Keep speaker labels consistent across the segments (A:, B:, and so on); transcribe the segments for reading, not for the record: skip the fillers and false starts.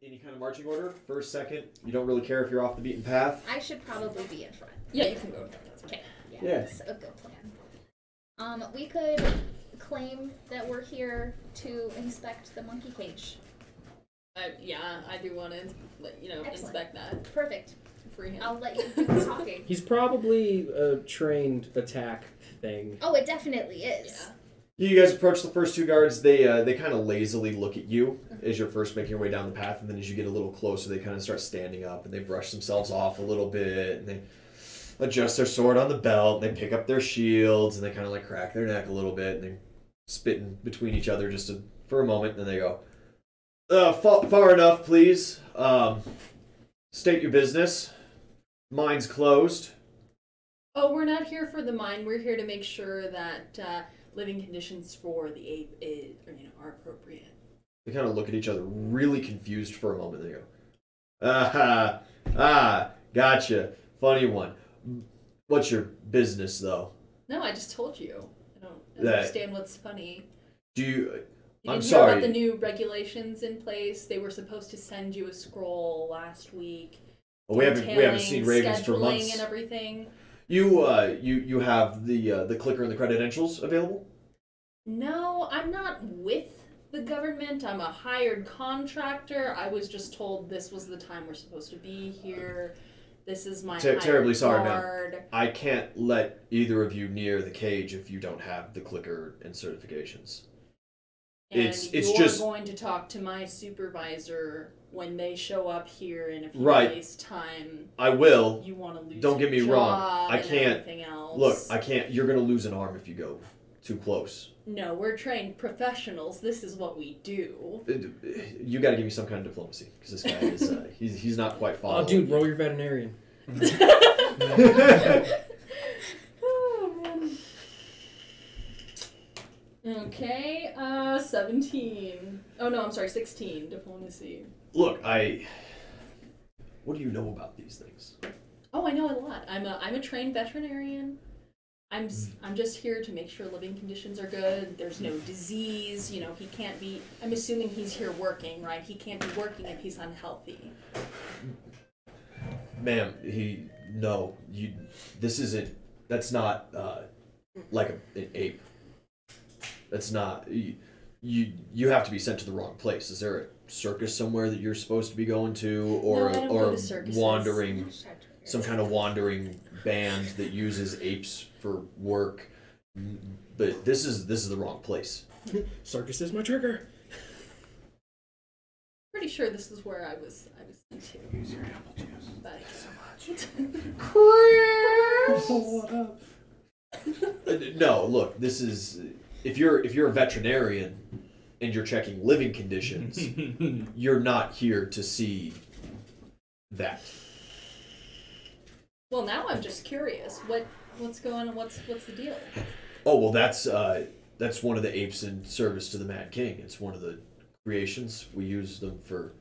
A: any kind of marching order? First, second? You don't really care if you're off the beaten path?
B: I should probably be in front.
C: Yeah, you can go in front. That's
B: okay. Yeah,
A: yeah,
B: that's a good plan. We could claim that we're here to inspect the monkey cage.
C: Yeah, I do want to, inspect that.
B: Perfect.
C: Free him.
B: I'll let you do the talking.
D: He's probably a trained attack thing.
B: Oh, it definitely is.
A: Yeah. You guys approach the first two guards. They kind of lazily look at you as you're first making your way down the path, and then as you get a little closer, they kind of start standing up, and they brush themselves off a little bit, and they adjust their sword on the belt, and they pick up their shields, and they kind of like crack their neck a little bit, and they spit in between each other just for a moment, and then they go, far enough, please. State your business. Mine's closed.
C: Oh, we're not here for the mine. We're here to make sure that living conditions for the ape are appropriate.
A: They kind of look at each other, really confused for a moment. They go, gotcha. Funny one. What's your business, though?
C: No, I just told you. I don't understand what's funny.
A: I'm
C: didn't
A: sorry.
C: hear about the new regulations in place. They were supposed to send you a scroll last week.
A: Well, we haven't seen Ravens for months.
C: And everything.
A: You have the clicker and the credentials available?
C: No, I'm not with the government. I'm a hired contractor. I was just told this was the time we're supposed to be here. This is my
A: terribly sorry,
C: guard.
A: ma'am. I can't let either of you near the cage if you don't have the clicker and certifications.
C: And
A: it's
C: you're going to talk to my supervisor when they show up here in a few days' time.
A: I will.
C: You want to lose
A: Don't get me wrong. I can't.
C: Everything else.
A: Look, I can't. You're going to lose an arm if you go too close.
C: No, we're trained professionals. This is what we do.
A: You got to give me some kind of diplomacy because this guy is he's not quite following.
D: Oh, dude, roll your veterinarian.
C: Oh, man. Okay, 17. Oh no, I'm sorry, 16. Diplomacy.
A: Look, what do you know about these things?
C: Oh, I know a lot. I'm a trained veterinarian. I'm just here to make sure living conditions are good. There's no disease. He can't be. I'm assuming he's here working, right? He can't be working if he's unhealthy.
A: Ma'am, this isn't. That's not like an ape. That's not. You have to be sent to the wrong place. Is there a circus somewhere that you're supposed to be going to, or wandering, some kind of wandering band that uses apes for work? But this is the wrong place.
D: Circus is my trigger.
C: Pretty sure this is where I was sent to.
A: Use your apple juice.
C: Thank you
A: so much. No, look. This is if you're a veterinarian and you're checking living conditions, you're not here to see that.
C: Well, now I'm just curious. What's going on? What's the deal?
A: Oh well, that's one of the apes in service to the Mad King. It's one of the creations. We use them for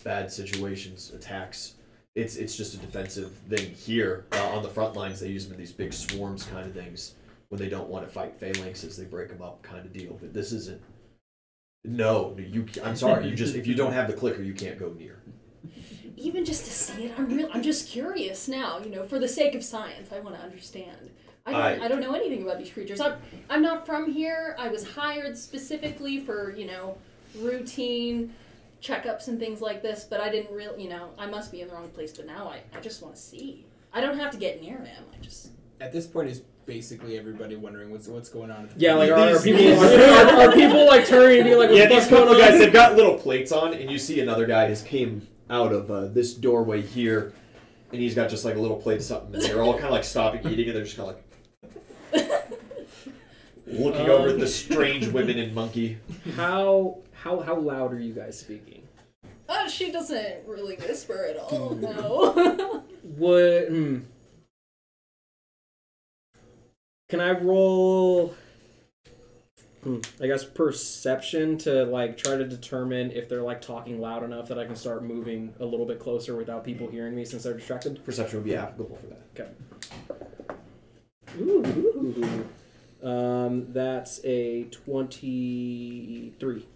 A: bad situations, attacks. It's just a defensive thing here on the front lines. They use them in these big swarms kind of things when they don't want to fight phalanxes. They break them up kind of deal. But this isn't. No, I'm sorry. If you don't have the clicker, you can't go near.
C: Even just to see it, I'm just curious now. For the sake of science, I want to understand. I don't know anything about these creatures. I'm not from here. I was hired specifically for routine checkups and things like this, but I didn't really, I must be in the wrong place. But now I just want to see. I don't have to get near him. I just.
E: At this point, is basically everybody wondering what's going on.
D: Yeah, like are people like turning and being like,
A: yeah, these couple of guys, they've got little plates on, and you see another guy has came out of this doorway here, and he's got just like a little plate of something, and they're all kind of like stopping eating, and they're just kind of like looking over at the strange women and monkey.
D: How loud are you guys speaking?
C: She doesn't really whisper at all. No.
D: What? Can I roll? I guess perception to like try to determine if they're like talking loud enough that I can start moving a little bit closer without people hearing me since they're distracted.
A: Perception would be applicable for that.
D: Okay. Ooh. That's a 23.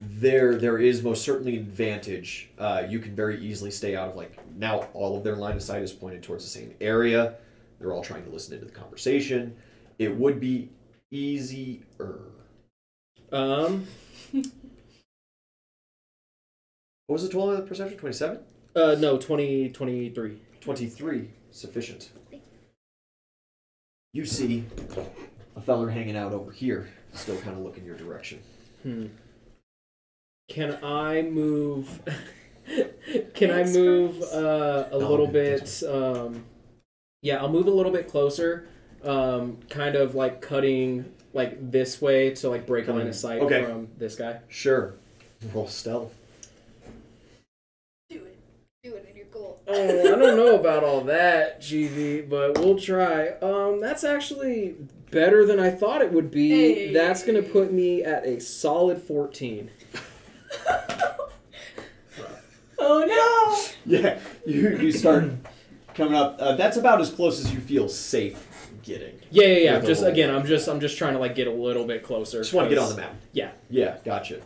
A: there is most certainly an advantage. You can very easily stay out of, like, now all of their line of sight is pointed towards the same area. They're all trying to listen into the conversation. It would be easier.
D: Um.
A: What was the total of the perception? 27?
D: No, 23.
A: 23. Sufficient. You see a feller hanging out over here, still kind of looking your direction.
D: Can I move? Can I move a little bit? Yeah, I'll move a little bit closer. Kind of like cutting like this way to like break line of sight from this guy.
A: Sure. Roll stealth.
B: Do it in your goal.
D: Oh, I don't know about all that, GV, but we'll try. That's actually better than I thought it would be.
C: Hey.
D: That's gonna put me at a solid 14.
C: Oh no!
A: Yeah, you start coming up. That's about as close as you feel safe getting.
D: Yeah. Just again, I'm just trying to like get a little bit closer.
A: Just want to get on the map.
D: Yeah.
A: Yeah, gotcha.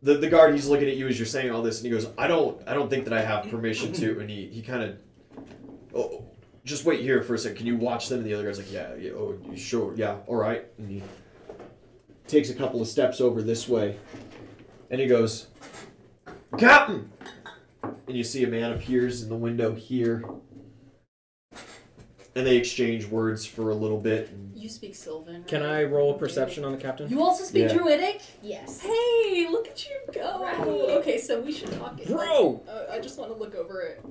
A: The guard, he's looking at you as you're saying all this, and he goes, I don't think that I have permission to. And he kind of, oh, just wait here for a second. Can you watch them? And the other guy's like, yeah, oh, sure, yeah, all right. And he takes a couple of steps over this way, and he goes, Captain! And you see a man appears in the window here, and they exchange words for a little bit. And
C: You speak Sylvan.
D: Can
C: right?
D: I roll perception on the captain?
C: You also speak
A: Yeah.
C: Druidic?
B: Yes.
C: Hey, look at you go!
B: Right.
C: Okay, so we should talk.
D: Bro!
C: I just want to look over it.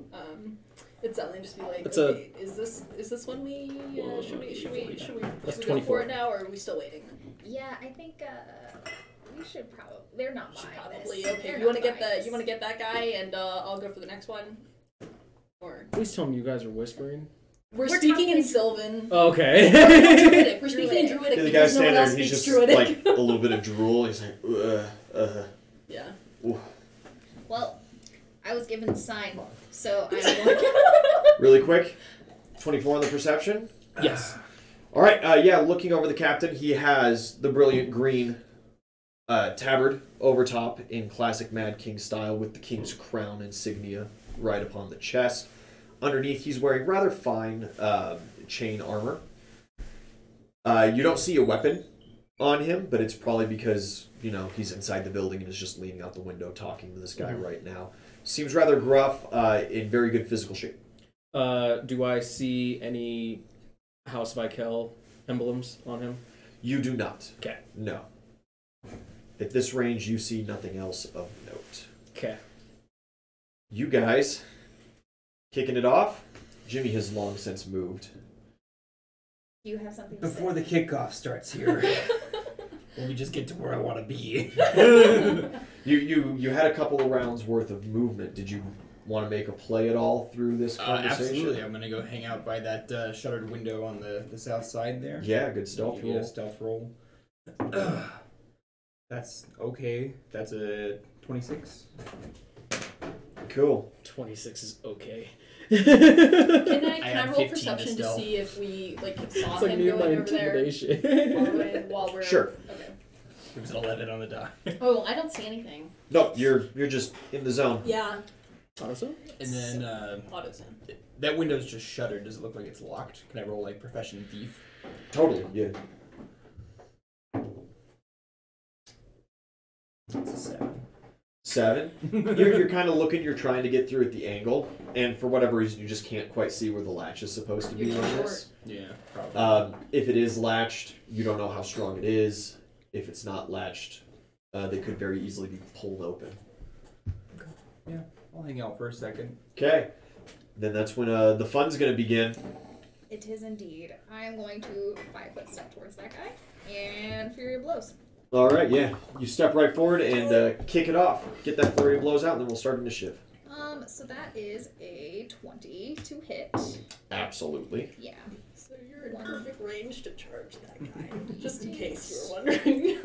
C: It's Ellie and just be like,
D: It's
C: okay, is this when we should we go for it now, or are we still waiting?
B: Yeah, I think we should probably. They're not buying
C: Probably.
B: this.
C: Okay,
B: They're
C: you want to
B: not
C: get
B: buying
C: you want to get that guy, and I'll go for the next one. Or
D: Please tell me you guys are whispering.
C: we're
B: talking
C: speaking in
B: in-
C: Sylvan.
D: Okay.
C: Druidic. We're speaking in Druidic.
A: the
C: because
A: guy's
C: no one
A: standing there,
C: else
A: and he's
C: speaks
A: just
C: Druidic.
A: like a little bit of drool. He's like,
C: Yeah.
A: Ooh.
B: Well, I was given the sign, so I'm going.
A: Really quick, 24 on the perception.
D: Yes.
A: All right, yeah, looking over the captain, he has the brilliant green tabard over top in classic Mad King style with the king's crown insignia right upon the chest. Underneath, he's wearing rather fine chain armor. You don't see a weapon on him, but it's probably because, you know, he's inside the building and is just leaning out the window talking to this guy right now. Seems rather gruff, in very good physical shape.
D: Do I see any House of Ikel emblems on him?
A: You do not.
D: Okay.
A: No. At this range, you see nothing else of note.
D: Okay.
A: You guys, kicking it off. Jimmy has long since moved.
B: Do you have something to
E: Before
B: say?
E: the kickoff starts here, let me just get to where I want to be.
A: You had a couple of rounds worth of movement. Did you want to make a play at all through this conversation?
E: Absolutely. I'm going to go hang out by that shuttered window on the south side there.
A: Yeah, good stealth
E: Yeah,
A: roll.
E: stealth roll. That's okay. That's a 26.
A: Cool.
D: 26 is okay.
C: Can I
E: add
C: roll
E: 15 to
C: perception to
E: stealth.
C: see if we saw
D: It's like
C: him
D: near my
C: going over there
D: intimidation.
C: while we're
A: Sure.
C: Okay.
E: It was an 11 on the die.
C: Oh, I don't see anything.
A: No, you're just in the zone.
C: Yeah.
D: Also?
E: And then
C: Auto's in.
E: that window's just shuttered. Does it look like it's locked? Can I roll like profession thief?
A: Totally, yeah.
E: It's a 7.
A: 7. You're kind of looking, you're trying to get through at the angle, and for whatever reason, you just can't quite see where the latch is supposed to be
C: You're
A: on
C: too
A: this.
E: Yeah, probably.
A: If it is latched, you don't know how strong it is. If it's not latched, they could very easily be pulled open.
E: Yeah, I'll hang out for a second.
A: Okay. Then that's when the fun's going to begin.
B: It is indeed. I am going to 5-foot step towards that guy and Fury of Blows.
A: All right, yeah. You step right forward and kick it off. Get that flurry of blows out, and then we'll start initiative.
B: So that is a 20 to hit.
A: Absolutely.
B: Yeah.
C: So you're in perfect range to charge that guy, just in case you were wondering.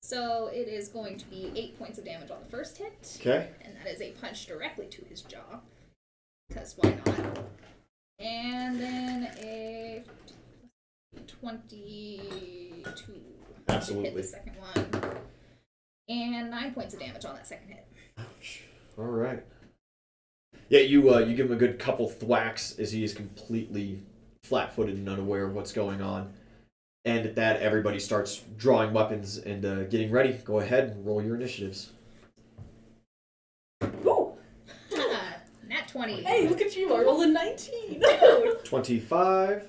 B: So it is going to be 8 points of damage on the first hit.
A: Okay.
B: And that is a punch directly to his jaw. Because why not? And then a 22.
A: Absolutely.
B: To hit the second one. And 9 points of damage on that second hit.
A: Ouch. All right. Yeah, you give him a good couple thwacks as he is completely flat-footed and unaware of what's going on. And at that, everybody starts drawing weapons and getting ready. Go ahead and roll your initiatives.
C: Ooh.
B: Nat 20.
C: Hey, look at you! I rolled a 19.
A: 25.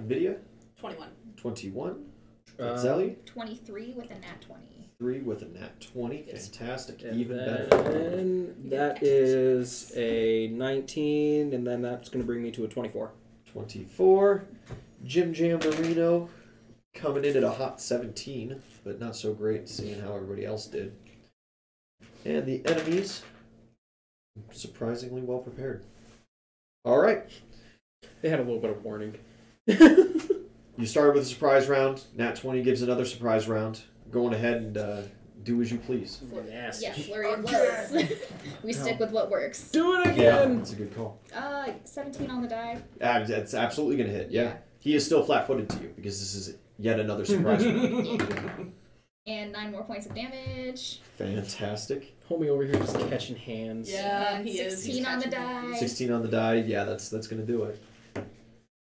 A: Nvidia.
C: 21.
A: 21.
D: Uh,
A: Zelly.
B: 23 with a nat 20.
A: 3 with a nat 20. Fantastic.
D: And
A: Even better.
D: then that is a 19, and then that's going to bring me to a 24.
A: 24. Jim Jam Marino coming in at a hot 17, but not so great seeing how everybody else did. And the enemies, surprisingly well prepared. All right.
D: They had a little bit of warning.
A: You started with a surprise round. Nat 20 gives another surprise round. Going ahead and do as you please.
D: Nasty.
B: Yeah, flurry of blows. We stick with what works.
D: Do it
A: Yeah,
D: again!
A: that's a good call.
B: 17 on the die.
A: It's absolutely going to hit, yeah. He is still flat-footed to you because this is yet another surprise round.
B: Yeah. And 9 more points of damage.
A: Fantastic.
D: Homie over here just catching hands.
C: Yeah,
B: And
C: he is.
B: 16 on the die.
A: 16 on the die. Yeah, that's going to do it.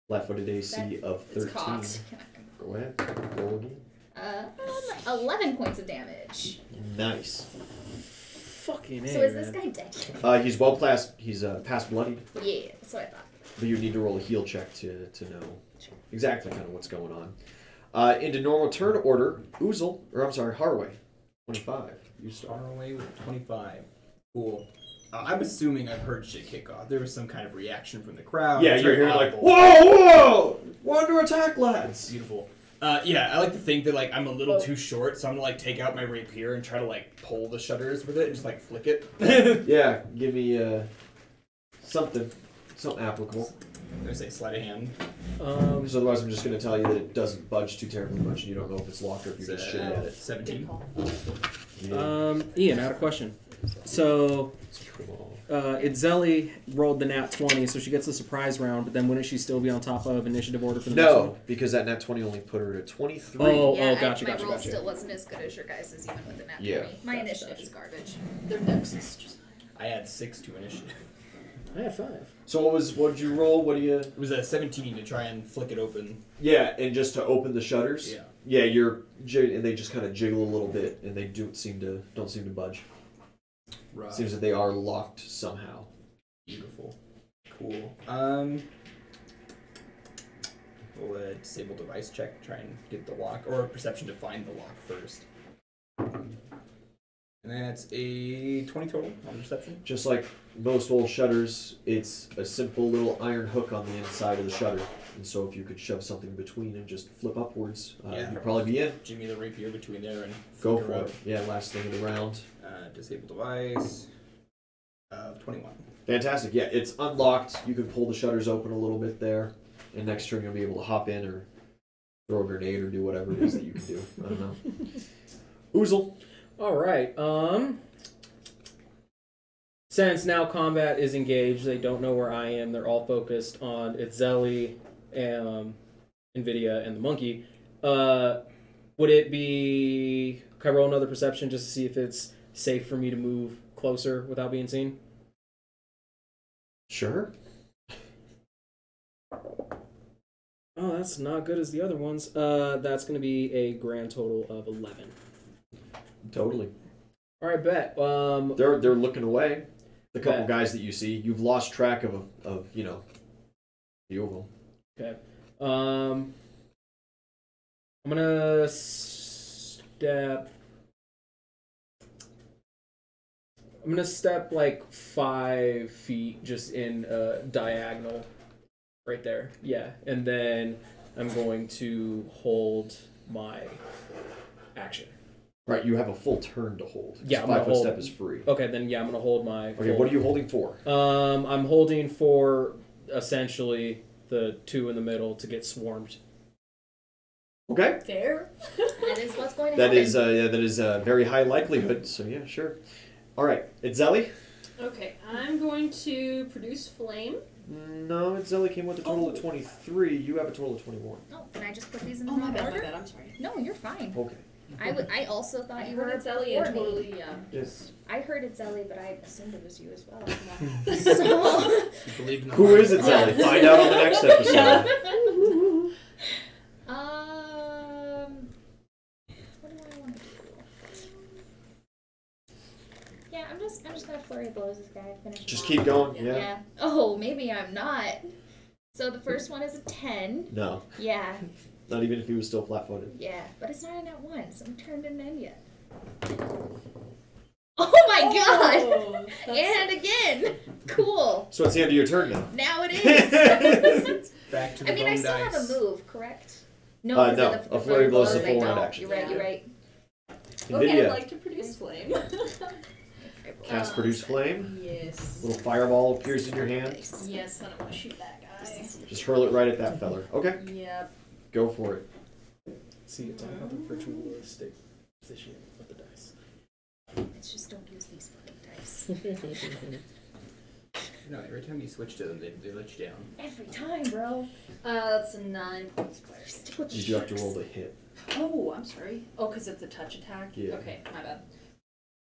A: Flat-footed AC
B: That-
A: of 13.
B: It's cocked.
A: Go ahead. Roll again.
B: 11 points of damage.
A: Nice.
D: Fucking A,
B: So is
D: man.
B: this guy dead?
A: He's well past. He's past bloodied,
B: Yeah, that's what I thought.
A: but you need to roll a heal check to know exactly kind of what's going on. Into normal turn order, Harway, 25. You start.
E: Far away with 25. Cool. I'm assuming I've heard shit kick off. There was some kind of reaction from the crowd.
A: Yeah,
E: It's
A: you're
E: very
A: hearing like,
E: audible.
A: whoa! We're under attack, lads!
E: Beautiful. Yeah, I like to think that like I'm a little too short, so I'm gonna like take out my rapier and try to like pull the shutters with it and just like flick it.
A: Yeah, give me something applicable.
E: I'm gonna say sleight of hand.
A: Because otherwise I'm just going to tell you that it doesn't budge too terribly much and you don't know if it's locked or if you're
E: It's,
A: just shitting at it.
E: 17.
A: Yeah.
D: Ian, I had a question. So,
A: Cool.
D: Itzeli rolled the nat 20, so she gets the surprise round, but then wouldn't she still be on top of initiative order for the next one?
A: No, because that nat 20 only put her at 23.
D: Gotcha,
B: my roll
D: gotcha.
B: still wasn't as good as your guys' even with the nat 20.
A: Yeah.
B: My initiative is garbage.
C: Their dex is just.
E: I had 6 to initiative.
D: I had 5.
A: So what did you roll? What do you...
E: It was a 17 to try and flick it open.
A: Yeah, and just to open the shutters?
E: Yeah.
A: Yeah, and they just kind of jiggle a little bit, and they don't seem to budge.
E: Right.
A: Seems that they are locked somehow.
E: Beautiful. Cool. We'll disable device check, try and get the lock, or perception to find the lock first. And that's a 20 total on perception.
A: Just like most old shutters, it's a simple little iron hook on the inside of the shutter. And so if you could shove something between and just flip upwards, you'd probably be in.
E: Jimmy the rapier between there and
A: Go
E: flick
A: for
E: her
A: it.
E: out.
A: Yeah, last thing of the round.
E: Disable device. 21.
A: Fantastic. Yeah, it's unlocked. You can pull the shutters open a little bit there. And next turn you'll be able to hop in or throw a grenade or do whatever it is that you can do. I don't know. Oozle.
D: Alright, since now combat is engaged, they don't know where I am, they're all focused on Itzeli, Nvidia, and the monkey. Would it be... Can I roll another perception just to see if it's safe for me to move closer without being seen?
A: Sure.
D: Oh, that's not good as the other ones. That's going to be a grand total of 11.
A: Totally.
D: Alright, bet.
A: They're looking away. The couple
D: Bet.
A: guys that you see, you've lost track of few of them.
D: Okay. I'm gonna step. I'm gonna step like 5 feet just in diagonal, right there. Yeah, and then I'm going to hold my action.
A: Right, you have a full turn to hold.
D: Yeah, I'm
A: 5
D: gonna
A: foot
D: hold-
A: step is free.
D: Okay, then yeah, I'm gonna hold my.
A: Okay, what are you holding for?
D: I'm holding for essentially the 2 in the middle to get swarmed.
A: Okay.
C: Fair.
B: That is what's going to
A: That
B: happen.
A: is that is a very high likelihood. So yeah, sure. All right, Itzeli.
C: Okay, I'm going to produce flame.
A: No, Zelly came with a total of 23. You have a total of 21.
B: Oh, can I just put these in the
C: Oh, my
B: wrong
C: bad,
B: order?
C: my bad. I'm sorry.
B: No, you're fine.
A: Okay.
B: I also thought you were
C: heard Zelly and
B: before me.
C: totally, yeah.
A: Yes.
B: I heard it Zelly, but I assumed it was you as well.
E: You
B: So,
E: believe in the
A: Who is it, Zelly? Find out on the next episode.
B: what do I want to do? Yeah, I'm just gonna flurry of blows this guy. Finish him
A: Just
B: off.
A: keep going.
C: Yeah.
A: Yeah.
B: Oh, maybe I'm not. So the first one is a 10.
A: No.
B: Yeah,
A: Not even if he was still flat-footed.
B: yeah, but it's not a nat 1, so I'm turned into N yet. Oh my god!
C: that's-
B: And again! Cool.
A: So it's the end of your turn now.
B: Now it is.
E: Back to the
B: I mean,
E: bone
B: I still
E: dice.
B: have a move, correct? No,
A: No,
B: because of the
A: a flurry blow is a
B: blows, I
A: full round
B: don't.
A: action.
B: You're right.
C: Okay,
A: NVIDIA.
C: I'd like to produce flame.
A: Cast Produce Flame.
C: Yes.
A: Little fireball appears in your hand.
C: Yes, I don't want to shoot that guy.
A: Just hurl it right at that feller. Okay,
C: Yep.
A: go for it.
D: See, it's all about the ritualistic positioning of the dice.
B: It's just don't use these fucking dice.
E: No, every time you switch to them, they let you down.
B: Every time, bro.
C: That's a 9 points of fire.
B: Stick with the
A: You do have to
B: sharks.
A: roll the hit.
C: Oh, I'm sorry. Oh, because it's a touch attack?
A: Yeah.
C: Okay, my bad.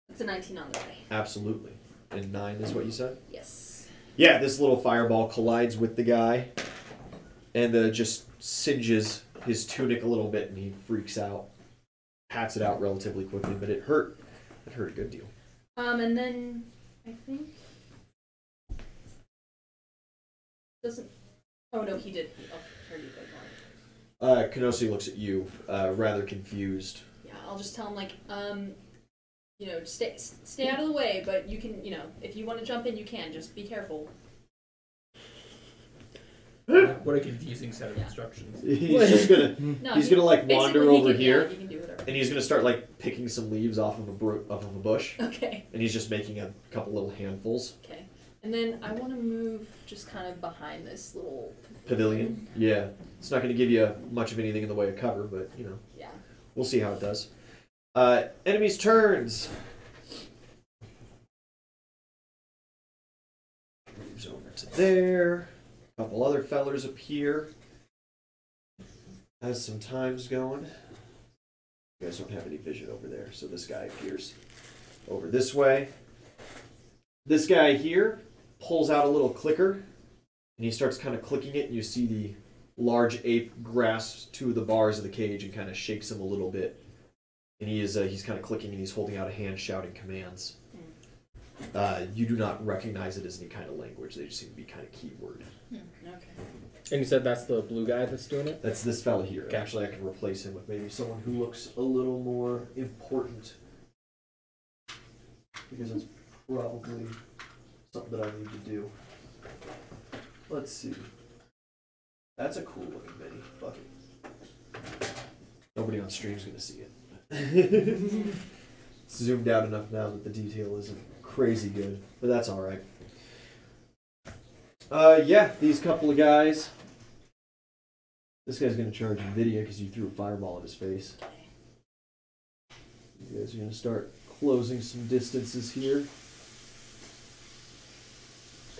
C: It's a 19 on the die.
A: Absolutely. And 9 is what you said?
C: Yes.
A: Yeah, this little fireball collides with the guy and just singes his tunic a little bit and he freaks out. Pats it out relatively quickly, but it hurt. It hurt a good deal.
C: And then I think doesn't. Oh no, he did. Oh, sorry, you guys want.
A: Kenosi looks at you, rather confused.
C: Yeah, I'll just tell him like, you know, stay out of the way, but you can, you know, if you want to jump in, you can. Just be careful.
E: What a confusing set of instructions.
A: He's just gonna
C: No,
A: he's gonna like
C: basically,
A: wander
C: he
A: over
C: can,
A: here
C: Yeah, he can do whatever.
A: and he's gonna start like picking some leaves off of a bush
C: Okay.
A: and he's just making a couple little handfuls.
C: Okay. And then I want to move just kind of behind this little
A: Pavilion. Yeah. It's not gonna give you much of anything in the way of cover, but you know,
C: Yeah.
A: we'll see how it does. Enemies' turns. Moves over to there. A couple other fellers appear. Has some times going. You guys don't have any vision over there, so this guy appears over this way. This guy here pulls out a little clicker, and he starts kind of clicking it, and you see the large ape grasps two of the bars of the cage and kind of shakes him a little bit. And he's kind of clicking and he's holding out a hand shouting commands. You do not recognize it as any kind of language. They just seem to be kind of keyword.
C: Okay.
D: And you said that's the blue guy that's doing it?
A: That's this fella here.
D: Okay.
A: Actually, I can replace him with maybe someone who looks a little more important. Because it's probably something that I need to do. Let's see. That's a cool looking Betty. Fuck it. Nobody on stream's gonna see it. It's zoomed out enough now that the detail isn't crazy good, but that's alright. Yeah, these couple of guys. This guy's gonna charge NVIDIA because you threw a fireball at his face. You guys are gonna start closing some distances here.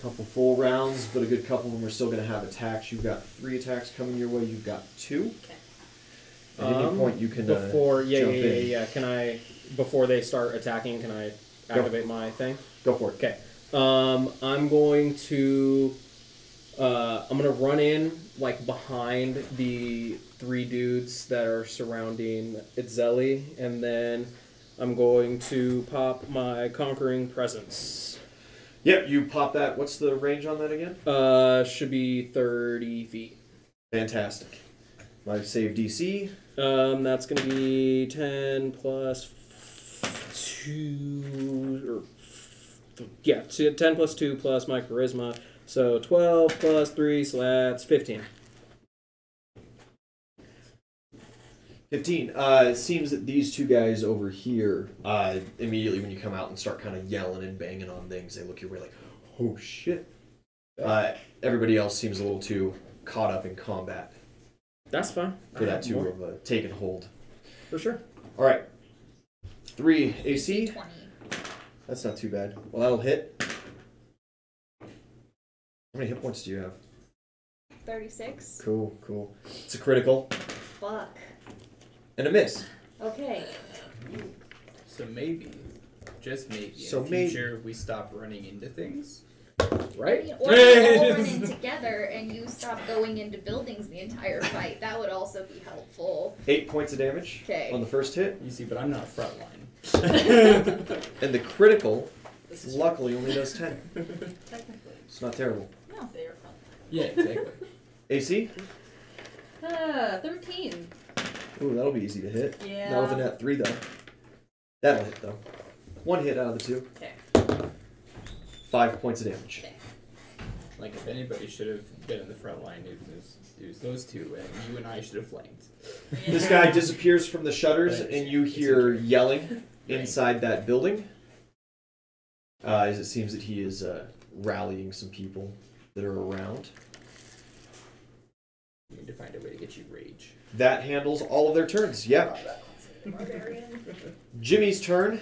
A: Couple full rounds, but a good couple of them are still gonna have attacks. You've got 3 attacks coming your way. You've got 2. At any point, you can
D: before
A: jump in.
D: Can I before they start attacking? Can I activate my thing?
A: Go for it.
D: Okay. I'm going to I'm gonna run in like behind the 3 dudes that are surrounding Itzeli, and then I'm going to pop my Conquering Presence.
A: Yep, you pop that. What's the range on that again?
D: Should be 30 feet.
A: Fantastic. My save DC.
D: That's gonna be 10 plus 2, or yeah, 10 plus 2 plus my charisma, so 12 plus 3, so that's 15.
A: 15. It seems that these 2 guys over here, immediately when you come out and start kind of yelling and banging on things, they look your way like, oh shit. Everybody else seems a little too caught up in combat
D: That's fine.
A: for that to have taken hold.
D: For sure.
A: All right. 3 AC.
B: 20.
A: That's not too bad. Well, that'll hit. How many hit points do you have?
B: 36.
A: Cool, cool. It's a critical.
B: Fuck.
A: And a miss.
B: Okay.
E: So maybe, just maybe,
A: So
E: in the future we stop running into things.
A: Right?
B: Or we all run in together and you stop going into buildings the entire fight. That would also be helpful.
A: 8 points of damage
B: 'Kay.
A: on the first hit.
E: You see, but I'm not frontline.
A: And the critical,
C: This is
A: luckily, only does 10.
C: technically.
A: It's not terrible.
C: No, they are fun.
E: Yeah, exactly.
A: AC?
C: 13.
A: Ooh, that'll be easy to hit.
C: Yeah.
A: Not with a nat 3, though. That'll hit, though. 1 hit out of the 2.
C: Okay.
A: 5 points of damage.
C: Okay.
E: Like, if anybody should have been in the front line, it was those two, and you and I should have flanked.
A: This guy disappears from the shutters,
E: Right.
A: and you hear yelling
E: Right.
A: inside that building. As it seems that he is rallying some people that are around.
E: We need to find a way to get you rage.
A: That handles all of their turns. Yeah. Jimmy's turn.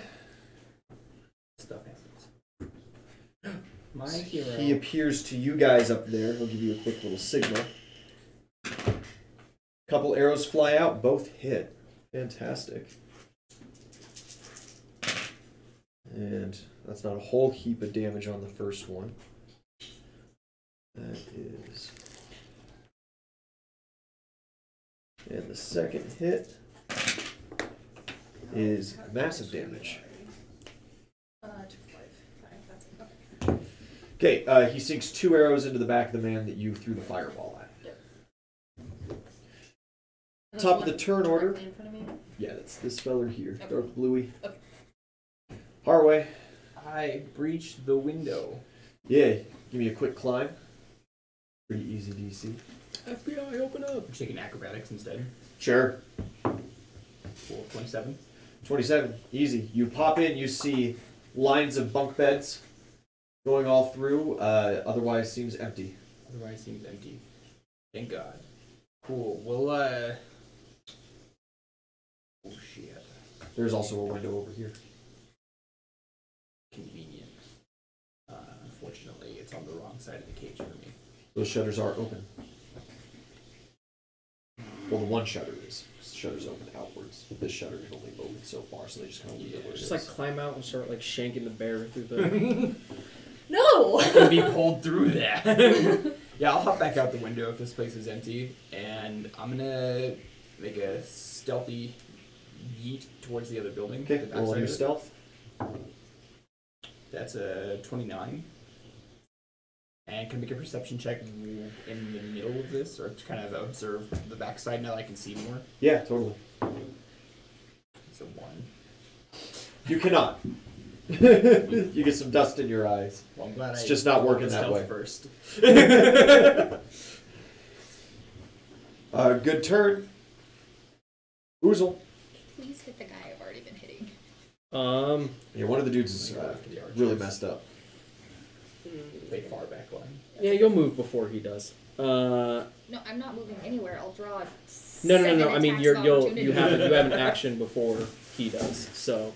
E: Stuff happens. My hero.
A: He appears to you guys up there. He'll give you a quick little signal. Couple arrows fly out. Both hit. Fantastic. And that's not a whole heap of damage on the first one. That is... And the second hit is massive damage.
C: 5.
A: Okay, he sinks 2 arrows into the back of the man that you threw the fireball at.
C: Yep.
A: Top of the turn order.
C: Directly in front of me.
A: Yeah, that's this feller here.
C: Okay.
A: Dark bluey.
C: Okay.
A: Harway.
E: I breached the window.
A: Yeah, give me a quick climb. Pretty easy DC.
E: FBI, open up. I'm taking acrobatics instead.
A: Sure.
E: Cool, 27.
A: 27. Easy. You pop in, you see lines of bunk beds going all through. Otherwise seems empty.
E: Otherwise seems empty. Thank God. Cool. Well, oh shit.
A: There's also a window over here.
E: Convenient. Unfortunately, it's on the wrong side of the cage for me.
A: Those shutters are open. Well, the one shutter is. The shutter's open outwards. This shutter can only open so far, so they just kind of leave it where it
D: Just
A: is.
D: like climb out and start like shanking the bear through the.
C: No!
E: I can be pulled through that. Yeah, I'll hop back out the window if this place is empty, and I'm gonna make a stealthy yeet towards the other building.
A: Okay,
E: the
A: roll
E: backside
A: your
E: of it.
A: stealth.
E: That's a 29. And can I make a perception check in the middle of this, or to kind of observe the backside now that I can see more?
A: Yeah, totally.
E: It's a 1.
A: You cannot. You get some dust in your eyes.
E: Well, I'm glad
A: It's
E: I
A: just not
E: rolled
A: working
E: the
A: that
E: stealth
A: way.
E: First.
A: Good turn. Oozle.
B: Please hit the guy I've already been hitting.
A: Yeah, one of the dudes is really messed up.
E: Play far back line.
D: Yeah, you'll move before he does.
B: No, I'm not moving anywhere. I'll draw.
D: No.
B: seven
D: I mean,
B: attacks
D: you
B: of
D: you
B: opportunity.
D: have an action before he does. So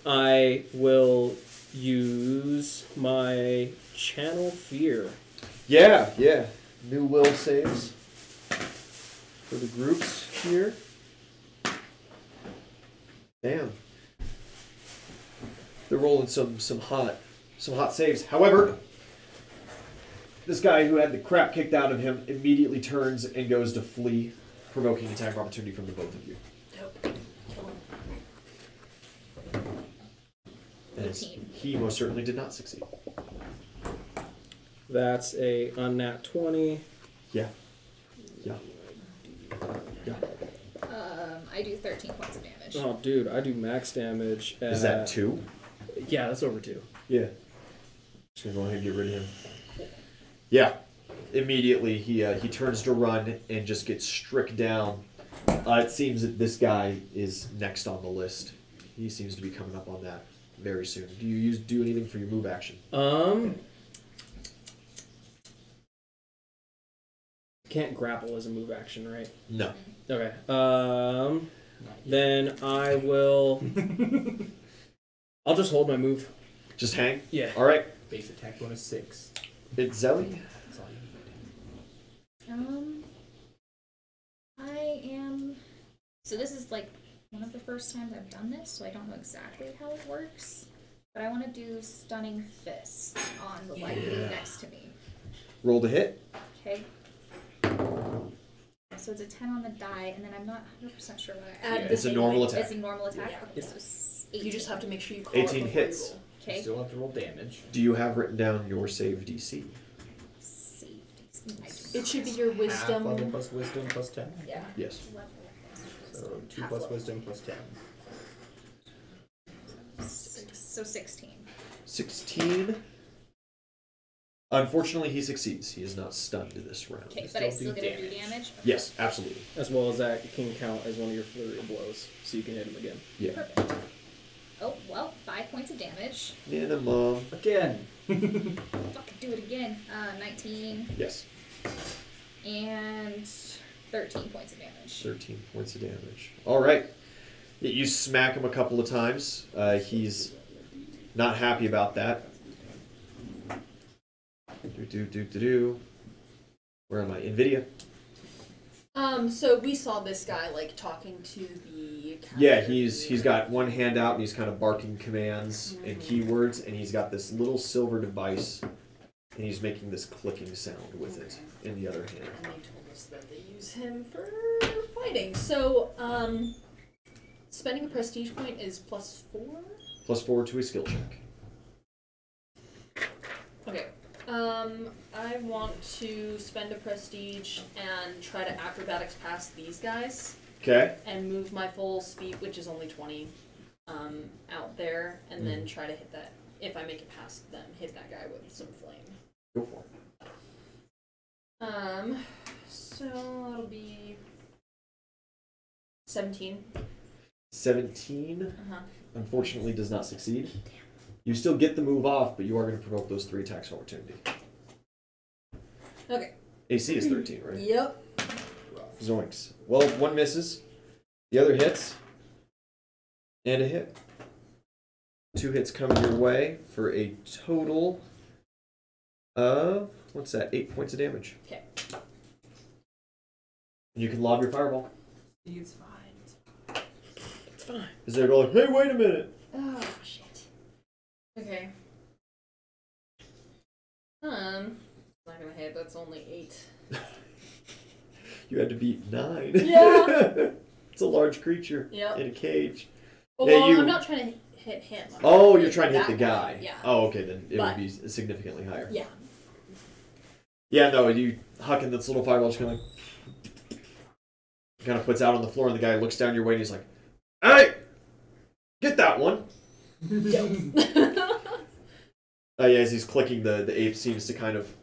D: I will use my channel fear.
A: Yeah. New will saves for the groups here. Damn. They're rolling some hot saves. However, this guy who had the crap kicked out of him immediately turns and goes to flee, provoking attack of opportunity from the both of you.
C: Dope. Kill him.
A: As
B: 18.
A: he most certainly did not succeed.
D: That's a unnat 20.
A: Yeah.
B: I do 13 points of damage.
D: Oh, dude, I do max damage.
A: Is that 2?
D: Yeah, that's over 2.
A: Yeah. Just gonna go ahead and get rid of him. Yeah. Immediately he turns to run and just gets stricken down. It seems that this guy is next on the list. He seems to be coming up on that very soon. Do you do anything for your move action?
D: Can't grapple as a move action, right?
A: No.
D: Okay. Then I will. I'll just hold my move.
A: Just hang?
D: Yeah.
A: Alright.
E: Base attack bonus 6.
A: It's Zelly.
E: That's all you
B: I am. So this is like one of the first times I've done this, so I don't know exactly how it works. But I want to do Stunning Fist on the lady next to me.
A: Roll to hit.
B: Okay. So it's a 10 on the die, and then I'm not 100% sure what I
C: Add
B: add.
C: the
A: It's a normal attack.
B: It's a normal attack?
C: Yeah.
B: Okay, so 18.
C: You just have to make sure you call
A: 18
C: it before
A: hits.
C: you roll.
E: You
B: Okay.
E: still have to roll damage.
A: Do you have written down your save DC?
B: Safety. I do
C: It
B: not.
C: should be your
E: Half
C: wisdom.
E: level plus wisdom plus 10.
C: Yeah.
A: Yes.
B: Level plus
E: So 2
C: Half
E: plus
C: level.
E: wisdom plus 10.
B: So 16.
A: 16. Unfortunately, he succeeds. He is not stunned this round.
B: Okay,
E: You
B: but I
E: still
B: still
E: do
B: get to do
E: damage.
B: damage?
A: Yes, absolutely.
D: As well as that can count as one of your flurry of blows, so you can hit him again.
A: Yeah.
B: Perfect. Oh, well, 5 points of damage.
A: Minimum.
E: Again.
B: Fucking do it again. 19
A: Yes.
B: and 13 points of damage.
A: 13 points of damage. All right. You smack him a couple of times. He's not happy about that. Where am I? NVIDIA.
C: So we saw this guy like talking to the.
A: Yeah, he's got one hand out and he's kind of barking commands and keywords, and he's got this little silver device, and he's making this clicking sound with it in the other hand.
C: And they told us that they use him for fighting. So, spending a prestige point is +4.
A: +4 to a skill check.
C: Okay. I want to spend a prestige and try to acrobatics past these guys
A: Okay.
C: and move my full speed, which is only 20, out there, and then try to hit that. If I make it past them, hit that guy with some flame.
A: Go for it.
C: So that'll be 17.
A: 17.
C: Uh-huh.
A: Unfortunately, does not succeed. You still get the move off, but you are going to provoke those 3 attacks of opportunity.
C: Okay.
A: AC is 13, right?
C: Yep.
A: Zoinks. Well, one misses. The other hits. And a hit. 2 hits coming your way for a total of, what's that, 8 points of damage.
C: Okay.
A: You can lob your fireball.
E: It's fine.
D: It's fine.
A: Is there going, hey, wait a minute.
C: Oh, shit. Okay. Not gonna hit, that's only 8.
A: You had to beat 9.
C: Yeah.
A: It's a large creature
C: Yep.
A: in a cage.
C: Oh,
A: Yeah,
C: well,
A: you-
C: I'm not trying to hit him. I'm
A: Oh, you're trying to hit
C: that
A: the guy.
C: Yeah.
A: Oh, okay, then it
C: But-
A: would be significantly higher.
C: Yeah.
A: Yeah, no, you hucking this little fireball, just kind of like, kind of puts out on the floor, and the guy looks down your way, and he's like, "Hey, get that one!" Yeah, as he's clicking, the ape seems to kind of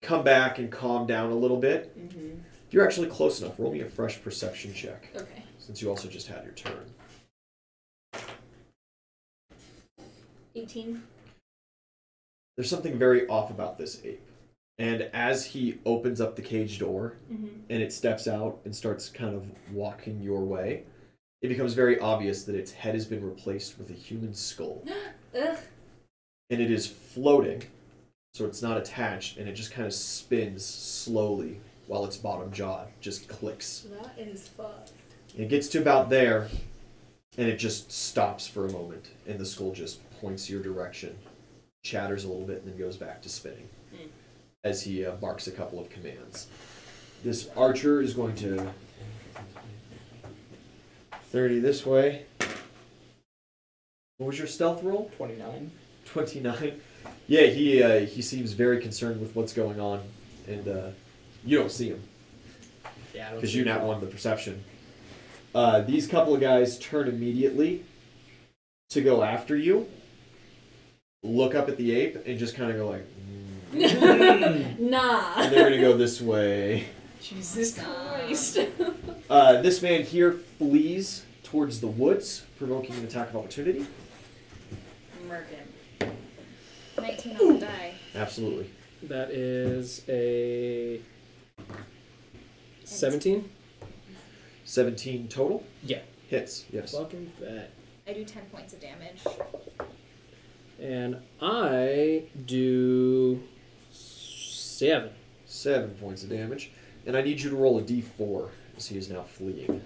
A: come back and calm down a little bit.
C: Mm-hmm.
A: You're actually close enough. Roll me a fresh perception check,
C: Okay.
A: since you also just had your turn.
C: 18.
A: There's something very off about this ape. And as he opens up the cage door,
C: Mm-hmm.
A: and it steps out and starts kind of walking your way, it becomes very obvious that its head has been replaced with a human skull.
C: Ugh.
A: And it is floating, so it's not attached, and it just kind of spins slowly while its bottom jaw just clicks.
C: That is fucked.
A: And it gets to about there, and it just stops for a moment, and the skull just points your direction, chatters a little bit, and then goes back to spinning as he barks a couple of commands. This archer is going to 30 this way. What was your stealth roll?
E: 29.
A: 29. Yeah, he seems very concerned with what's going on, and you don't see him
E: Yeah, I don't
A: because
E: see
A: you
E: that.
A: not won the perception. These couple of guys turn immediately to go after you, look up at the ape, and just kind of go like,
C: Nah.
A: and they're gonna go this way.
C: Jesus Christ.
A: This man here flees towards the woods, provoking an attack of opportunity.
C: Murk him.
B: 19 on the die.
A: Absolutely.
D: That is a 17.
A: 17 total.
D: Yeah.
A: Hits. Yes.
D: Fucking that.
B: I do 10 points of damage.
D: And I do 7.
A: 7 points of damage. And I need you to roll a d4, as he is now fleeing.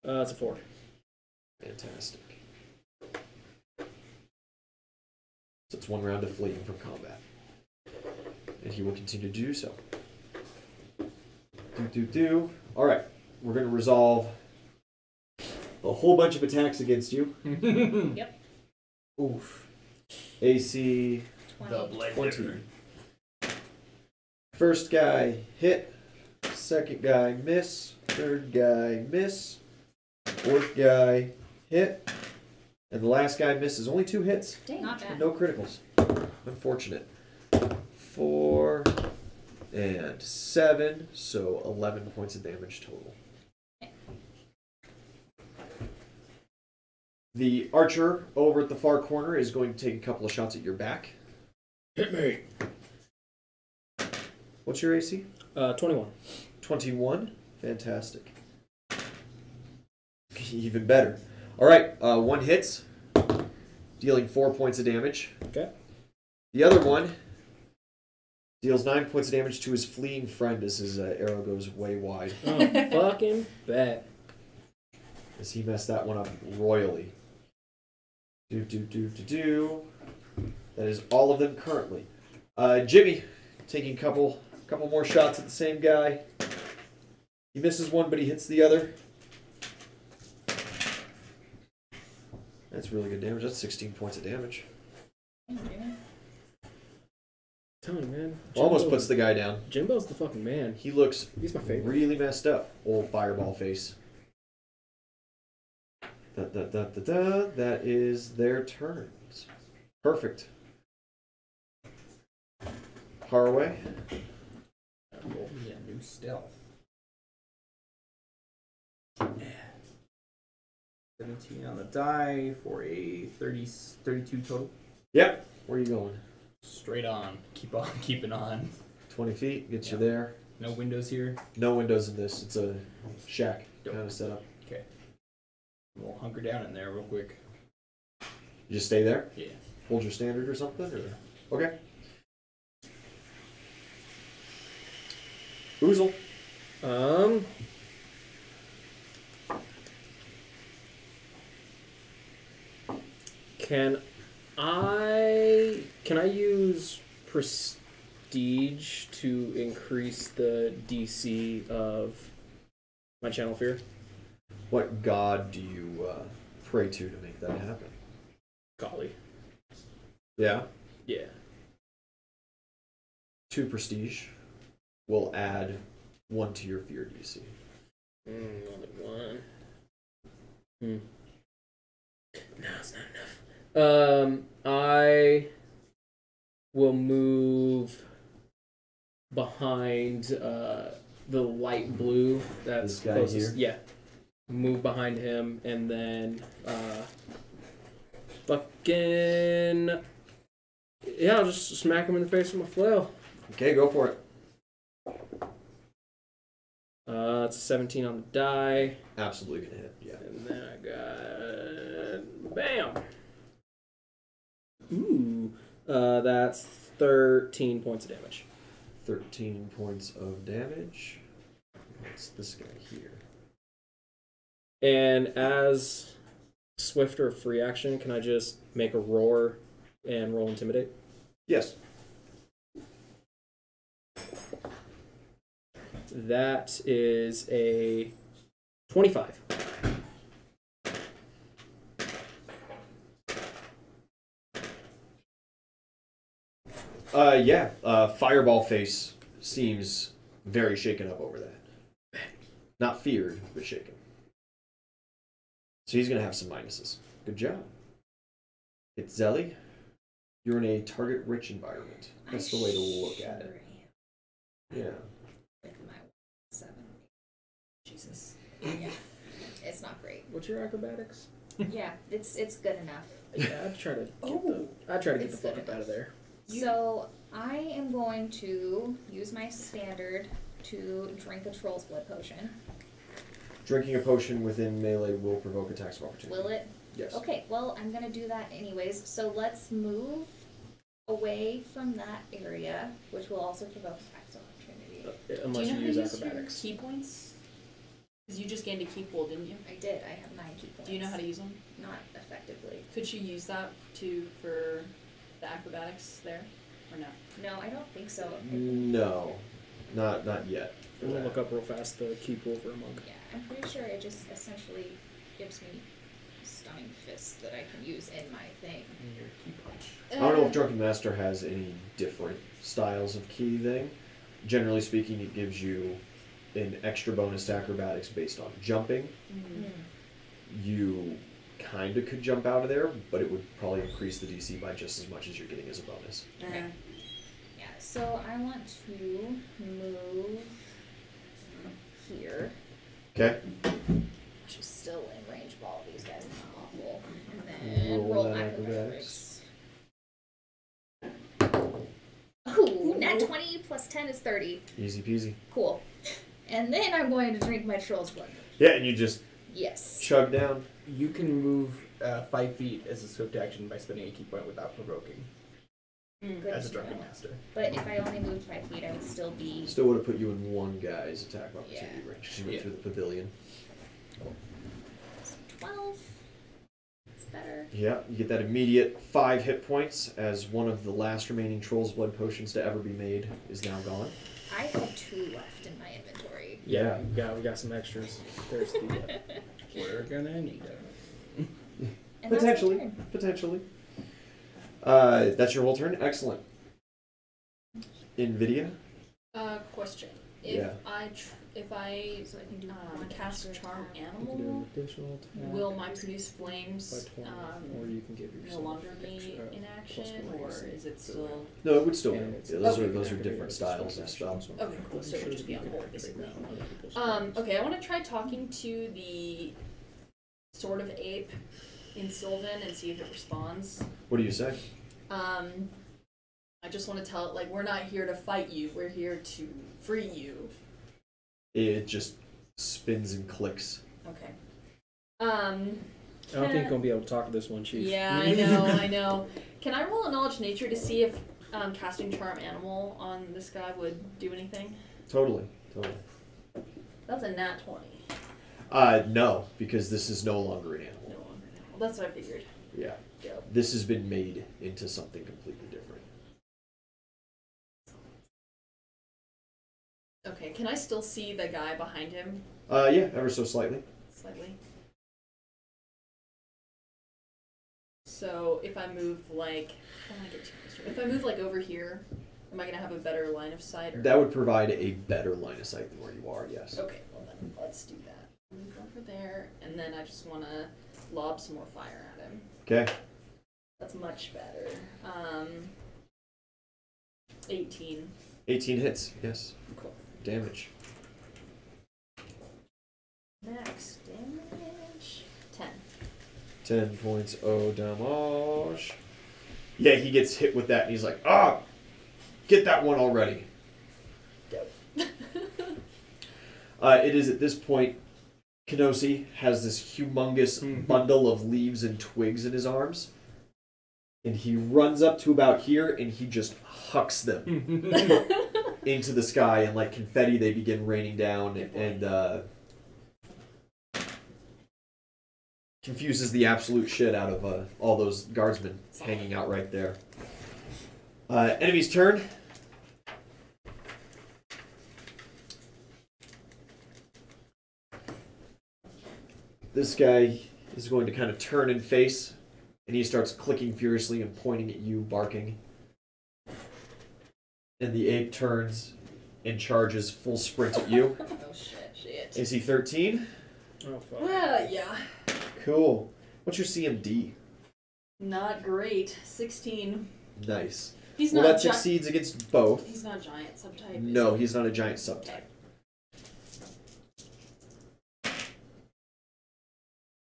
D: That's a 4.
A: Fantastic. So it's 1 round of fleeing from combat. And he will continue to do so. Alright, we're going to resolve a whole bunch of attacks against you.
B: Yep.
A: Oof. AC 20. First guy hit. Second guy miss. Third guy miss. Fourth guy hit. And the last guy misses. Only 2 hits.
C: Dang.
B: Not bad.
A: No criticals. Unfortunate. 4 and 7. So 11 points of damage total. The archer over at the far corner is going to take a couple of shots at your back.
D: Hit me.
A: What's your AC?
D: 21.
A: 21. Fantastic. Even better. All right, 1 hits, dealing 4 points of damage.
D: Okay.
A: The other one deals 9 points of damage to his fleeing friend as his arrow goes way wide.
D: Oh, fucking bet.
A: As he messed that one up royally. That is all of them currently. Jimmy taking a couple more shots at the same guy. He misses one, but he hits the other. That's really good damage. That's 16 points of damage.
D: Tell me, man.
A: Almost puts the guy down.
D: Jimbo's the fucking man.
A: He looks
D: He's my favorite.
A: really messed up. Old fireball face. That is their turns. Perfect. Haraway.
E: Roll me a new stealth. 17 on the die for a 32 total.
A: Yep. Where are you going?
E: Straight on. Keeping on.
A: 20 feet. Gets you
E: Yeah.
A: there.
E: No windows here.
A: No windows in this. It's a shack
E: Dope.
A: kind of setup.
E: Okay. We'll hunker down in there real quick.
A: You just stay there?
E: Yeah.
A: Hold your standard or something? Or... Okay. Oozle.
D: Can I use prestige to increase the DC of my channel fear?
A: What god do you pray to make that happen?
D: Golly.
A: Yeah?
D: Yeah.
A: 2 prestige will add 1 to your fear DC.
D: Only 1. No, it's not enough. I will move behind the light blue. That's
A: This guy
D: closest.
A: here?
D: Yeah. Move behind him and then fucking yeah, I'll just smack him in the face with my flail.
A: Okay, go for it.
D: It's a 17 on the die.
A: Absolutely gonna hit, yeah.
D: And then I got bam. Ooh. That's 13 points of damage.
A: 13 points of damage. What's this guy here?
D: And as swift or free action, can I just make a roar and roll intimidate?
A: Yes.
D: That is a 25.
A: Yeah. Fireball face seems very shaken up over that. Not feared, but shaken. So he's gonna have some minuses. Good job. It's Zelly. You're in a target-rich environment. That's the way to look at it. Yeah.
B: With my 7. Jesus. Yeah. It's not great.
D: What's your acrobatics?
B: Yeah, it's good enough.
D: Yeah, I'd try to get
B: It's
D: the fuck
B: good
D: up out of there.
B: So I am going to use my standard to drink a troll's blood potion.
A: Drinking a potion within melee will provoke attacks of opportunity.
B: Will it?
A: Yes.
B: Okay, well, I'm gonna do that anyways. So let's move away from that area, which will also provoke attacks of opportunity.
D: Unless
C: Do
D: you
C: you
D: use
C: know how to
D: acrobatics.
C: use your key points? Because you just gained a key pool, didn't you?
B: I did. I have 9 key points.
C: Do you know how to use them?
B: Not effectively.
C: Could you use that for the acrobatics there, or no?
B: No, I don't think so.
A: No, not yet.
D: I'm gonna look up real fast the key pool for a monk.
B: Yeah, I'm pretty sure it just essentially gives me stunning fist that I can use in my thing.
E: And your key punch.
A: I don't know if Drunken Master has any different styles of key thing. Generally speaking, it gives you an extra bonus to acrobatics based on jumping. You kind of could jump out of there, but it would probably increase the DC by just as much as you're getting as a bonus.
B: Okay. Yeah, so I want to move here.
A: Okay?
B: Which is still in range of all of these guys. Not awful. And then
A: Roll
B: roll
A: that
B: acrobatics. Ooh, nat 20 plus 10 is 30.
A: Easy peasy.
B: Cool. And then I'm going to drink my Troll's blood.
A: Yeah, and you just
B: Yes.
A: chug down.
E: You can move 5 feet as a swift action by spending a key point without provoking
B: Good
E: as a
B: to
E: drunken
B: know.
E: master.
B: But if I only moved 5 feet, I would still be...
A: Still would have put you in one guy's attack opportunity
B: Yeah.
A: range. 'Cause you went
E: Yeah.
A: through the pavilion.
B: So 12. It's better.
A: Yeah, you get that immediate 5 hit points as one of the last remaining Troll's Blood potions to ever be made is now gone.
B: I had 2 left in my inventory.
A: Yeah.
D: we got some extras. There's the,
E: We're gonna need it.
B: And that's my
A: Potentially.
B: turn.
A: Potentially. That's your whole turn? Excellent. NVIDIA?
C: Question. If
A: Yeah.
C: if I
B: So I can do one
C: cast
B: extra
C: charm
B: attack.
D: you can do an
C: animal,
D: additional attack
C: will my produce
D: by
C: flames
D: 20, or you can give
C: no
D: yourself
C: longer be
D: extra
C: in action,
D: +4
C: or
D: AC.
C: is it still?
A: No, it would still be.
D: And
A: Yeah,
D: it's-
A: those
C: Okay.
A: are those are
D: activate
A: different
D: as a
A: styles
D: swift
A: of spell.
D: action,
C: Okay, cool. So it would just be on hold, basically.
D: Other people's turns.
C: Okay, I want to try talking to the sort of ape in Sylvan and see if it responds.
A: What do you say?
C: I just want to tell it, like, we're not here to fight you, we're here to free you.
A: It just spins and clicks.
C: Okay.
D: I don't think you're gonna be able to talk to this one, Chief.
C: Yeah, I know, I know. Can I roll a knowledge nature to see if casting charm animal on this guy would do anything?
A: Totally.
C: That's a nat 20.
A: No, because this is no longer an animal.
C: No longer an animal. That's what I figured.
A: Yeah.
C: Yep.
A: This has been made into something completely different.
C: Okay, can I still see the guy behind him
A: Yeah, ever so slightly.
C: slightly? So if I move like, I don't want to get too close to him. If I move like over here, am I gonna have a better line of sight? Or?
A: That would provide a better line of sight than where you are, yes.
C: Okay, well then let's do that. Move over there, and then I just want to lob some more fire at him.
A: Okay.
C: That's much better. 18.
A: 18 hits, yes.
C: Cool.
A: Damage.
C: Max damage 10.
A: 10 points of damage. Yeah, he gets hit with that and he's like, ah! Get that one already.
C: Dope.
A: It is at this point, Kenosi has this humongous bundle of leaves and twigs in his arms. And he runs up to about here and he just hucks them into the sky. And like confetti, they begin raining down and confuses the absolute shit out of all those guardsmen hanging out right there. Enemy's turn. This guy is going to kind of turn and face, and he starts clicking furiously and pointing at you, barking. And the ape turns and charges full sprint at you.
B: Oh shit.
A: Is he 13?
D: Oh, fuck.
C: Yeah.
A: Cool. What's your CMD?
C: Not great. 16.
A: Nice.
C: He's
A: Well,
C: not
A: that succeeds against both.
C: He's not giant subtype. is
A: No,
C: he?
A: he's not a giant subtype.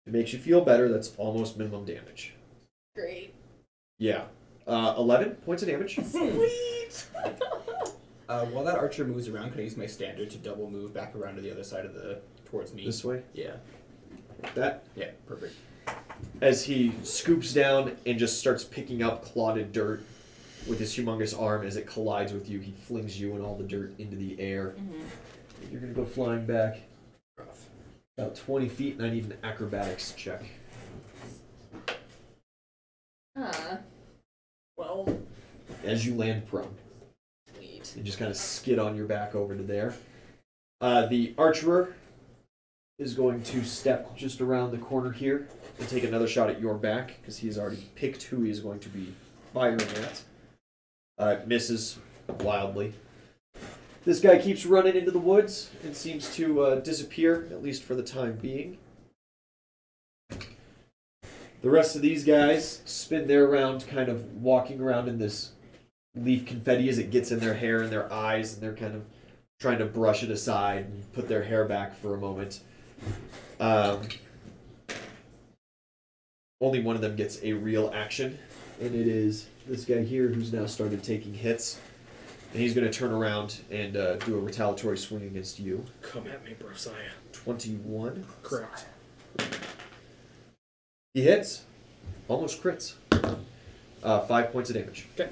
A: It makes you feel better. That's almost minimum damage.
C: Great.
A: Yeah. 11 points of damage.
C: Sweet.
E: While that archer moves around, can I use my standard to double move back around to the other side of towards me?
A: This way.
E: Yeah.
A: Like that.
E: Yeah, perfect.
A: As he scoops down and just starts picking up clotted dirt with his humongous arm. As it collides with you, he flings you and all the dirt into the air. You're going to go flying back about 20 feet, and I need an acrobatics check.
C: Well.
A: As you land prone.
C: Sweet.
A: You just kind of skid on your back over to there. The archer is going to step just around the corner here and take another shot at your back, because he has already picked who he is going to be firing at. Misses wildly. This guy keeps running into the woods and seems to disappear, at least for the time being. The rest of these guys spin their round kind of walking around in this leaf confetti as it gets in their hair and their eyes, and they're kind of trying to brush it aside and put their hair back for a moment. Only one of them gets a real action, and it is this guy here who's now started taking hits. And he's going to turn around and do a retaliatory swing against you.
D: Come at me, Brosiah.
A: 21.
D: Correct.
A: He hits. Almost crits. 5 points of damage.
D: Okay.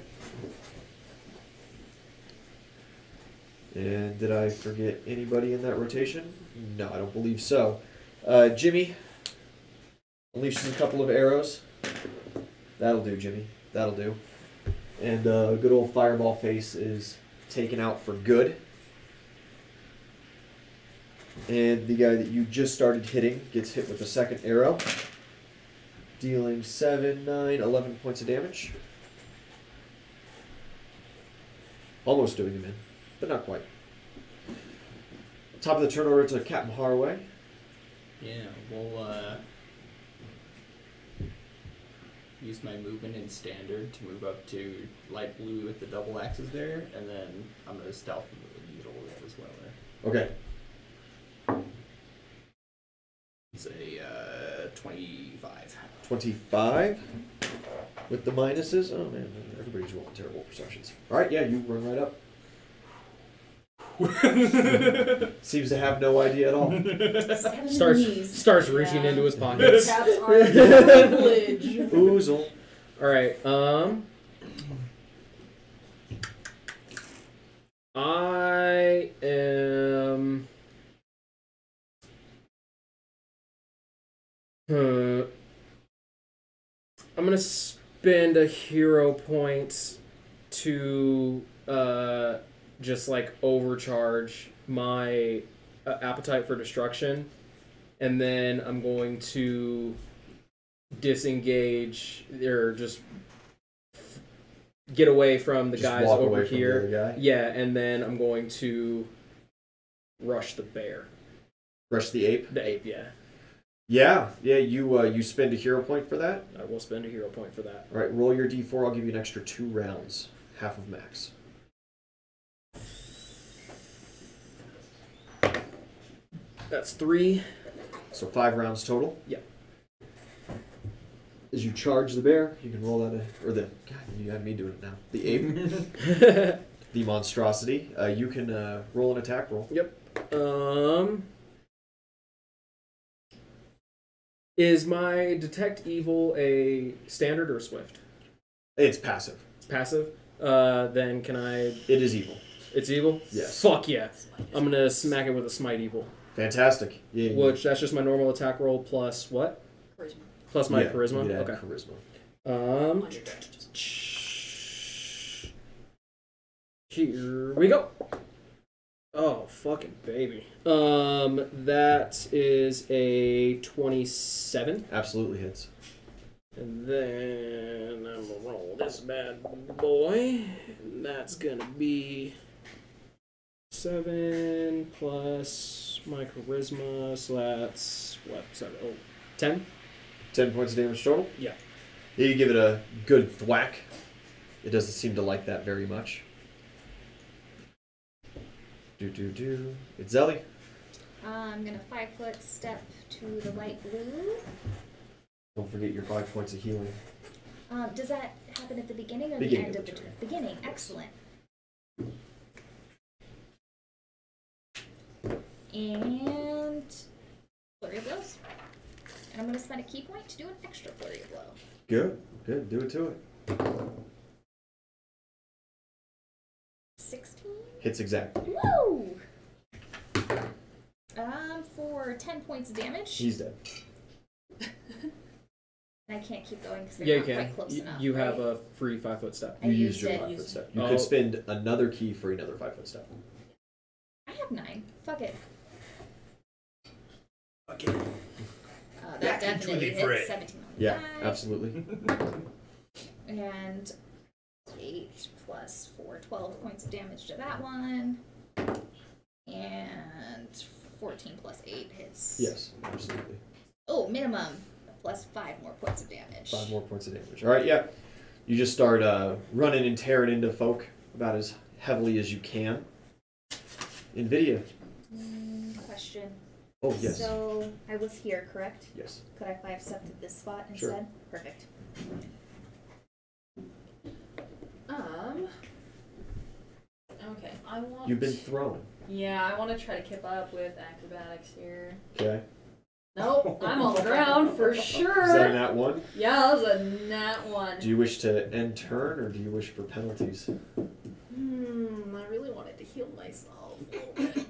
A: And did I forget anybody in that rotation? No, I don't believe so. Jimmy unleashes a couple of arrows. That'll do, Jimmy. That'll do. And good old Fireball Face is taken out for good. And the guy that you just started hitting gets hit with a second arrow, dealing 7, 9, 11 points of damage. Almost doing him in, but not quite. Top of the turn order to Captain Haraway.
E: Yeah, we'll use my movement in standard to move up to light blue with the double axes there, and then I'm going to stealth needle as well there.
A: Okay.
E: Say 25.
A: 25 with the minuses. Oh man, everybody's rolling terrible perceptions. All right, yeah, you run right up. Seems to have no idea at all.
D: Starts reaching into his pockets.
C: Caps are privilege.
A: Oozle.
D: All right. I am. I'm gonna spend a hero point to just like overcharge my appetite for destruction, and then I'm going to disengage or just get away from the
A: Just
D: guys
A: walk
D: over
A: away from
D: here.
A: the other guy?
D: Yeah, and then I'm going to rush the bear.
A: Rush the ape.
D: The ape, yeah.
A: Yeah. You spend a hero point for that.
D: I will spend a hero point for that.
A: All right, roll your d4. I'll give you an extra 2 rounds, half of max.
D: That's 3.
A: So 5 rounds total.
D: Yeah.
A: As you charge the bear, you can roll that, or the, God, you had me doing it now. The ape, the monstrosity. You can roll an attack roll.
D: Yep. Is my detect evil a standard or swift?
A: It's passive.
D: It's passive. Then can I?
A: It is evil.
D: It's evil.
A: Yes.
D: Fuck yeah! I'm gonna smack it with a smite evil.
A: Fantastic. Yeah.
D: Which that's just my normal attack roll plus what?
C: Charisma.
D: Plus my
A: Yeah,
D: charisma.
A: you'd add
D: Okay.
A: charisma.
C: On your deck.
D: Here we go. Oh, fucking baby. That is a 27.
A: Absolutely hits.
D: And then I'm gonna roll this bad boy. And that's gonna be 7 plus my charisma, so that's what? 7? Oh, 10?
A: 10 points of damage total?
D: Yeah.
A: You give it a good thwack. It doesn't seem to like that very much. It's Zelly.
B: I'm gonna 5-foot step to the light blue.
A: Don't forget your 5 points of healing.
B: Does that happen at the beginning or
A: Beginning
B: the end
A: of
B: of the
A: the
B: turn?
A: turn.
B: Beginning, excellent. And flurry of blows. And I'm gonna spend a key point to do an extra flurry of blow.
A: Good. Do it to it. Hits exactly.
B: Woo! For 10 points of damage.
A: He's dead.
B: I can't keep going because they're
D: Yeah, you
B: not
D: can.
B: quite close enough.
D: You
B: right?
D: have a free 5-foot step.
B: I
A: You used
B: used
A: your
B: it.
A: 5-foot step. You
D: Oh.
A: could spend another key for another 5-foot step.
B: I have 9. Fuck it.
E: Okay.
B: That
E: Back into
B: definitely
E: it for
B: hits.
E: it.
B: 17 on the
A: Yeah,
B: die.
A: absolutely.
B: And 8 plus 4, 12 points of damage to that one. And 14 plus 8 hits.
A: Yes, absolutely.
B: Oh, minimum. Plus 5 more points of damage.
A: 5 more points of damage. All right, yeah. You just start running and tearing into folk about as heavily as you can. NVIDIA.
B: Question.
A: Oh, yes.
B: So, I was here, correct?
A: Yes.
B: Could I 5-step to this spot
A: Sure.
B: instead? Perfect.
C: Okay, I want.
A: You've been thrown.
C: Yeah, I want to try to keep up with acrobatics here.
A: Okay.
C: Nope, I'm on the ground for
A: Is that a
C: sure.
A: nat 1?
C: Yeah, that was a nat 1.
A: Do you wish to end turn or do you wish for penalties?
C: I really wanted to heal myself a little bit.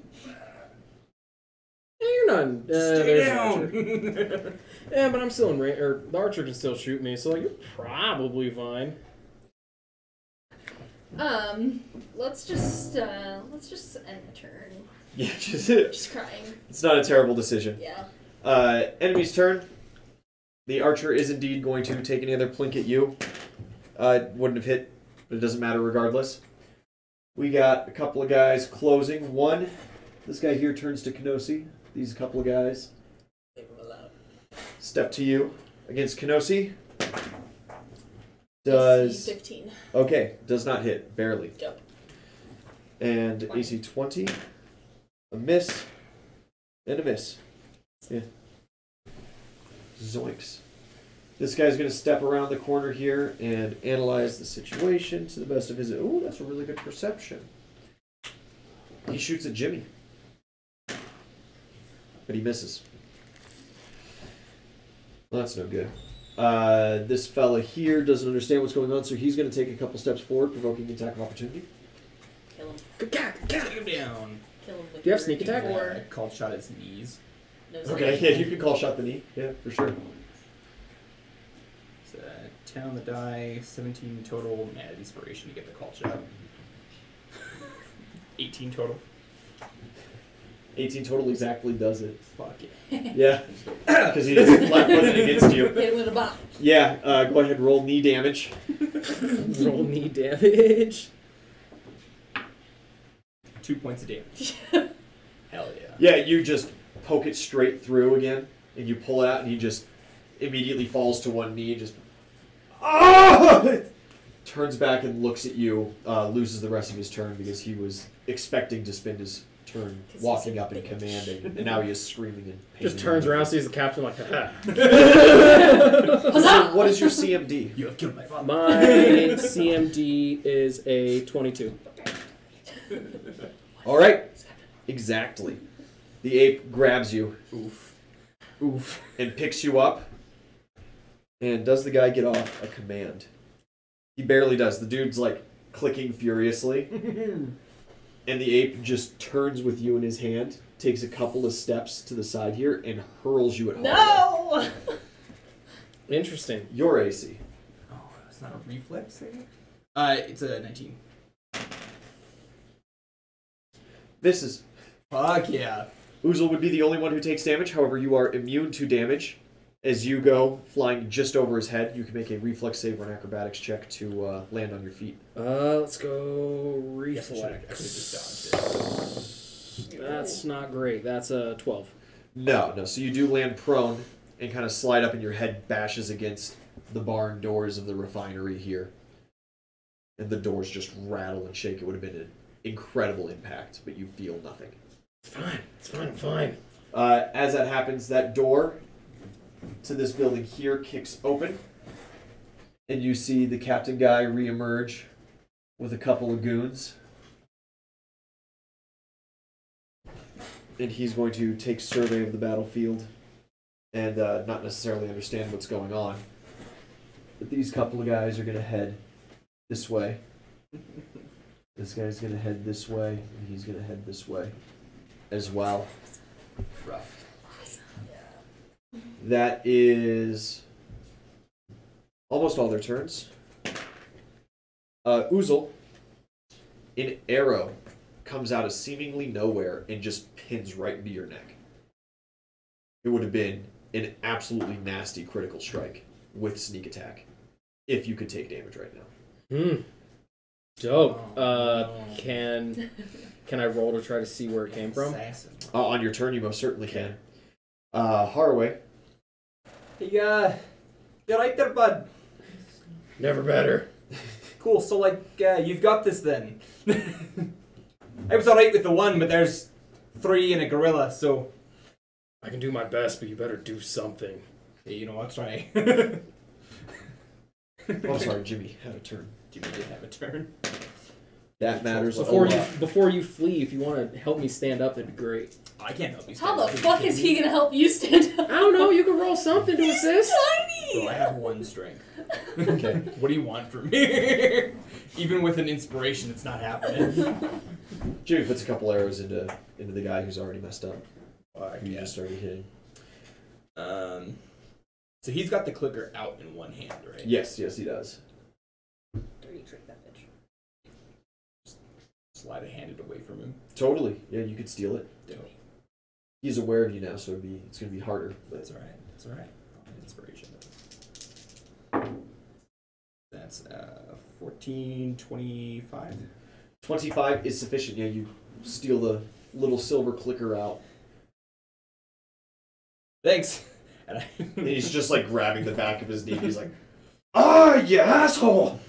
D: Yeah, you're not.
E: Stay
D: there's an archer.
E: down.
D: Yeah, but I'm still in range. Or the archer can still shoot me, so like, you're probably fine.
C: Let's just end the turn.
A: Yeah, just
C: Just crying.
A: it's not a terrible decision.
C: Yeah.
A: Enemy's turn. The archer is indeed going to take another plink at you. Wouldn't have hit, but it doesn't matter regardless. We got a couple of guys closing. One, this guy here turns to Kenosi. These couple of guys
C: Leave him alone.
A: step to you against Kenosi.
C: AC
A: Does
C: 15.
A: okay? Does not hit, barely.
C: Yep.
A: And
B: 20.
A: AC 20, a miss, and a miss. Yeah. Zoinks. This guy's going to step around the corner here and analyze the situation to the best of his... Ooh, that's a really good perception. He shoots at Jimmy. But he misses. Well, that's no good. This fella here doesn't understand what's going on, so he's going to take a couple steps forward, provoking the attack of opportunity.
C: Kill him.
E: Take him down.
C: Kill him with
D: Do you have
C: your
D: sneak attack?
C: D4.
E: I called shot his knees.
C: No
A: Okay,
C: sneak.
A: yeah, you can call shot the knee. Yeah, for sure.
E: It's 10 on the die, 17 total. Mad inspiration to get the call shot. 18 total.
A: 18 total exactly does it.
E: Fuck yeah.
A: Yeah, because he is flat-footed against you.
C: Hit him with a bomb.
A: Yeah, go ahead and roll knee damage.
D: Roll knee damage.
E: 2 points of damage. Hell yeah.
A: Yeah, you just poke it straight through again, and you pull it out, and he just immediately falls to one knee, just turns back and looks at you, loses the rest of his turn because he was expecting to spend his turn
C: 'Cause
A: walking
C: he's a
A: up and
C: bitch.
A: commanding, and now he is screaming in pain.
D: Just turns around, sees the captain like, haha.
A: So what is your CMD?
E: You have killed my father.
D: My CMD is a 22.
A: All right, exactly. The ape grabs you.
E: Oof.
A: Oof. And picks you up. And does the guy get off a command? He barely does. The dude's like clicking furiously. And the ape just turns with you in his hand, takes a couple of steps to the side here, and hurls you at home.
C: No!
D: Interesting.
A: Your AC.
E: Oh, it's not a reflex thing? It's a 19.
A: This is...
E: Fuck yeah.
A: Oozle would be the only one who takes damage. However, you are immune to damage. As you go flying just over his head, you can make a reflex save or an acrobatics check to land on your feet.
D: Let's go
E: Yes, I should've- I could've
D: reflex.
E: just dodged it.
D: That's not great. That's a 12.
A: No. So you do land prone and kind of slide up, and your head bashes against the barn doors of the refinery here. And the doors just rattle and shake. It would have been an incredible impact, but you feel nothing.
D: It's fine. It's fine. I'm fine.
A: As that happens, that door to this building here kicks open, and you see the captain guy reemerge with a couple of goons. And he's going to take survey of the battlefield and not necessarily understand what's going on. But these couple of guys are going to head this way. This guy's gonna head this way, and he's gonna head this way as well.
E: Rough.
A: That is almost all their turns. Oozle, an arrow comes out of seemingly nowhere and just pins right into your neck. It would have been an absolutely nasty critical strike with sneak attack if you could take damage right now.
D: Dope. Can I roll to try to see where it came from?
A: On your turn, you most certainly can. Haraway.
E: Hey, you right there, bud?
D: Never better.
E: Cool, so, like, you've got this then. I was alright with the one, but there's 3 and a gorilla, so...
D: I can do my best, but you better do something.
E: Hey, you know, I'll try.
A: Oh, sorry, Jimmy had a turn.
E: Jimmy did have a turn.
A: That matters
D: Before you flee, if you want to help me stand up, that'd be great.
E: I can't help you stand
C: How
E: up.
C: the fuck is he gonna help you stand up?
D: I don't know. You can roll something to assist.
C: Tiny!
E: Well, I have 1 strength.
A: Okay.
E: What do you want from me? Even with an inspiration, it's not happening.
A: Jimmy puts a couple arrows into the guy who's already messed up. Who you
E: Yeah.
A: just started hitting.
E: So he's got the clicker out in one hand, right?
A: Yes, he does.
C: Dirty trick that bitch.
E: Slide a hand away from him.
A: Totally. Yeah, you could steal it.
E: Dope.
A: He's aware of you now, so it's gonna be harder. But
E: That's alright. That's alright. Inspiration. That's 14, 25.
A: 25 is sufficient. Yeah, you steal the little silver clicker out.
E: Thanks.
A: And he's just like grabbing the back of his knee. He's like, "Ah, you asshole!"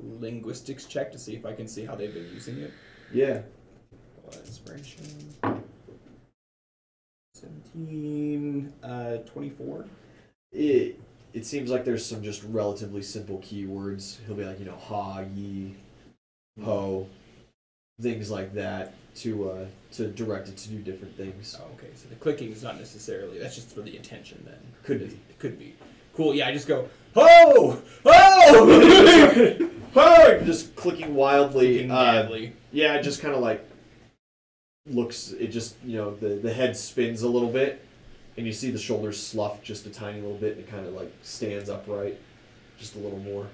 E: Linguistics check to see if I can see how they've been using it.
A: Yeah.
E: Inspiration. 17, 24.
A: It seems like there's some just relatively simple keywords. He'll be like, ha, ye, ho, things like that to direct it to do different things.
E: Oh, okay, so the clicking is not necessarily, that's just for the attention then.
A: Could be.
E: It could be. Cool, yeah, I just go, ho! Ho!
A: Ho! Just clicking wildly.
E: Clicking madly.
A: Yeah, it just kind of like looks, it just, the head spins a little bit, and you see the shoulders slough just a tiny little bit, and it kind of like stands upright just a little more.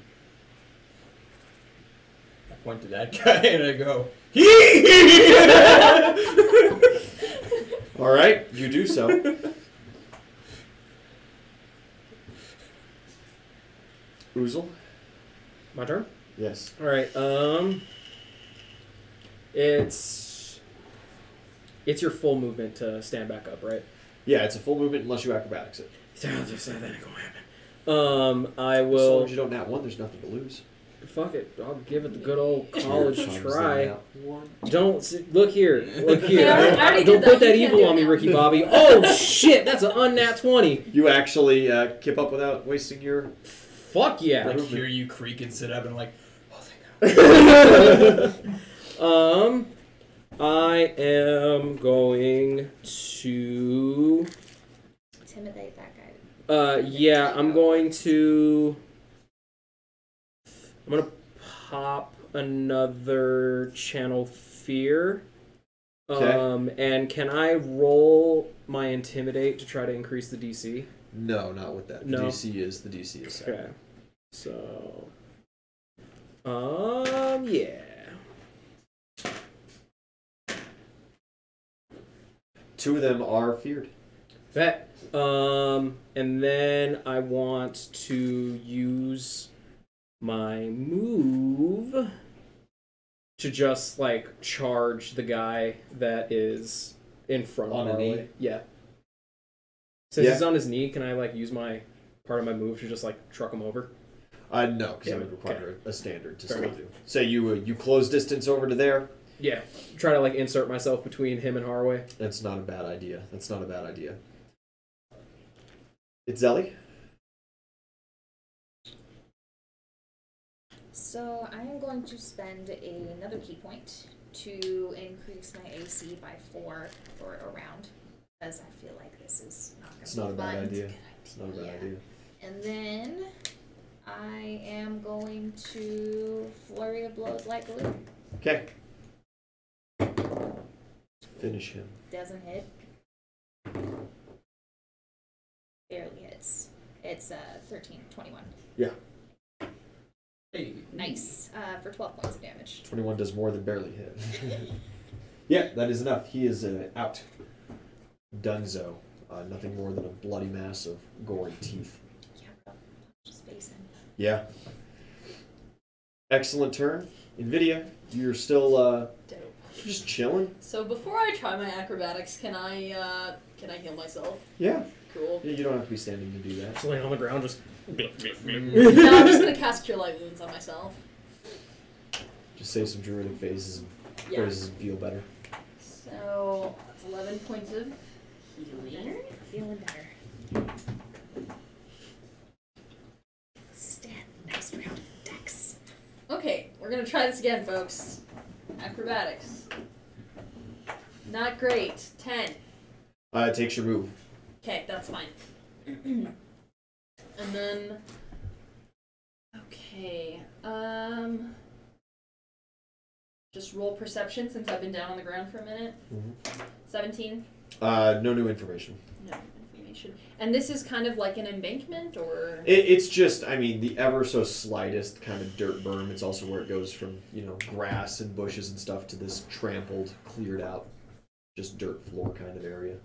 E: I point to that guy and I go,
A: All right, you do so. Oozle?
D: My turn?
A: Yes.
D: All right. It's your full movement to stand back up, right?
A: Yeah, it's a full movement unless you acrobatics it.
D: That ain't gonna happen. I
A: As long
D: will.
A: as you don't nat 1, there's nothing to lose.
D: Fuck it. I'll give it the good old college
A: Times
D: try.
A: nat 1.
D: Look here. Look here.
C: Yeah, I already
D: Don't
C: did
D: put
C: that.
D: that
C: You
D: evil
C: can't
D: on
C: do
D: me,
C: it
D: Ricky
C: now.
D: Bobby. Oh shit! That's an unnat 20.
A: You actually keep up without wasting your...
D: Fuck yeah.
E: like hear you creak and sit up and I'm like, oh thank God.
D: I am going to.
B: Intimidate that guy.
D: Yeah, I'm going to. I'm gonna pop another channel fear.
A: Okay.
D: And can I roll my intimidate to try to increase the DC?
A: No, not with that.
D: No.
A: The DC is set.
D: Okay. So. Yeah.
A: 2 of them are feared.
D: Bet. And then I want to use my move to just like charge the guy that is in front
A: On
D: of
A: a
D: Harley.
A: knee?
D: Yeah. Since
A: Yeah.
D: he's on his knee, can I like use my part of my move to just like truck him over?
A: No, because
D: Yeah,
A: that would require a standard to
D: Fair
A: still
D: enough.
A: do. Say you close distance over to there.
D: Yeah. Try to like insert myself between him and Harway.
A: That's not a bad idea. It's Zelly.
B: So I am going to spend another key point to increase my AC by 4 for a round, because I feel like this is not going to be
A: It's not a
B: fun.
A: bad idea. It's not a bad
B: Yeah.
A: idea.
B: And then I am going to flurry of blows like glue.
A: Okay. Finish him.
B: Doesn't hit. Barely hits. It's 13, 21.
A: Yeah.
E: Hey.
B: Nice. For 12 points of damage.
A: 21 does more than barely hit. Yeah, that is enough. He is out. Dunzo. Nothing more than a bloody mass of gore and teeth.
B: Yeah, just face in.
A: Yeah. Excellent turn. NVIDIA, you're still
C: Dope.
A: just chilling.
C: So before I try my acrobatics, can I heal myself?
A: Yeah.
C: Cool.
A: You don't have to be standing to do that.
D: Just laying on the ground, just.
C: No, I'm just gonna cast Cure Light Wounds on myself.
A: Just say some druidic phrases
C: Yeah.
A: and feel better.
C: So that's 11 points of healing.
B: Feeling better. Stat. Nice round of dex.
C: Okay, we're gonna try this again, folks. Acrobatics. Not great. 10.
A: It takes your move.
C: Okay, that's fine. And then, okay, just roll perception since I've been down on the ground for a minute. 17.
A: No new information.
C: No information. And this is kind of like an embankment, or
A: It's just, I mean, the ever so slightest kind of dirt berm. It's also where it goes from, grass and bushes and stuff to this trampled, cleared out, just dirt floor kind of area.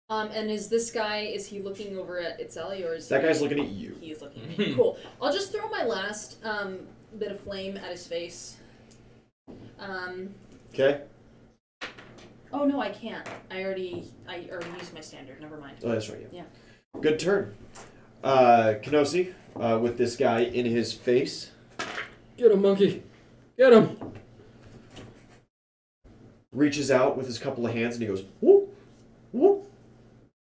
C: and is this guy? Is he looking over at Itzeli, or is
A: That guy's looking at you.
C: He is looking at me. Cool. I'll just throw my last bit of flame at his face.
A: Okay.
C: Oh no, I can't. I already used my standard. Never mind.
A: Oh, that's right.
C: Yeah.
A: Good turn. Kenosi, with this guy in his face.
D: Get him, monkey. Get him.
A: Reaches out with his couple of hands and he goes, whoop, whoop,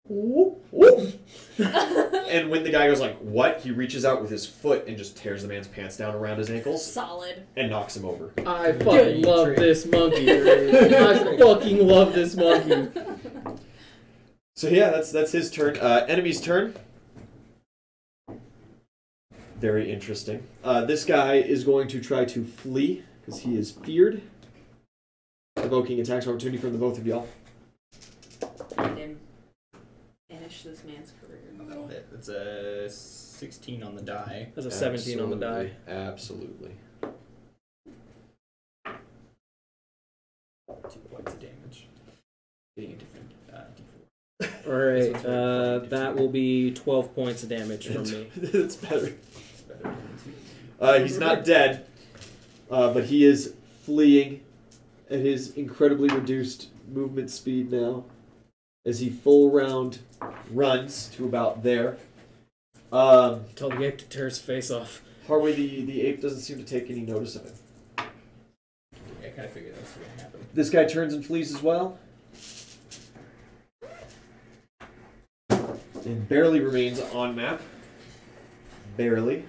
A: whoop, whoop. And when the guy goes like, what? He reaches out with his foot and just tears the man's pants down around his ankles
C: Solid.
A: and knocks him over.
D: I fucking love this monkey. I fucking love this monkey.
A: So yeah, that's his turn. Enemy's turn. Very interesting. This guy is going to try to flee because he is feared. Evoking attacks opportunity from the both of y'all.
C: And finish this man's career.
E: That'll hit. It's a 16 on the die.
D: That's a 17 on the die.
A: Absolutely.
E: 2 points of damage. Getting a different D4.
D: Alright, that will be 12 points of damage from me.
A: That's better.
E: It's better than
A: He's not dead, but he is fleeing at his incredibly reduced movement speed now as he full round runs to about there.
D: Tell the ape to tear his face off.
A: Harway, the ape doesn't seem to take any notice of him.
E: Yeah, I kind of figured that's going to happen.
A: This guy turns and flees as well. And barely remains on map. Barely.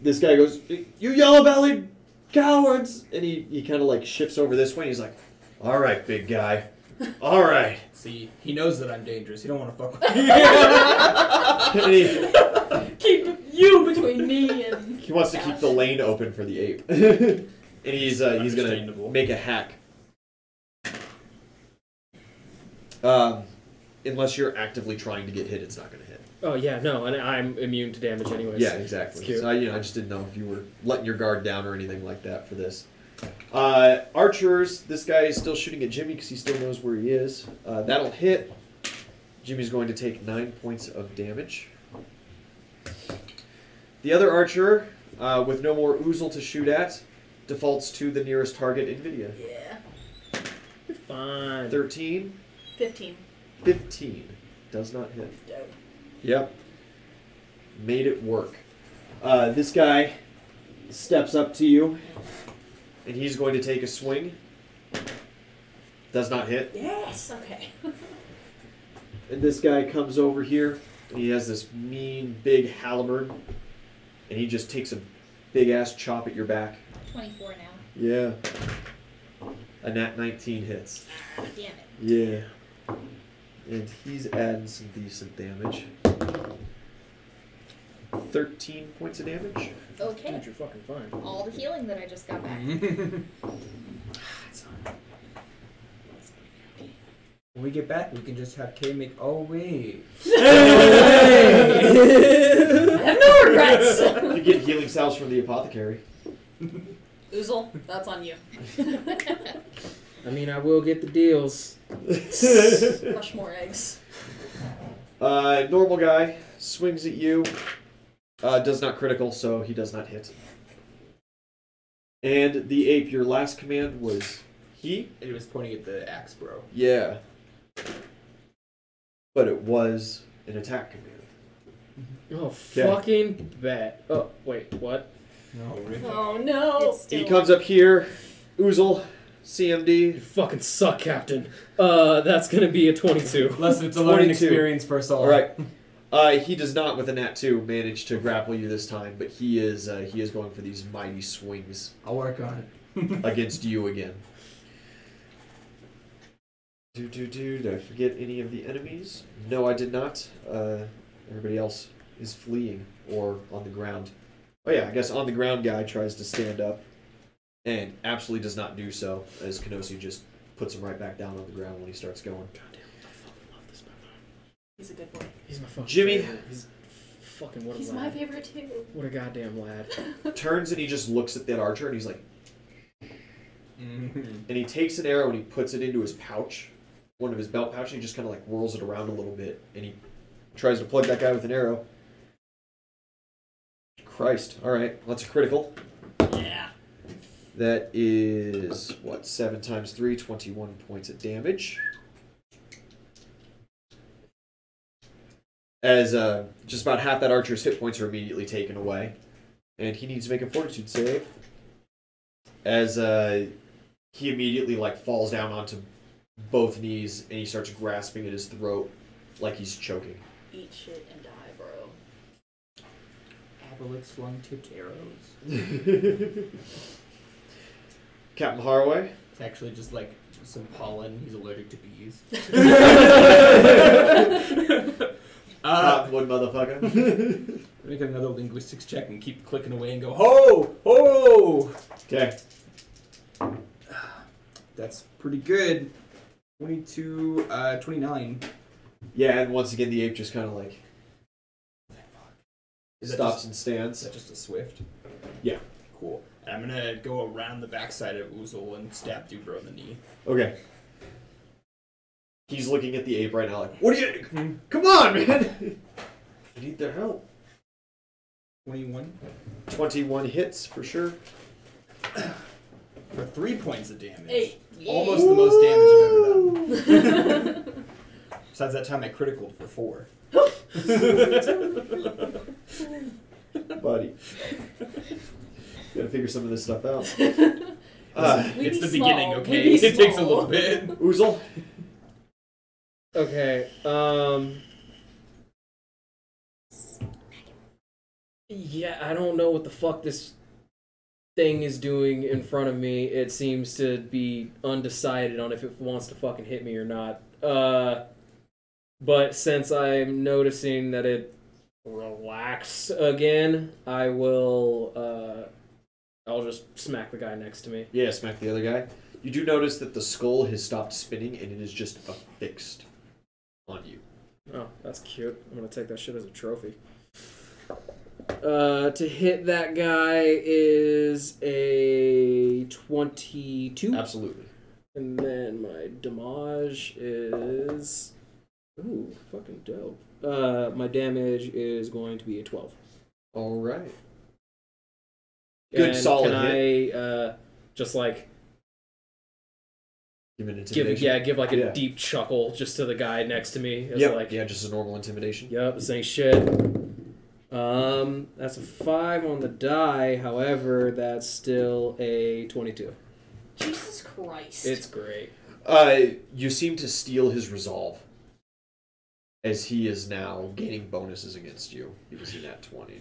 A: This guy goes, you yellow-bellied cowards! And he kind of like shifts over this way and he's like, all right, big guy. All right.
E: See, he knows that I'm dangerous. He don't want to fuck with me.
A: And
C: Keep you between me and.
A: he wants to keep the lane open for the ape. And he's going to
E: Understandable.
A: make a hack. Unless you're actively trying to get hit, it's not going to hit.
D: Oh yeah, no, and I'm immune to damage anyways.
A: Yeah, exactly.
D: It's cute.
A: So I just didn't know if you were letting your guard down or anything like that for this. Archers, this guy is still shooting at Jimmy because he still knows where he is. That'll hit. Jimmy's going to take 9 points of damage. The other archer, with no more oozle to shoot at, defaults to the nearest target, NVIDIA.
C: Yeah.
D: You're fine.
A: 13,
C: 15.
A: 15. Does not hit.
C: Dope.
A: Yep. Made it work. This guy steps up to you, and he's going to take a swing. Does not hit.
C: Yes. Okay.
A: And this guy comes over here, and he has this mean, big halberd, and he just takes a big-ass chop at your back.
B: 24 now.
A: Yeah. A nat 19 hits.
B: Damn it.
A: Yeah. And he's adding some decent damage. 13 points of damage.
B: Okay.
D: Dude, you're fucking fine.
B: All the healing that I just got back.
E: When we get back, we can just have Kay make. Oh wait.
C: I have no regrets.
A: You get healing salves from the apothecary.
C: Oozle, that's on you.
D: I mean, I will get the deals.
C: Crush more eggs.
A: Normal guy swings at you. Does not critical, so he does not hit. And the ape, your last command was he?
E: It was pointing at the axe, bro.
A: Yeah. But it was an attack command.
D: Oh, fucking bet. Oh, wait, what?
E: No, really?
C: Oh no.
B: It's still
A: He comes up here. Oozle, CMD.
D: You fucking suck, Captain. That's gonna be a 22.
E: Listen, it's a learning
A: 22.
E: experience for us all.
A: All right. He does not, with a nat 2, manage to grapple you this time, but he is going for these mighty swings
E: I'll work on it.
A: against you again. Did I forget any of the enemies? No, I did not. Everybody else is fleeing or on the ground. Oh yeah, I guess on the ground guy tries to stand up and absolutely does not do so, as Kenosi just puts him right back down on the ground when he starts going.
D: Goddamn, I fucking love this man.
C: He's a good boy.
D: He's my fucking
A: Jimmy.
D: favorite. He's fucking what a
C: He's
D: lad.
C: my favorite too.
D: What a goddamn lad.
A: Turns and he just looks at that archer and he's like,
E: Mm-hmm.
A: and he takes an arrow and he puts it into his pouch, one of his belt pouch, and he just kind of like whirls it around a little bit, and he tries to plug that guy with an arrow. Christ. Alright, that's a critical.
C: Yeah.
A: That is, what, 7 times 3, 21 points of damage. As just about half that archer's hit points are immediately taken away. And he needs to make a fortitude save. As he immediately like falls down onto both knees and he starts grasping at his throat like he's choking.
C: Eat shit and die, bro.
E: Obelix long-tipped arrows.
A: Captain Haraway.
E: It's actually just like some pollen. He's allergic to bees.
A: Cottonwood motherfucker.
E: Make another linguistics check and keep clicking away and go, ho! Ho!
A: Okay.
E: That's pretty good. 22, 29.
A: Yeah, and once again the ape just kind of like
E: Is that
A: stops
E: just-
A: and
E: Is
A: stands.
E: that just a swift?
A: Yeah.
E: Cool. And I'm gonna go around the backside of Oozle and stab Dubro in the knee.
A: Okay. He's looking at the ape right now like, what are you... Come on, man! You need their help.
E: 21
A: 21 hits for sure.
E: for 3 points of damage.
C: Hey.
E: Almost the most damage I've ever done. Besides that time I critical for 4.
A: Buddy. Gotta figure some of this stuff out.
C: We
E: It's
C: be
E: the
C: small.
E: beginning,
C: We
E: okay?
C: be
E: It takes a
C: small.
E: little bit.
A: Oozle.
D: Okay, yeah, I don't know what the fuck this thing is doing in front of me. It seems to be undecided on if it wants to fucking hit me or not. But since I'm noticing that it relaxed again, I will, I'll just smack the guy next to me.
A: Yeah, smack the other guy. You do notice that the skull has stopped spinning and it is just affixed on you.
D: Oh, that's cute. I'm gonna take that shit as a trophy. To hit that guy is a 22.
A: Absolutely.
D: And then my damage is... Ooh, fucking dope. My damage is going to be a 12.
A: All right. Good,
D: And
A: solid
D: can
A: hit.
D: I, just like,
A: Give an intimidation.
D: give like a
A: Yeah.
D: deep chuckle just to the guy next to me. It's
A: Yep.
D: like,
A: Yeah, just a normal intimidation.
D: yep, this ain't shit. That's a 5 on the die. However, that's still a 22.
C: Jesus Christ.
D: It's great.
A: You seem to steal his resolve, as he is now gaining bonuses against you because he nat 20.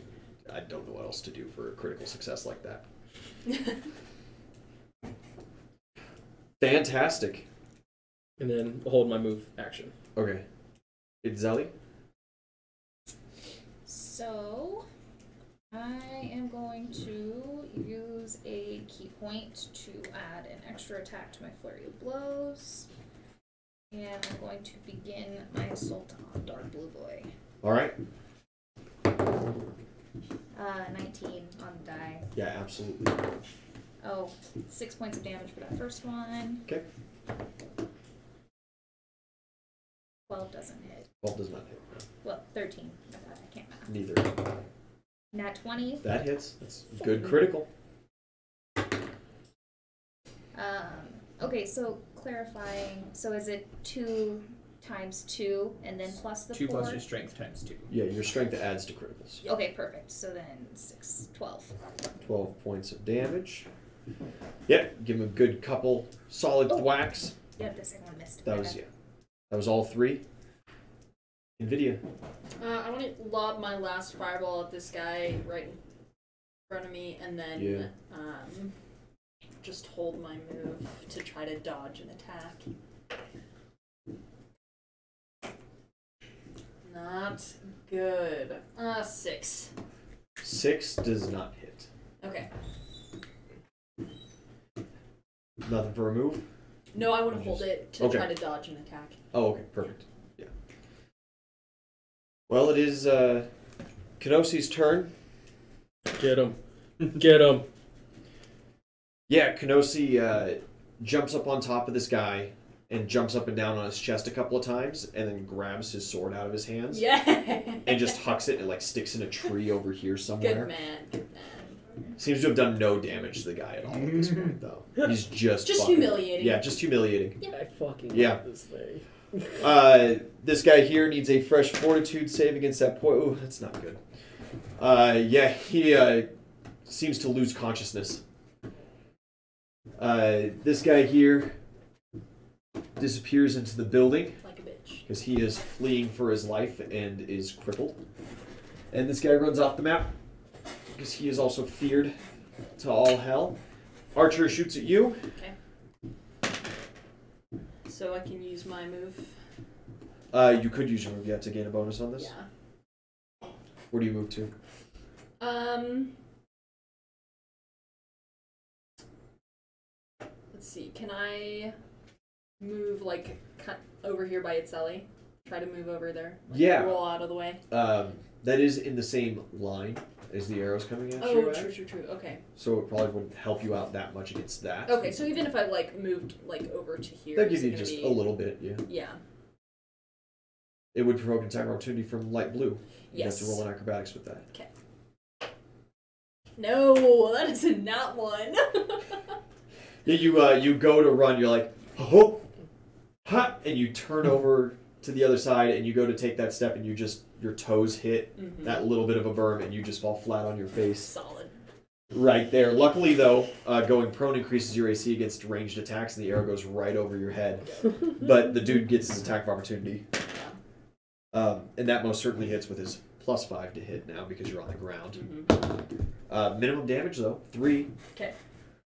A: I don't know what else to do for a critical success like that. Fantastic.
D: And then hold my move action.
A: Okay. It's Zelly.
B: So, I am going to use a key point to add an extra attack to my flurry of blows. And I'm going to begin my assault on Dark Blue Boy.
A: Alright.
B: 19 on the die.
A: Yeah, absolutely.
B: Oh, 6 points of damage for that first one.
A: Okay.
B: 12 doesn't hit.
A: 12 does not hit.
B: Well, 13. I can't math.
A: Neither.
B: Nat 20.
A: That hits. That's good critical.
B: Okay, so clarifying. So is it 2 times 2 and then plus the
E: 2
B: 4?
E: plus your strength times 2.
A: Yeah, your strength adds to criticals.
B: Okay, perfect. So then 6, 12.
A: 12 points of damage. Yeah, give him a good couple solid thwacks.
B: Yeah, the second one missed.
A: That was, yeah. That was all 3. NVIDIA.
C: I want to lob my last fireball at this guy right in front of me, and then just hold my move to try to dodge an attack. Not good. 6.
A: 6 does not hit.
C: Okay.
A: Nothing for a move?
C: No, I want to hold it to
A: Okay.
C: try to dodge an attack.
A: Oh, okay, perfect. Yeah. Well, it is Kenosi's turn.
D: Get him. Get him.
A: Yeah, Kenosi jumps up on top of this guy and jumps up and down on his chest a couple of times and then grabs his sword out of his hands.
C: Yeah.
A: And just hucks it and like sticks in a tree over here somewhere.
C: Good man. Good man.
A: Seems to have done no damage to the guy at all at this point, though. He's just fucking,
C: humiliating.
A: Yeah, just humiliating.
C: Yeah.
D: I fucking
A: Yeah.
D: love this thing.
A: This guy here needs a fresh fortitude save against that point. Ooh, that's not good. Yeah, he seems to lose consciousness. This guy here disappears into the building
C: Like a bitch.
A: because he is fleeing for his life and is crippled. And this guy runs off the map because he is also feared to all hell. Archer shoots at you.
C: Okay. So I can use my move.
A: You could use your move, yeah, to gain a bonus on this.
C: Yeah.
A: Where do you move to?
C: Let's see. Can I move like over here by Itzeli? Try to move over there. Like,
A: Yeah.
C: Roll out of the way.
A: That is in the same line as the arrows coming at you.
C: Oh, true. Okay.
A: So it probably wouldn't help you out that much against that.
C: Okay, so even if I like moved like over to here,
A: That
C: is
A: gives
C: it
A: you
C: gonna
A: just
C: be...
A: a little bit, yeah.
C: Yeah.
A: It would provoke an attack opportunity from light blue. You
C: Yes.
A: have to roll an acrobatics with that.
C: Okay. No, that is a not one.
A: Yeah, you go to run, you're like, oh, ha, and you turn over to the other side, and you go to take that step, and you just, your toes hit that little bit of a berm, and you just fall flat on your face.
C: Solid.
A: Right there. Luckily, though, going prone increases your AC against ranged attacks, and the arrow goes right over your head. But the dude gets his attack of opportunity. And that most certainly hits with his +5 to hit now because you're on the ground. Minimum damage, though, 3.
C: Okay.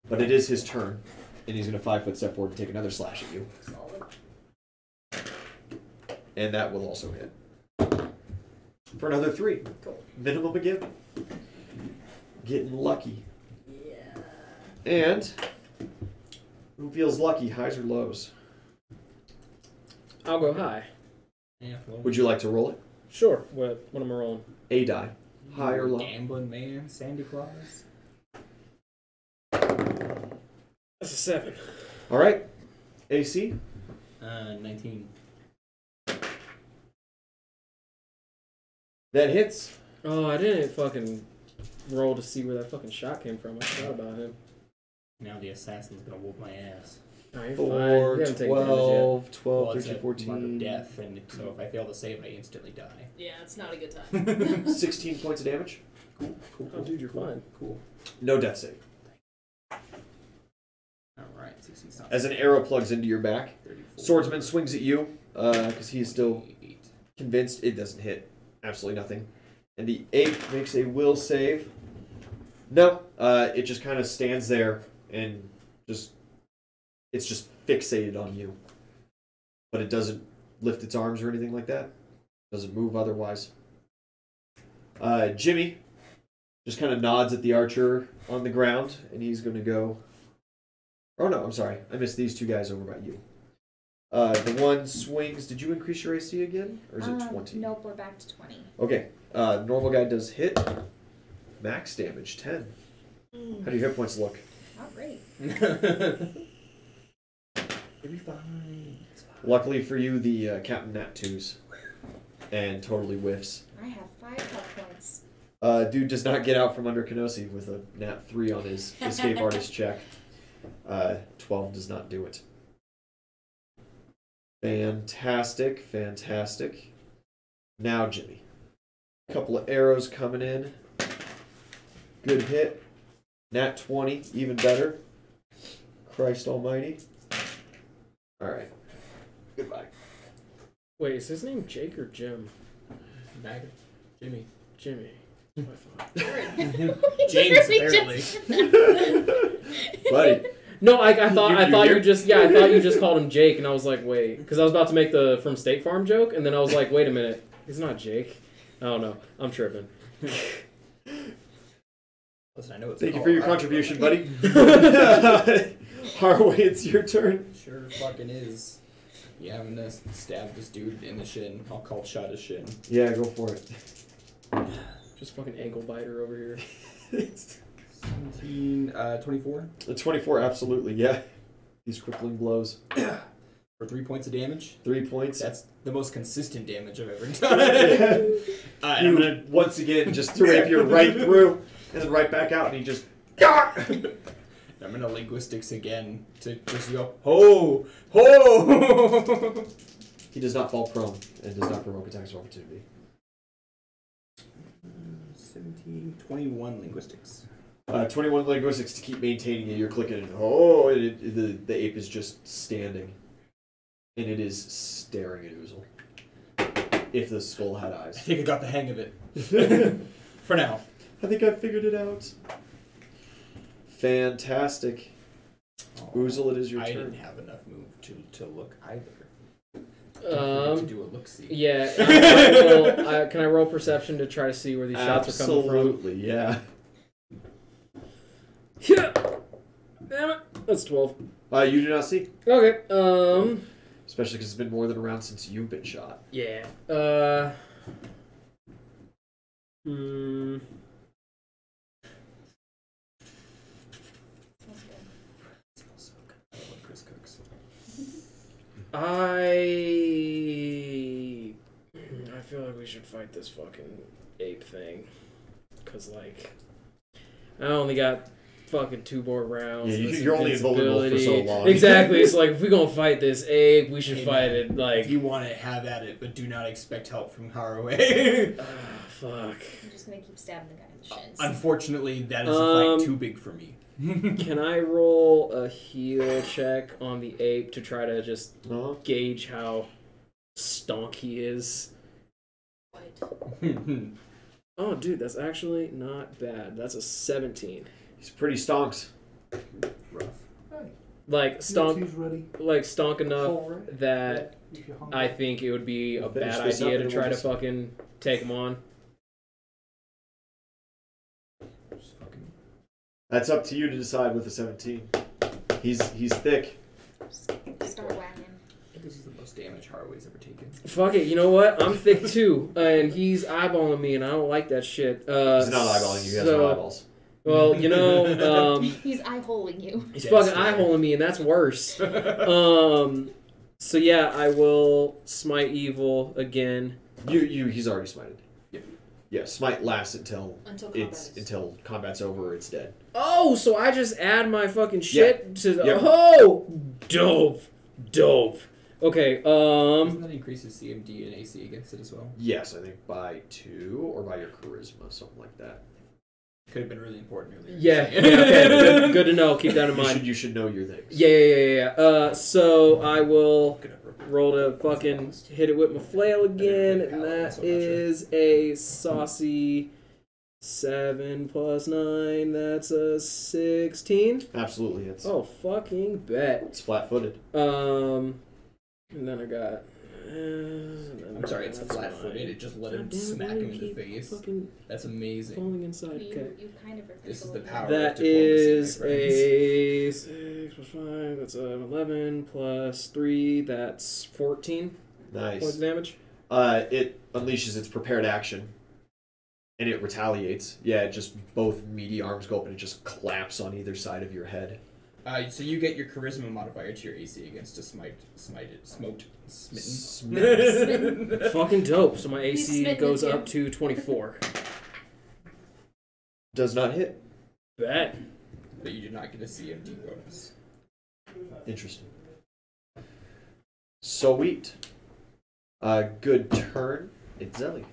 A: But it is his turn, and he's going to 5-foot step forward and take another slash at you.
C: Solid.
A: And that will also hit. For another 3.
C: Cool.
A: Minimum again. Getting lucky.
C: Yeah.
A: And who feels lucky, highs or lows?
D: I'll go high.
E: Yeah, well,
A: Would you like to roll it?
D: Sure. What am I rolling?
A: A die. High or low?
E: Gambling man, Sandy Claus.
D: That's a 7.
A: All right. AC?
E: 19.
A: That hits.
D: Oh, I didn't fucking roll to see where that fucking shot came from. I forgot about him.
E: Now the assassin's gonna whoop my ass.
D: Oh, you're
A: 4,
D: fine. You haven't taken damage
A: 12, 12,
E: Well, it's
A: 13,
E: a mark
A: 14.
E: of death, and so if I fail to save, I instantly die.
C: Yeah, it's not a good time.
A: 16 points of damage.
E: Cool.
D: yet. Oh, dude, you're fine.
E: Cool.
A: No death save.
E: Alright, 16 sounds
A: As an arrow plugs into your back,
E: 34.
A: swordsman swings at you because he's still
E: 28.
A: convinced it doesn't hit. Absolutely nothing. And the 8 makes a will save. No, it just kind of stands there and it's just fixated on you. But it doesn't lift its arms or anything like that. Doesn't move otherwise. Jimmy just kind of nods at the archer on the ground, and he's going to go. Oh no, I'm sorry. I missed these two guys over by you. The one swings. Did you increase your AC again, or is it 20?
B: Nope, we're back to 20.
A: Okay. Normal guy does hit. Max damage 10. How do your hit points look?
B: Not great.
E: It'll be fine.
A: Luckily for you, the Captain Nat 2s. And totally whiffs.
B: I have 5 health points.
A: Dude does not get out from under Kenosi with a Nat 3 on his escape artist check. 12 does not do it. Fantastic, fantastic. Now Jimmy. Couple of arrows coming in. Good hit. Nat 20, even better. Christ almighty. Alright. Goodbye.
D: Wait, is his name Jake or Jim?
E: Bagger. Jimmy.
D: Jimmy. I thought.
E: James, apparently.
A: Buddy.
D: No, I thought you just called him Jake, and I was like, wait, because I was about to make the from State Farm joke, and then I was like, wait a minute, he's not Jake. I don't know, I'm tripping.
E: Listen, I know it's.
A: Thank you for your contribution, buddy. Harway, it's your turn.
E: Sure fucking is. Yeah, I'm gonna stab this dude in the shin. I'll call shot his shin.
A: Yeah, go for it.
D: Just fucking ankle biter over here.
E: 17, 24.
A: The 24, absolutely, yeah. These crippling blows.
E: For 3 points of damage.
A: 3 points.
E: That's the most consistent damage I've ever done.
A: Alright, I'm gonna once again just rapier right through, and then right back out, and he just.
E: I'm gonna linguistics again to just go, ho! Ho!
A: He does not fall prone, and does not provoke attacks of opportunity.
E: 17, 21 linguistics.
A: 21 linguistics to keep maintaining it. You're clicking it. Oh, the ape is just standing. And it is staring at Oozle. If the skull had eyes.
E: I think I got the hang of it. For now.
A: I think I figured it out. Fantastic. Oozle, it is your
E: I
A: turn.
E: didn't have enough move to look either. To do a look-see.
D: Yeah. Can I roll perception to try to see where these shots are coming from?
A: Absolutely, yeah.
D: Yeah. Damn it. That's 12.
A: You do not see.
D: Okay.
A: Especially because it's been more than a round since you've been shot.
D: Yeah.
E: Smells so good. I love Chris cooks.
D: I feel like we should fight this fucking ape thing. Because, like, I only got fucking 2 more rounds.
A: Yeah, you're only invulnerable for so long.
D: Exactly. It's like, if we're gonna fight this ape, we should fight it, like...
E: If you want to have at it, but do not expect help from Haraway.
D: Fuck.
B: I'm just gonna keep stabbing the guy in the shins.
E: Unfortunately, that is a fight too big for me.
D: Can I roll a heal check on the ape to try to just gauge how stonk he is? Oh, dude, that's actually not bad. That's a 17.
A: He's pretty stonks.
E: Rough.
D: Like stonk enough that I think it would be a bad idea to try to fucking take him on.
A: That's up to you to decide with the 17. He's thick.
B: Start whacking.
E: I think this is the most damage Haraway's ever taken.
D: Fuck it, you know what? I'm thick too, and he's eyeballing me, and I don't like that shit.
A: He's not eyeballing you. He has no eyeballs.
D: Well, you know,
B: he's eye-holing you.
D: He's fucking eye-holing me, and that's worse. So yeah, I will smite evil again.
A: He's already smited.
E: Yep.
A: Yeah, smite lasts until
C: combat's
A: over. It's dead.
D: Oh, so I just add my fucking shit to the...
A: Yep.
D: Oh! Dope. Okay,
E: Doesn't that increase his CMD and AC against it as well?
A: Yes, I think by 2 or by your charisma, something like that.
E: Could have been really important earlier.
D: Yeah, okay. Good to know. Keep that in mind.
A: You should know your things.
D: Yeah. So I will roll to fucking hit it with my flail again, and that is a saucy 7 plus 9. That's a 16.
A: Absolutely, it's.
D: Oh, fucking bet.
A: It's flat-footed.
D: And then I got
E: I'm sorry, it's flat-footed. It just let him smack him in the face. That's amazing.
D: Falling inside. Okay.
B: You kind of
E: This is the power
D: That
E: of diplomacy,
D: is
E: my friends.
D: a 6 plus 5. That's 11 plus 3. That's 14
A: Nice.
D: points of damage.
A: It unleashes its prepared action, and it retaliates. Yeah, it just both meaty arms go up and it just claps on either side of your head.
E: So you get your charisma modifier to your AC against a smitten.
D: Fucking dope. So my
C: He's
D: AC
C: smitten
D: goes
C: too.
D: up to 24.
A: Does not hit.
D: Bet.
E: But you do not get a CMD bonus.
A: Interesting. Sweet. Good turn. It's Zelly.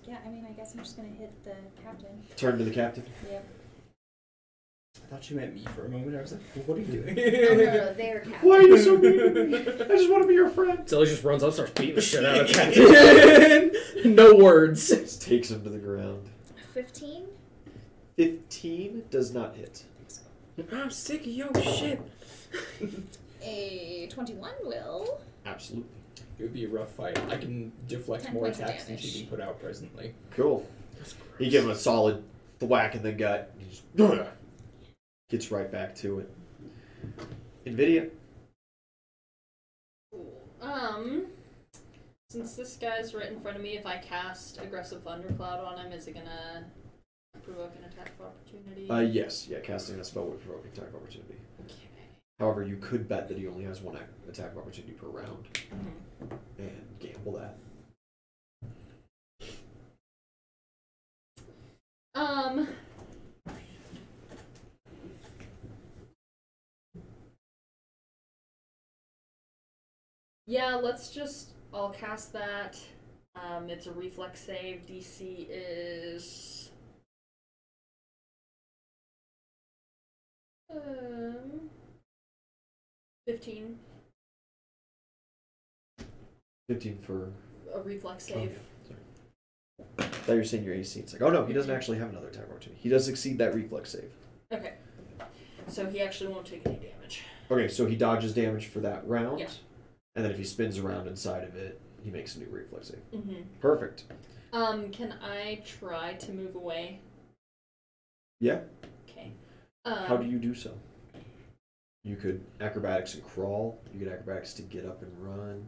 B: Yeah, I mean, I guess I'm just gonna hit the captain.
A: Turn to the captain.
B: Yep.
E: I thought you meant me for a moment. I was like, well, what are you doing?
B: Oh, no, they're captain.
A: Why are you so mean to me? I just want to be your friend.
D: Zelly just runs up, starts beating the shit out of Captain. No words.
A: Just takes him to the ground.
B: 15?
A: 15 does not hit.
D: I'm sick of your shit.
B: A 21 will.
A: Absolutely.
E: It would be a rough fight. I can deflect
B: 10
E: more
B: points of
E: attacks than
B: damage.
E: she can put out presently.
A: Cool. You give him a solid thwack in the gut. He just gets right back to it. NVIDIA.
C: Cool. Since this guy's right in front of me, if I cast Aggressive Thundercloud on him, is it gonna provoke an attack of opportunity?
A: Yes. Yeah, casting a spell would provoke attack opportunity.
C: Okay.
A: However, you could bet that he only has one attack opportunity per round.
C: Mhm.
A: And gamble that.
C: Yeah, I'll cast that. It's a reflex save. DC is 15.
A: 15 for...
C: A reflex save.
A: I thought you were saying your AC. It's like, oh no, he doesn't actually have another attack opportunity. He does exceed that reflex save.
C: Okay. So he actually won't take any damage.
A: Okay, so he dodges damage for that round.
C: Yeah.
A: And then if he spins around inside of it, he makes a new reflex save.
C: Mm-hmm.
A: Perfect.
C: Can I try to move away?
A: Yeah.
C: Okay.
A: How do you do so? You could acrobatics and crawl. You could acrobatics to get up and run.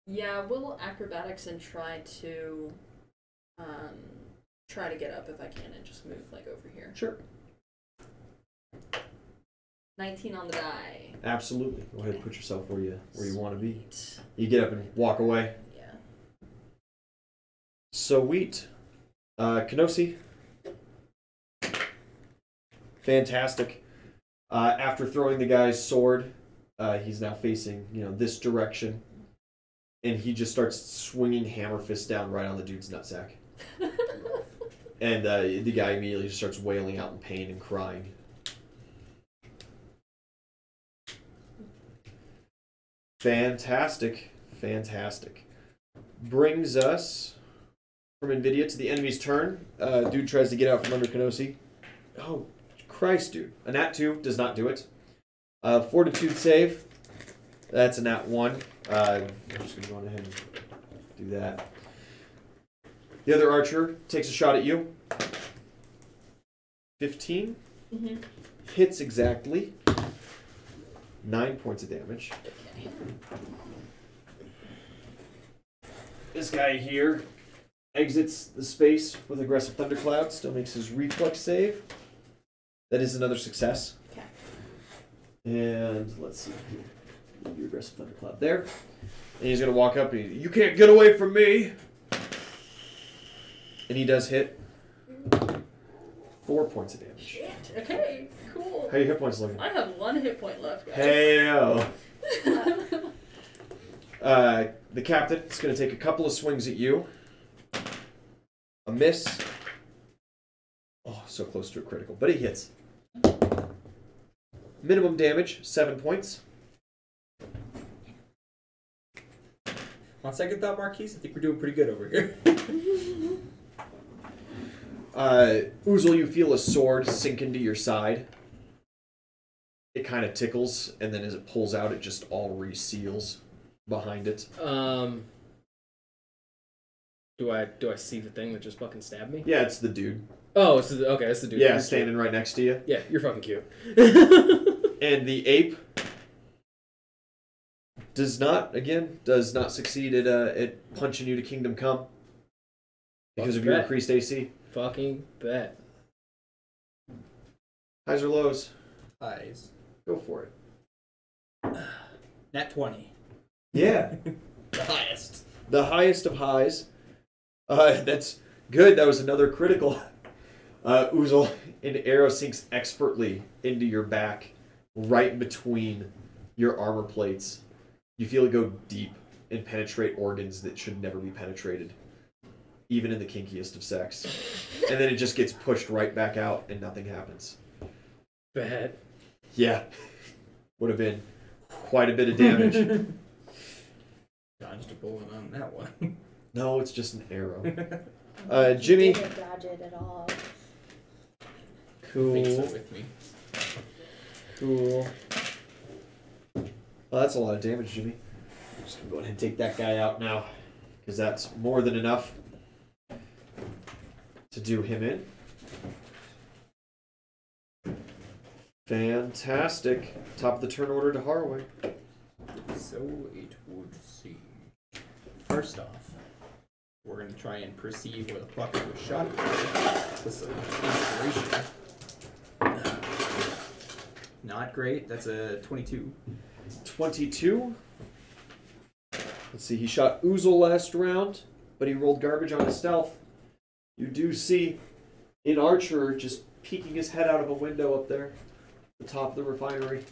C: Yeah, we'll acrobatics and try to get up if I can and just move like over here.
A: Sure.
C: 19 on the die.
A: Absolutely. Go ahead and put yourself where you want to be.
C: Sweet.
A: You get up and walk away.
C: Yeah.
A: Sweet. Kenosi. Fantastic. After throwing the guy's sword, he's now facing, this direction. And he just starts swinging hammer fist down right on the dude's nutsack. And the guy immediately just starts wailing out in pain and crying. Fantastic. Fantastic. Brings us from NVIDIA to the enemy's turn. Dude tries to get out from under Kenosi. Oh, Christ, dude. A nat 2 does not do it. Fortitude save. That's a nat 1. I'm just going to go on ahead and do that. The other archer takes a shot at you. 15.
C: Mm-hmm.
A: Hits exactly. 9 points of damage.
C: Okay.
A: This guy here exits the space with aggressive thundercloud. Still makes his reflex save. That is another success.
C: Okay.
A: And let's see. Your aggressive thundercloud there. And he's going to walk up and you can't get away from me. And he does hit 4 points of damage.
C: Shit. Okay. Cool.
A: How are your hit points looking?
C: I have 1 hit point left, guys.
A: Hey-o. The captain is going to take a couple of swings at you. A miss. Oh, so close to a critical, but he hits. Minimum damage, 7 points.
E: On second thought, Marquise, I think we're doing pretty good over here.
A: Uzel, you feel a sword sink into your side. it kind of tickles, and then as it pulls out, it just all reseals behind it.
D: Do I see the thing that just fucking stabbed me?
A: Yeah, it's the dude.
D: Oh, it's the dude.
A: Yeah, standing right next to you.
D: Yeah, you're fucking cute.
A: And the ape does not succeed at punching you to Kingdom Come because of your increased AC.
D: Fucking bet.
A: Highs or lows?
E: Highs.
A: Go for it.
E: Nat 20.
A: Yeah.
E: The highest.
A: The highest of highs. That's good. That was another critical. Oozle, an arrow sinks expertly into your back, right between your armor plates. You feel it go deep and penetrate organs that should never be penetrated, even in the kinkiest of sex. And then it just gets pushed right back out, and nothing happens.
D: Bet.
A: Yeah. Would have been quite a bit of damage.
E: Dodged a bullet on that one.
A: No, it's just an arrow. Jimmy.
B: Didn't dodge it at all.
D: Cool.
E: Makes it with me.
D: Cool.
A: Well, that's a lot of damage, Jimmy. I'm just going to go ahead and take that guy out now, because that's more than enough to do him in. Fantastic. Top of the turn order to Haraway.
E: So it would seem. First off, we're going to try and perceive where the fuck it was shot with some inspiration. Not great. That's a 22.
A: 22. Let's see, he shot Oozle last round, but he rolled garbage on his stealth. You do see an archer just peeking his head out of a window up there, at the top of the refinery.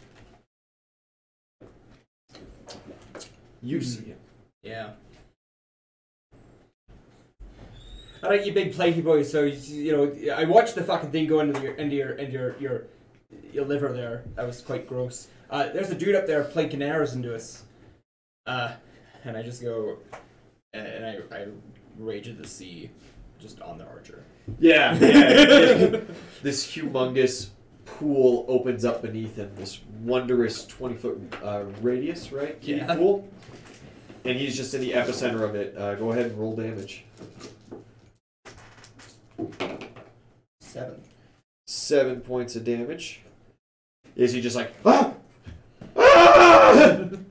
A: You see him.
E: Yeah. Alright, you big plaguey boy. So I watched the fucking thing go into your liver there. That was quite gross. There's a dude up there planking arrows into us. And I just go, and I rage at the sea, just on the archer.
A: Yeah. This humongous pool opens up beneath him. This wondrous 20-foot radius, right? Kiddie pool. And he's just in the epicenter of it. Go ahead and roll damage.
E: 7.
A: 7 points of damage. Is he just like, ah! Ah!
E: And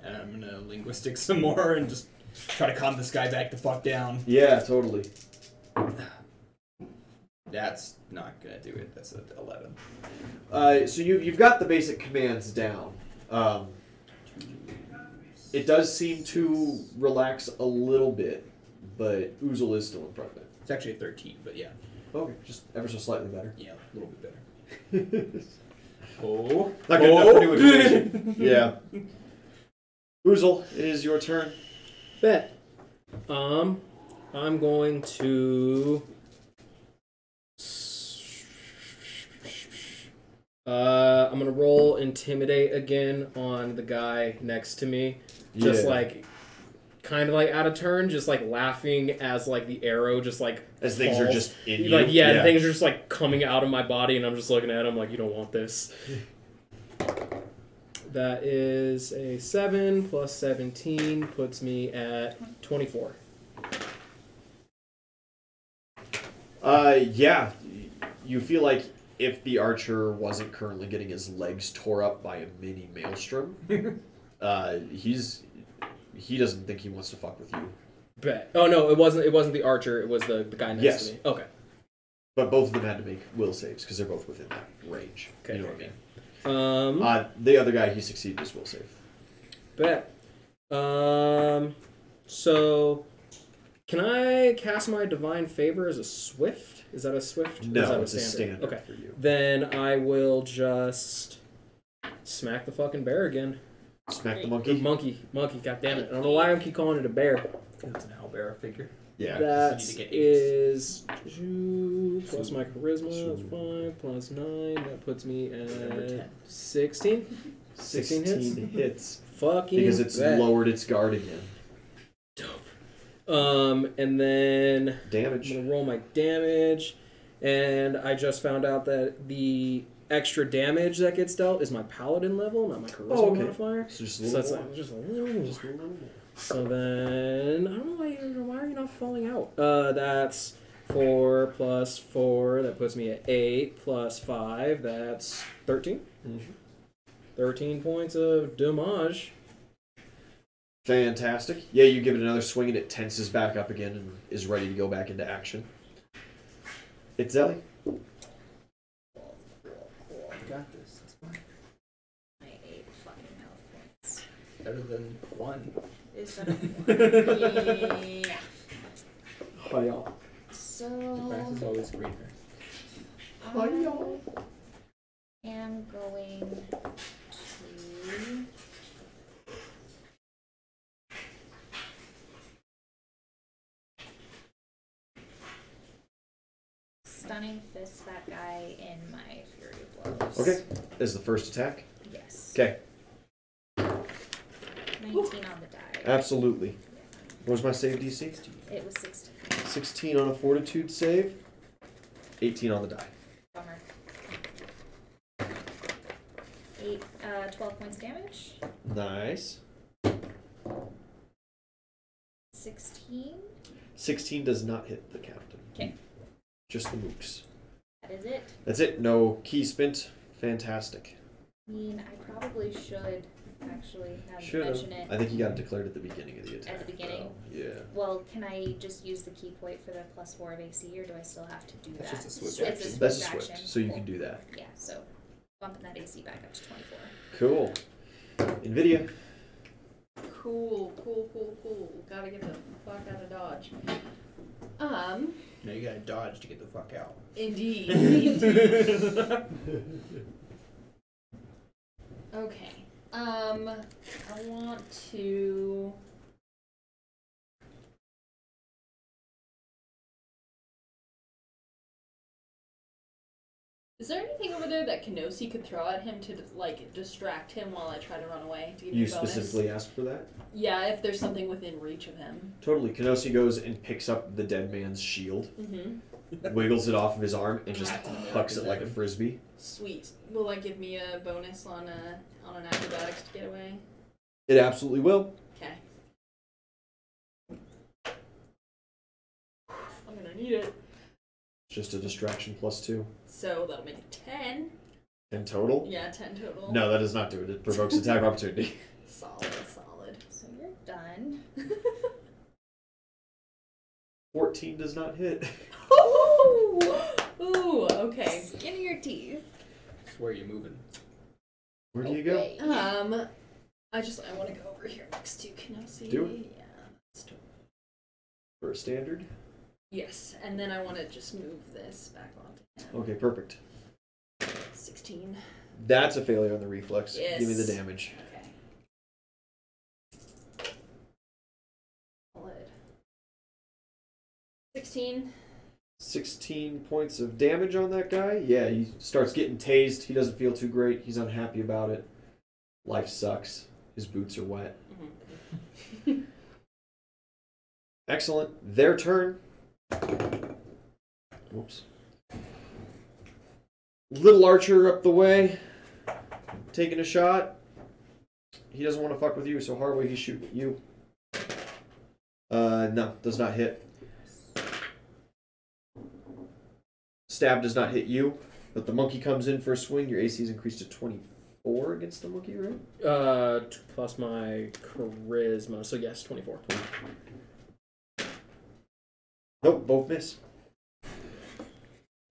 E: I'm gonna linguistic some more and just try to calm this guy back the fuck down.
A: Yeah, totally.
E: That's not gonna do it. That's an 11.
A: So you've got the basic commands down. It does seem to relax a little bit, but Oozle is still in front of it.
E: It's actually a 13, but yeah.
A: Okay, just ever so slightly better.
E: Yeah, a little bit better. Oh.
A: Not good enough for new information. Yeah. Oozle, it is your turn.
D: Bet. I'm going to. I'm gonna roll intimidate again on the guy next to me. Just like, kind of like out of turn, just like laughing as like the arrow just like
A: as things are just in you.
D: Like things are just like coming out of my body, and I'm just looking at him like, you don't want this. That is a 7 plus 17 puts me at 24.
A: Yeah, you feel like if the archer wasn't currently getting his legs tore up by a mini maelstrom, he doesn't think he wants to fuck with you.
D: Bet. Oh no, it wasn't the archer. It was the guy next to me. Okay.
A: But both of them had to make will saves because they're both within that range.
D: Okay.
A: You know what I mean? The other guy, he succeeded his will save.
D: Bet. So can I cast my divine favor as a swift? Is that a swift?
A: No,
D: or is that
A: it's a standard
D: okay.
A: for you.
D: Then I will just smack the fucking bear again.
A: Smack the monkey?
D: Monkey. God damn it. I don't know why I keep calling it a bear.
E: It's an owlbear figure.
A: Yeah.
D: That is 2 plus my charisma, 5 plus 9. That puts me at 16.
A: 16 hits.
D: Fucking
A: because it's lowered its guard again.
D: Dope. And then
A: damage.
D: I'm gonna roll my damage, and I just found out that the extra damage that gets dealt is my paladin level, not my charisma modifier.
A: So just a
D: So
A: little
D: that's
A: more.
D: like just a little more.
A: Just a little more.
D: So then I don't know why are you not falling out? That's 4 plus 4. That puts me at 8 plus 5. That's 13. 13 points of damage.
A: Fantastic. Yeah, you give it another swing and it tenses back up again and is ready to go back into action. It's Zelly.
E: You got this. It's fine.
B: My 8 fucking health points.
E: Better than 1.
B: Is that a yeah.
D: Hi,
B: So
E: The grass is always greener.
B: I am going to stunning fist that guy in my fury blows.
A: Okay. As the first attack.
B: Yes.
A: Okay.
B: 19 on the die.
A: Absolutely. What was my save DC?
B: It was 16.
A: 16 on a fortitude save. 18 on the die.
B: Bummer. 12 points damage.
A: Nice.
B: 16.
A: 16 does not hit the captain.
B: Okay.
A: Just the mooks.
B: That is it.
A: That's it. No key spent. Fantastic.
B: I mean, I probably should actually now that you
A: Should have.
B: mention it.
A: I think you got it declared at the beginning of the attack.
B: At the beginning?
A: though. Yeah.
B: Well, can I just use the key point for the +4 of AC, or do I still have to do
E: That's
B: that?
E: just a switch
B: It's
E: action.
B: switch
A: That's a switch,
B: action.
A: so you
B: Cool.
A: can do that.
B: Yeah, so bumping that AC back up to 24.
A: Cool. Nvidia.
C: Cool. Gotta get the fuck out of Dodge.
E: Now you gotta dodge to get the fuck out.
C: Indeed. Okay. I want to. Is there anything over there that Kenosi could throw at him to like distract him while I try to run away to give
A: You
C: me a bonus?
A: specifically asked for that?
C: Yeah, if there's something within reach of him.
A: Totally. Kenosi goes and picks up the dead man's shield,
C: Mm-hmm.
A: wiggles it off of his arm, and just hucks it like a frisbee.
C: Sweet. Will that give me a bonus on an acrobatics to get away?
A: It absolutely will.
C: Okay. I'm gonna need it.
A: Just a distraction +2.
C: So that'll make it 10.
A: In total?
C: Yeah, 10 total.
A: No, that does not do it. It provokes attack of opportunity.
C: Solid.
B: So you're done.
A: 14 does not hit.
C: Ooh, okay.
B: Skin of your teeth.
E: So where are you moving?
A: Where do you go?
B: Okay.
C: I want to go over here next to Kenosi.
A: Do it.
C: Yeah. Let's do it.
A: For a standard?
C: Yes, and then I want to just move this back onto him.
A: Okay, perfect.
C: 16.
A: That's a failure on the reflex.
C: Yes.
A: Give me the damage.
C: Okay. Solid. 16.
A: 16 points of damage on that guy. Yeah, he starts getting tased. He doesn't feel too great. He's unhappy about it. Life sucks. His boots are wet.
C: Mm-hmm.
A: Excellent. Their turn. Whoops. Little archer up the way. Taking a shot. He doesn't want to fuck with you, so Harway, he's shooting at you. No, does not hit. Stab does not hit you, but the monkey comes in for a swing. Your AC is increased to 24 against the monkey, right?
D: Plus my charisma, so yes, 24.
A: Nope, both miss.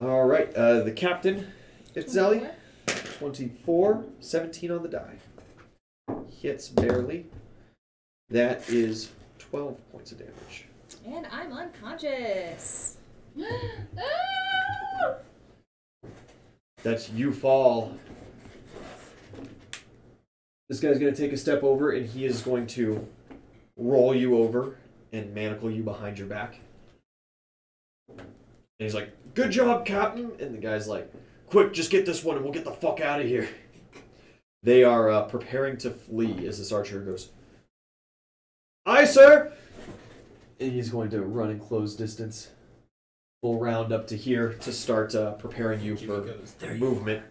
A: All right, the captain, it's Zelly. 24, 17 on the die. Hits barely. That is 12 points of damage.
B: And I'm unconscious.
A: That's you fall. This guy's going to take a step over and he is going to roll you over and manacle you behind your back. And he's like, "Good job, Captain." And the guy's like, "Quick, just get this one and we'll get the fuck out of here." They are preparing to flee as this archer goes, "Aye, sir!" And he's going to run in close distance. Full round up to here to start preparing you
E: Jimmy
A: for
E: goes, "There you
A: movement.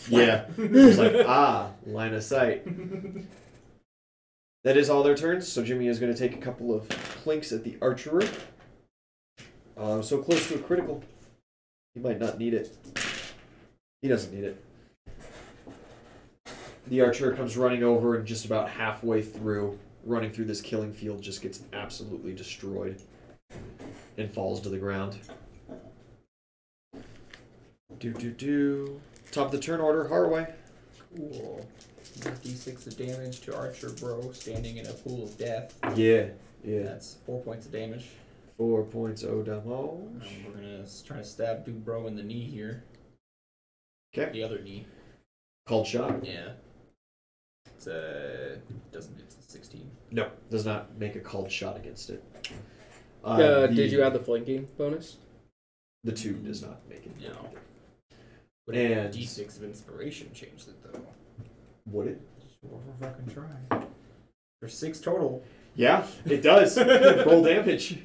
A: Yeah. It's like, line of sight. That is all their turns, so Jimmy is going to take a couple of plinks at the archer. So close to a critical. He might not need it. He doesn't need it. The archer comes running over and just about halfway through, running through this killing field, just gets absolutely destroyed and falls to the ground. Top of the turn order, Haraway.
E: Cool. D6 of damage to Archer Bro standing in a pool of death.
A: Yeah.
E: That's 4 points of damage.
A: 4 points of damage.
E: We're gonna try to stab Dude Bro in the knee here.
A: Okay.
E: The other knee.
A: Called shot.
E: Yeah. It's it's a 16.
A: No, does not make a called shot against it.
D: Did you add the flanking bonus?
A: The 2 does not make it.
E: No. Would
A: And-
E: D6 of inspiration changed it though.
A: Would it?
E: Sure, fucking try. There's 6 total.
A: Yeah, it does. Roll damage.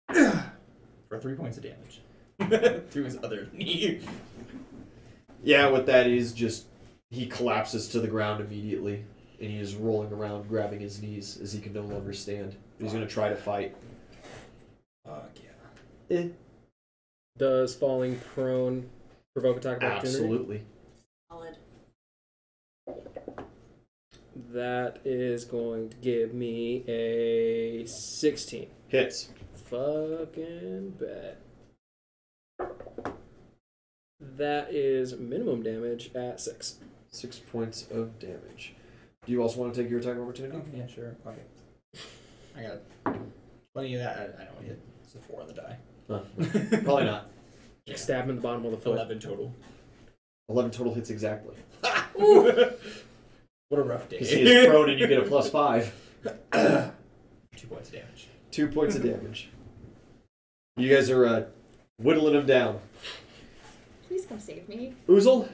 E: For 3 points of damage. Through his other knee.
A: Yeah, what that is, just he collapses to the ground immediately, and he is rolling around, grabbing his knees as he can no longer stand. He's going to try to fight.
E: Fuck yeah.
D: Does falling prone provoke attack of opportunity?
A: Absolutely.
C: Solid.
D: That is going to give me a 16.
A: Hits.
D: Fucking bet. That is minimum damage at 6.
A: 6 points of damage. Do you also want to take your attack of opportunity?
E: Oh, yeah, sure. Fuck it. I got plenty of that. I don't hit. It's a 4 on the die.
A: Huh. Probably not.
E: Yeah.
D: Stab him in the bottom of the foot.
E: 11 total.
A: 11 total hits exactly.
E: What a rough day.
A: Because he is prone and you get a +5.
E: 2 points of damage.
A: 2 points of damage. You guys are whittling him down.
B: Please come save me.
A: Oozle,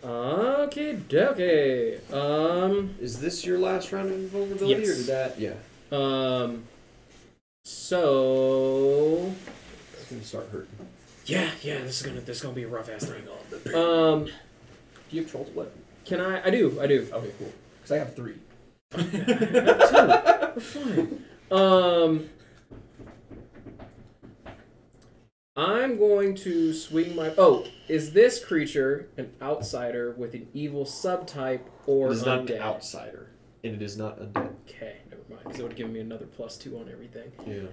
D: Okay, okay.
A: is this your last round of invulnerability,
D: Yes.
A: or did that? Yeah.
D: So
A: It's gonna start hurting.
D: yeah, this is gonna be a rough ass thing.
E: Do you have troll split?
D: Can I do.
E: Okay, cool. Because I have 3.
D: We're fine. I'm going to swing my. Oh, is this creature an outsider with an evil subtype or
A: It is not
D: undead?
A: an outsider, and it is not undead.
D: Okay, never mind, because it would give me another +2 on everything.
A: Yeah.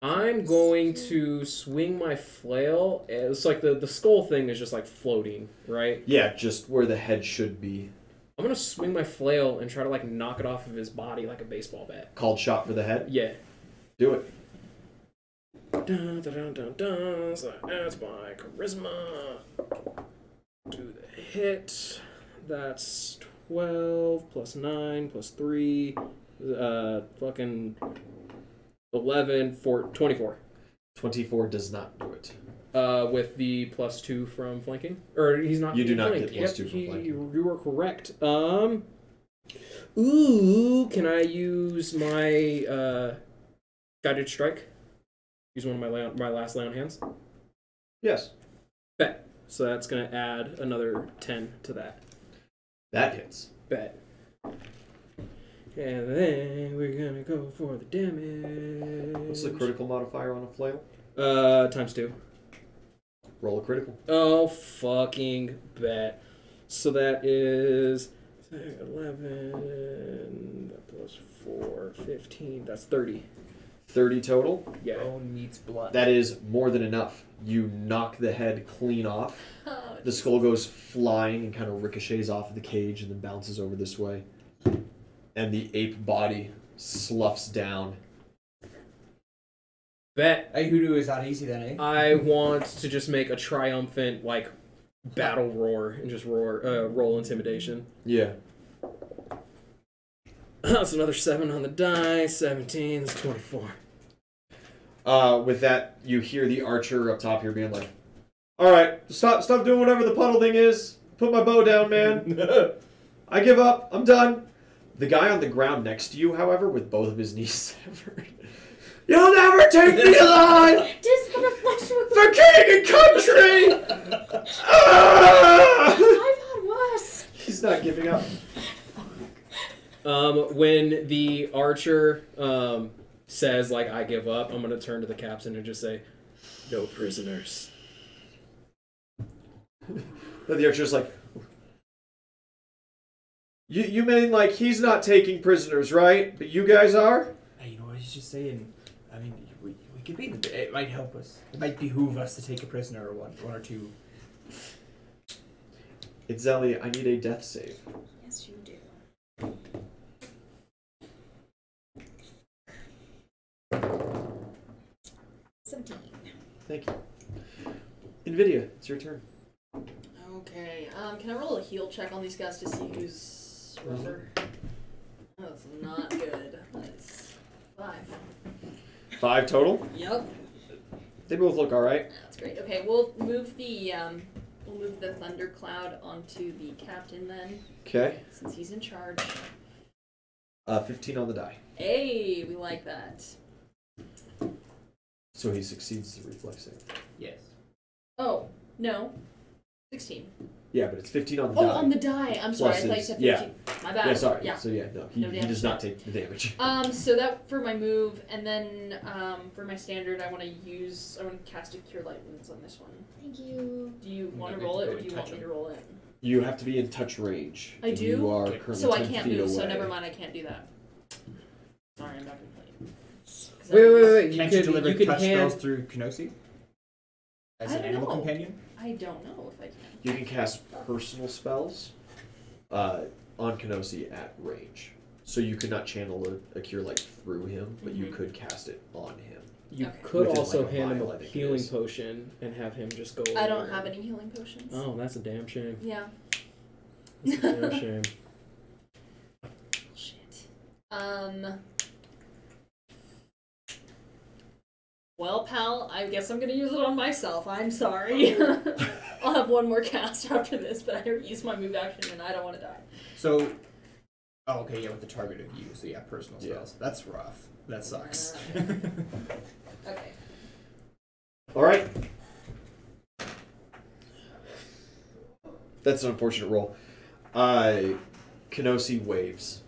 D: I'm going to swing my flail. It's like the skull thing is just like floating, right?
A: Yeah, just where the head should be.
D: I'm gonna swing my flail and try to like knock it off of his body like a baseball bat.
A: Called shot for the head.
D: Yeah.
A: Do it.
D: Dun, dun, dun, dun, dun. So that's my charisma. Do the hit. That's 12 plus 9 plus 3. Fucking 11 for 24.
A: 24 does not do it.
D: With the +2 from flanking, or he's not.
A: You do not
D: flanked.
A: get +2 from flanking.
D: You were correct. Ooh, can I use my guided strike? Use one of my last lay on hands.
A: Yes.
D: Bet. So that's gonna add another 10 to that.
A: That hits.
D: Bet. And then we're gonna go for the damage.
A: What's the critical modifier on a flail?
D: ×2.
A: Roll a critical.
D: Oh, fucking bet. So that is 11 plus 4, 15. That's 30.
A: 30 total.
D: Yeah.
E: Bone meets blood.
A: That is more than enough. You knock the head clean off.
C: Oh,
A: The skull goes flying and kind of ricochets off of the cage and then bounces over this way. And the ape body sloughs down.
D: Bet.
E: Hey, Hoodoo is not easy then, eh?
D: I want to just make a triumphant, like, battle roar and just roll intimidation.
A: Yeah.
D: That's another 7 on the die. 17 is 24.
A: With that, you hear the archer up top here being like, "Alright, stop doing whatever the puddle thing is. Put my bow down, man. I give up. I'm done." The guy on the ground next to you, however, with both of his knees severed. You'll never take me alive
B: Just gonna flush with
A: for king and country! Ah!
B: I've had worse.
A: He's not giving up.
D: When the archer says, like, I give up, I'm going to turn to the captain and just say, no prisoners.
A: But the archer's like, you mean like he's not taking prisoners, right? But you guys are?
E: Hey, you know what he's just saying? I mean, we could be it might help us. It might behoove us to take a prisoner or one or two.
A: It's Zelly, I need a death save.
B: Yes, you do.
A: Thank you. NVIDIA, it's your turn.
C: Okay. Can I roll a heal check on these guys to see who's rougher? That's not good. That's 5.
A: 5 total?
C: Yep.
A: They both look alright.
C: That's great. Okay, we'll move the thundercloud onto the captain then,
A: Okay.
C: since he's in charge.
A: 15 on the die.
C: Hey, we like that.
A: So he succeeds the reflex save.
E: Yes.
C: Oh, no. 16.
A: Yeah, but it's 15 on the
C: Oh,
A: die.
C: on the die. I'm sorry, I
A: Plus
C: thought you
A: his-
C: said
A: yeah.
C: 15. My bad.
A: Yeah, sorry.
C: Yeah.
A: So yeah, no, he
C: No
A: does
C: damage.
A: not take the damage.
C: So that for my move, and then for my standard, I want to cast a Cure Light Wounds on this one.
B: Thank you.
C: Do you want to
E: Okay,
C: roll it,
E: go
C: or
E: and
C: do you
E: touch
C: want me
E: him.
C: to roll it?
A: You have to be in touch range.
C: I
A: and
C: do?
A: You are
E: Okay.
A: currently
C: So I
A: 10
C: can't
A: feet
C: move,
A: away.
C: so never mind, I can't do that. Sorry, I'm not going to play it. 'Cause
D: Wait.
E: Can't
D: You
E: you deliver
D: could
E: touch
D: hand...
E: spells through Kenosi? As
C: I
E: an
C: don't
E: animal
C: know.
E: companion?
C: I don't know if I can.
A: You can cast personal spells on Kenosi at range. So you could not channel a cure light through him, but you
C: Mhm.
A: could cast it on him.
D: You
C: Okay.
D: could
A: Within,
D: also
A: like, a
D: hand him
A: mile,
D: a
A: I think it
D: healing
A: is.
D: potion and have him just go
C: I don't
D: over
C: have
D: it.
C: any healing potions.
D: Oh, that's a damn shame.
C: Yeah.
D: That's a damn shame.
C: Shit. Well, pal, I guess I'm gonna use it on myself. I'm sorry. I'll have one more cast after this, but I already used my move action and I don't want to die.
E: So, oh, okay, yeah, with the target of you. So yeah, personal
A: Yeah.
E: spells. That's rough. That sucks.
C: Okay.
A: All right. That's an unfortunate roll. Kenosi waves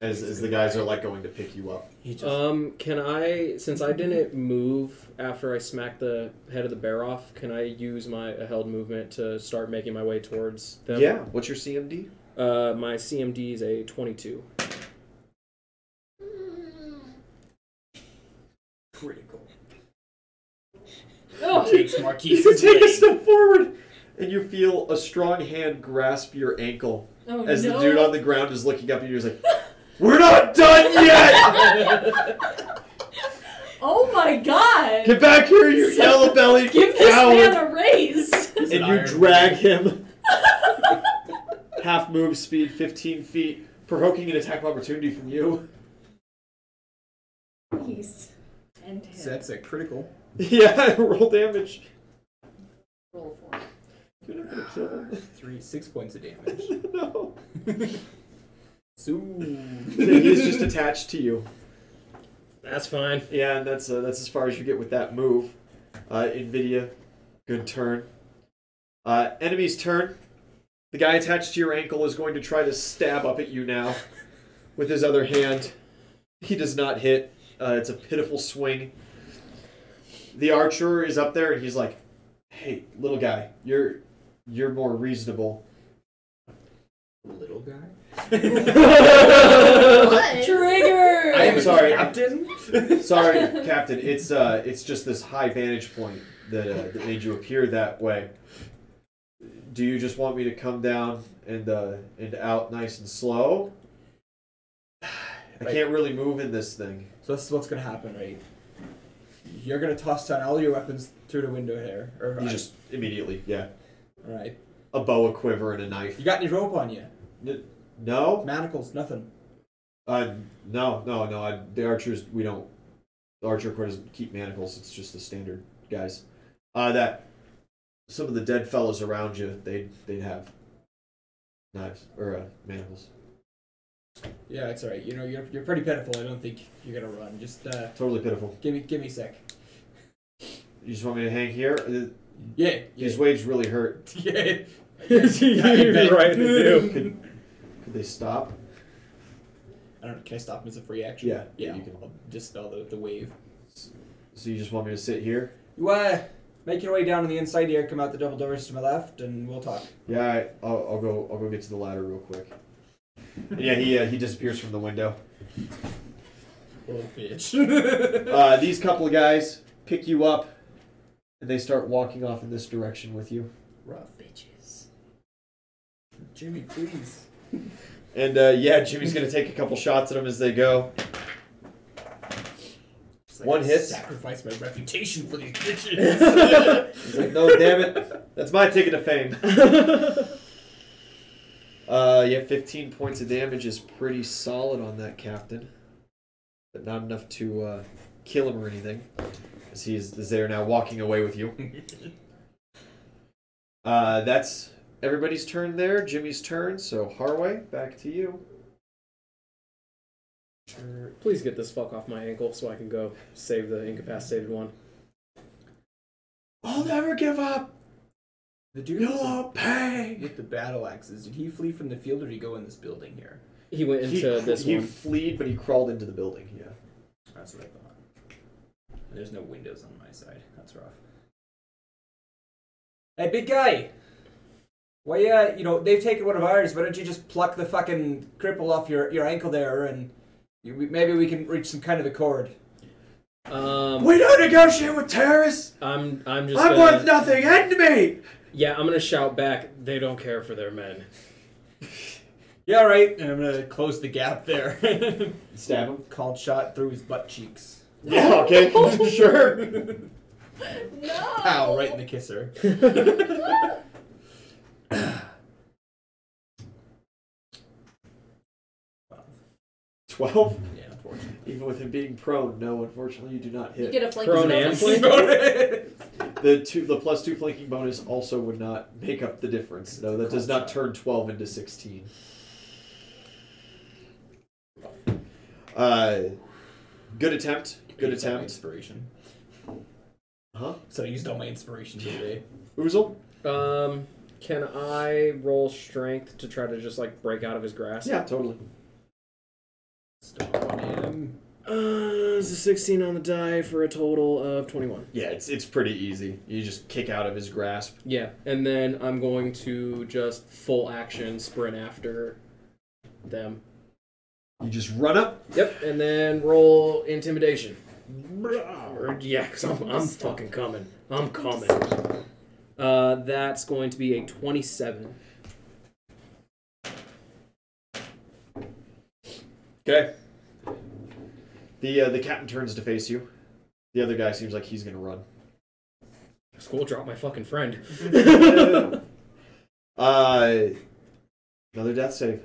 A: as the guys are like going to pick you up.
E: He just
D: Can I, since I didn't move after I smacked the head of the bear off, can I use my held movement to start making my way towards them?
A: Yeah. What's your CMD?
D: My CMD is a 22.
E: critical.
C: Oh.
E: Takes
A: You
E: Marquise's
A: take a
E: leg.
A: step forward, and you feel a strong hand grasp your ankle
C: Oh,
A: as
C: no.
A: the dude on the ground is looking up at you. He's like, "We're not done yet!
C: Oh my god!
A: Get back here, you yellow-bellied
C: Give this
A: coward!"
C: man a raise!
E: He's
A: And
E: an
A: you
E: Iron
A: drag
E: Man.
A: him half move speed, 15 feet, provoking an attack of opportunity from you.
B: Please.
C: And
E: So that's a critical.
A: Yeah, roll damage.
C: roll for it.
A: You're not gonna kill him.
E: 6 points of damage.
A: No.
E: So
A: He's just attached to you.
D: That's fine.
A: Yeah, and that's as far as you get with that move. NVIDIA, good turn. Enemy's turn. The guy attached to your ankle is going to try to stab up at you now with his other hand. He does not hit. It's a pitiful swing. The archer is up there and he's like, "Hey, little guy, you're more reasonable."
E: little guy.
B: What?
C: Trigger!
A: I am sorry.
E: Captain.
A: Sorry, Captain. It's just this high vantage point that made you appear that way. Do you just want me to come down and out nice and slow? I can't really move in this thing.
E: So this is what's gonna happen, right? You're gonna toss down all your weapons through the window here, or
A: You just immediately, yeah,
E: all right.
A: a bow, a quiver, and a knife.
E: You got any rope on you?
A: No,
E: Manacles, nothing.
A: no. The archers, we don't. The archer corps doesn't keep manacles. It's just the standard guys. That some of the dead fellows around you, they'd have knives or manacles.
E: Yeah, it's alright. You know, you're pretty pitiful. I don't think you're gonna run. Just
A: Totally pitiful.
E: give me a sec.
A: You just want me to hang here?
E: Yeah.
A: These waves really hurt.
E: Yeah.
D: You're right, they do.
A: Could they stop?
E: I don't know. Can I stop him as a free action?
A: Yeah.
E: Yeah.
A: You can.
E: I'll just spell the wave.
A: So you just want me to sit here?
E: You make your way down on the inside here. Come out the double doors to my left, and we'll talk.
A: Yeah, I'll go get to the ladder real quick. Yeah, he disappears from the window.
E: Little bitch.
A: These couple of guys pick you up, and they start walking off in this direction with you.
E: Rough bitches. Jimmy, please.
A: And Jimmy's gonna take a couple shots at them as they go.
E: Like,
A: One hit.
E: Sacrifice my reputation for these bitches.
A: He's like, no, damn it, that's my ticket to fame. 15 points of damage is pretty solid on that captain, but not enough to kill him or anything, as he is there now walking away with you. That's everybody's turn there. Jimmy's turn. So Harway, back to you.
D: Please get this fuck off my ankle so I can go save the incapacitated one.
A: I'll never give up.
E: The dude
A: You'll pay.
E: with the battle axes, did he flee from the field or did he go in this building here?
D: He went into this
A: He
D: one.
A: fled, but he crawled into the building. Yeah.
E: That's what I thought. And there's no windows on my side. That's rough. Hey, big guy! Why, they've taken one of ours. Why don't you just pluck the fucking cripple off your ankle there and maybe we can reach some kind of accord.
A: We don't negotiate with terrorists.
D: I'm
A: worth nothing. End me.
D: Yeah, I'm gonna shout back. They don't care for their men.
E: Yeah, right. And I'm gonna close the gap there.
A: Stab him.
E: Called shot through his butt cheeks.
A: Yeah. Okay. Sure.
C: No!
E: Ow! Right in the kisser.
A: 12.
E: Yeah, unfortunately.
A: Even with him being prone, no. Unfortunately, you do not hit.
C: You get a flank
D: Prone and
C: bonus.
D: flank?
A: The +2 flanking bonus also would not make up the difference. No, that does not turn 12 into 16. Good attempt. Good attempt.
E: Inspiration.
A: Huh?
E: So I used all my inspiration today.
A: Oozle?
D: Can I roll strength to try to just like break out of his grasp?
A: Yeah, totally.
E: Stomp on him.
D: It's a 16 on the die for a total of 21.
A: Yeah, it's pretty easy. You just kick out of his grasp.
D: Yeah, and then I'm going to just full action sprint after them.
A: You just run up.
D: Yep, and then roll intimidation. Yeah, because I'm fucking coming. I'm coming. That's going to be a 27.
A: Okay. The captain turns to face you. The other guy seems like he's gonna run.
D: School drop my fucking friend.
A: Another death save.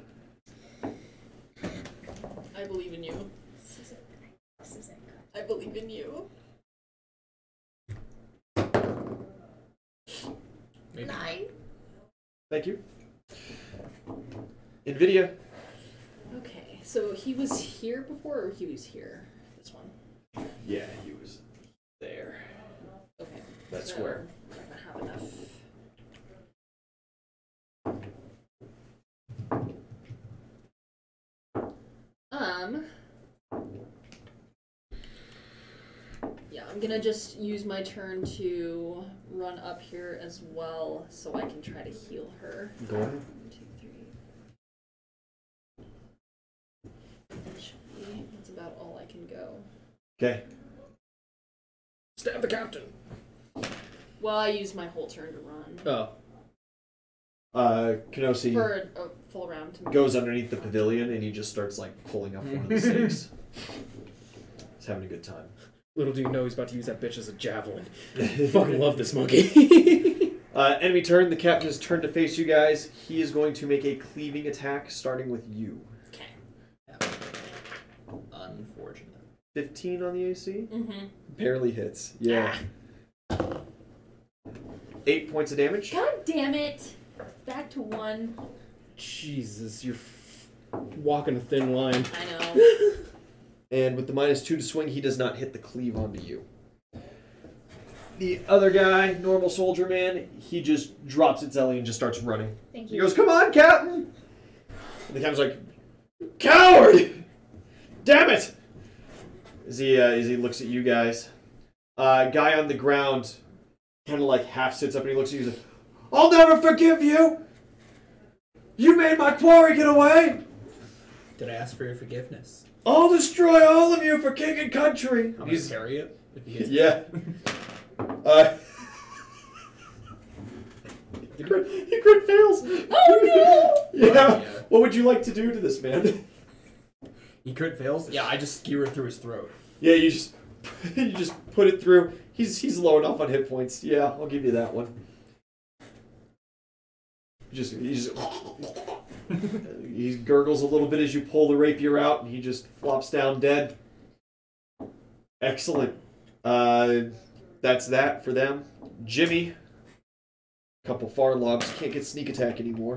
C: I believe in you. I believe in you.
E: Maybe.
B: 9.
A: Thank you. Nvidia.
C: Okay, so he was here before, or he was here? This one.
A: Yeah, he was there.
C: Okay.
A: That
C: so
A: square.
C: I don't have enough. Yeah, I'm gonna just use my turn to run up here as well, so I can try to heal her.
A: Go ahead.
C: 1, 2, 3. That's about all I can go.
A: Okay.
D: Stab the captain.
C: Well, I used my whole turn to run.
D: Oh.
A: Kenosi
C: For a full round.
A: goes underneath the pavilion and he just starts like pulling up one of the stakes. He's having a good time.
D: Little do you know he's about to use that bitch as a javelin. Fucking love this monkey.
A: Enemy turn. The captain has turned to face you guys. He is going to make a cleaving attack, starting with you.
C: Okay.
E: Unfortunate.
A: 15 on the AC.
C: Mm-hmm.
A: Barely hits. Yeah. 8 points of damage.
C: God damn it! Back to 1.
D: Jesus, you're walking a thin line.
C: I know.
A: And with the -2 to swing, he does not hit the cleave onto you. The other guy, normal soldier man, he just drops its belly and just starts running.
B: Thank
A: He
B: you.
A: goes, "Come on, Captain!" And the captain's like, "Coward! Damn it!" As he looks at you guys. Guy on the ground kind of like half sits up and he looks at you and says, "I'll never forgive you! You made my quarry get away!
E: Did I ask for your forgiveness?
A: I'll destroy all of you for king and country!"
E: I'm gonna carry it. If you guys
A: Yeah. He crit fails.
C: Oh
A: Yeah.
E: Yeah.
A: What would you like to do to this man?
E: He crit fails? Yeah, I just skewer through his throat.
A: Yeah, you just put it through. He's low enough on hit points. Yeah, I'll give you that one. He gurgles a little bit as you pull the rapier out, and he just flops down dead. Excellent. That's that for them. Jimmy. Couple far lobs. Can't get sneak attack anymore.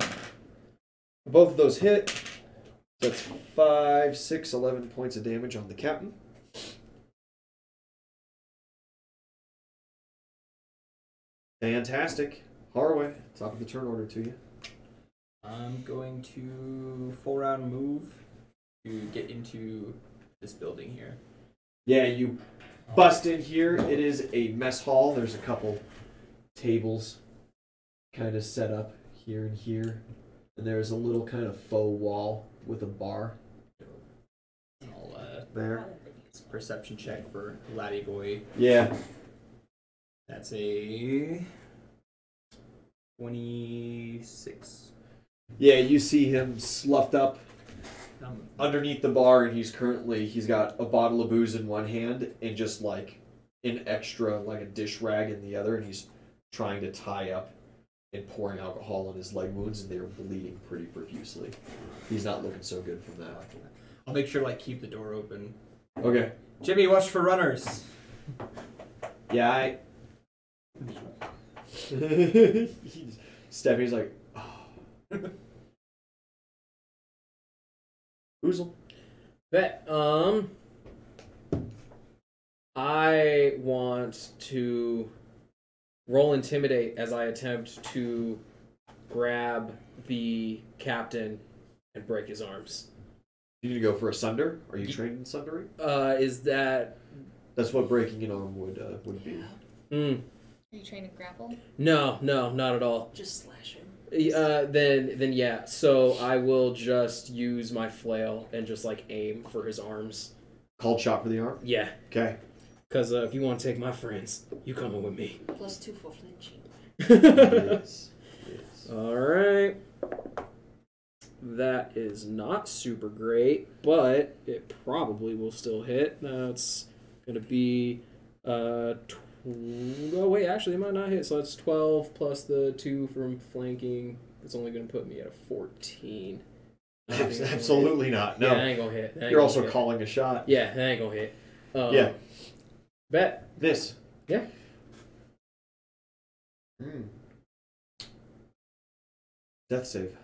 A: Both of those hit. That's 5, 6, 11 points of damage on the captain. Fantastic. Harway, top of the turn order to you.
E: I'm going to 4-round move to get into this building here.
A: Yeah, you bust in here. It is a mess hall. There's a couple tables kind of set up here and here. And there's a little kind of faux wall with a bar
E: I'll
A: there.
E: perception check for Laddie Boy.
A: Yeah.
E: That's a 26.
A: Yeah, you see him sloughed up
E: Um,
A: underneath the bar, and he's got a bottle of booze in one hand and just like an extra, like a dish rag in the other, and he's trying to tie up and pouring alcohol on his leg wounds, and they're bleeding pretty profusely. He's not looking so good from that.
E: I'll make sure keep the door open.
A: Okay.
E: Jimmy, watch for runners.
A: Yeah, Stephanie's like, oh. Oozle.
D: Bet. I want to roll intimidate as I attempt to grab the captain and break his arms.
A: You need to go for a sunder? Are you trained in sundering?
D: Is that?
A: That's what breaking an arm would be.
D: Mm,
B: Are you trying to grapple?
D: no, not at all.
C: Just slash him.
D: Then yeah. So I will just use my flail and just like aim for his arms.
A: Called shot for the arm?
D: Yeah,
A: Okay.
D: because if you want to take my friends, you coming with me.
C: +2 for flinching.
A: Yes. Yes.
D: All right. That is not super great, but it probably will still hit. That's going to be oh wait, actually it might not hit. So that's 12 plus the 2 from flanking. It's only going to put me at a 14. I think it's gonna
A: Absolutely
D: hit.
A: not. No.
D: Yeah, that ain't going to hit. That ain't
A: You're
D: gonna
A: also
D: hit.
A: calling a shot.
D: Yeah, that ain't going to hit.
A: Yeah.
D: Bet.
A: This.
D: Yeah.
A: Death save.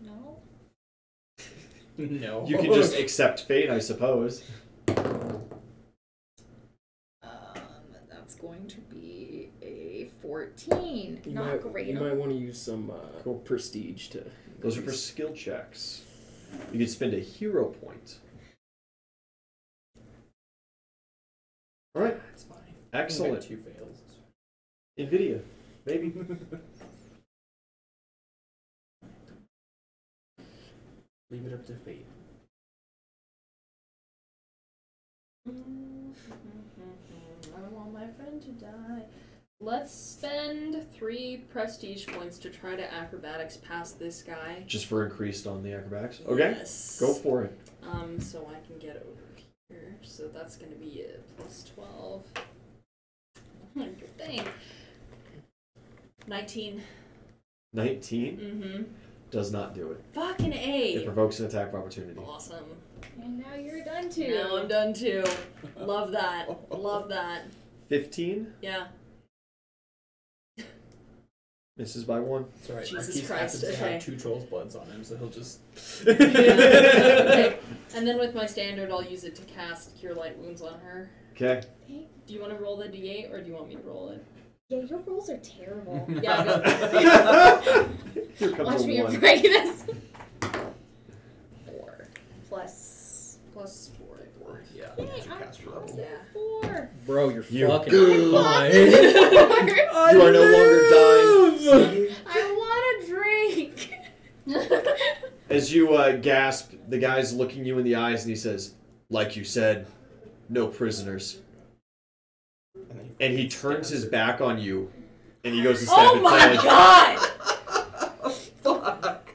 B: No.
E: No.
A: You can just accept fate, I suppose.
B: That's going to be a 14. Not great.
D: You might want to use some
A: Cool.
D: prestige to.
A: Those are for skill checks. You can spend a hero point. All right.
E: That's fine.
A: Excellent.
E: 2 fails.
A: NVIDIA. Maybe.
E: Leave it up to fate.
C: I don't want my friend to die. Let's spend 3 prestige points to try to acrobatics past this guy.
A: Just for increased on the acrobatics. Okay.
C: Yes.
A: Go for it.
C: So I can get over here. So that's gonna be a +12. Good thing. 19.
A: 19
C: Mm-hmm.
A: does not do it.
C: Fucking
A: It
C: A.
A: provokes an attack of opportunity.
C: Awesome.
B: And now you're done too.
C: Now I'm done too. Love that. Love that.
A: 15.
C: Yeah.
A: Misses by 1.
E: It's alright.
C: Jesus
E: Marquise
C: Christ,
E: happens to
C: okay.
E: have 2 trolls bloods on him, so he'll just.
C: Okay. And then with my standard, I'll use it to cast Cure Light Wounds on her.
A: Okay.
C: Do you want to roll the d8 or do you want me to roll it?
B: Yeah, your rolls are terrible.
C: Yeah, no.
A: Here comes
B: Watch
A: a
B: me
A: 1.
B: break this. 4 plus
C: 4.
E: Yeah.
B: Yay,
E: that's your
B: I'm
E: caster level.
B: awesome. 4.
D: Bro, you're
A: You
D: fucking
A: goof.
D: fine.
A: You are no longer dying.
B: I want a drink.
A: As you gasp, the guy's looking you in the eyes and he says, like you said, no prisoners. And he turns his back on you and he goes to stab
C: Oh my
A: its
C: god!
E: Fuck.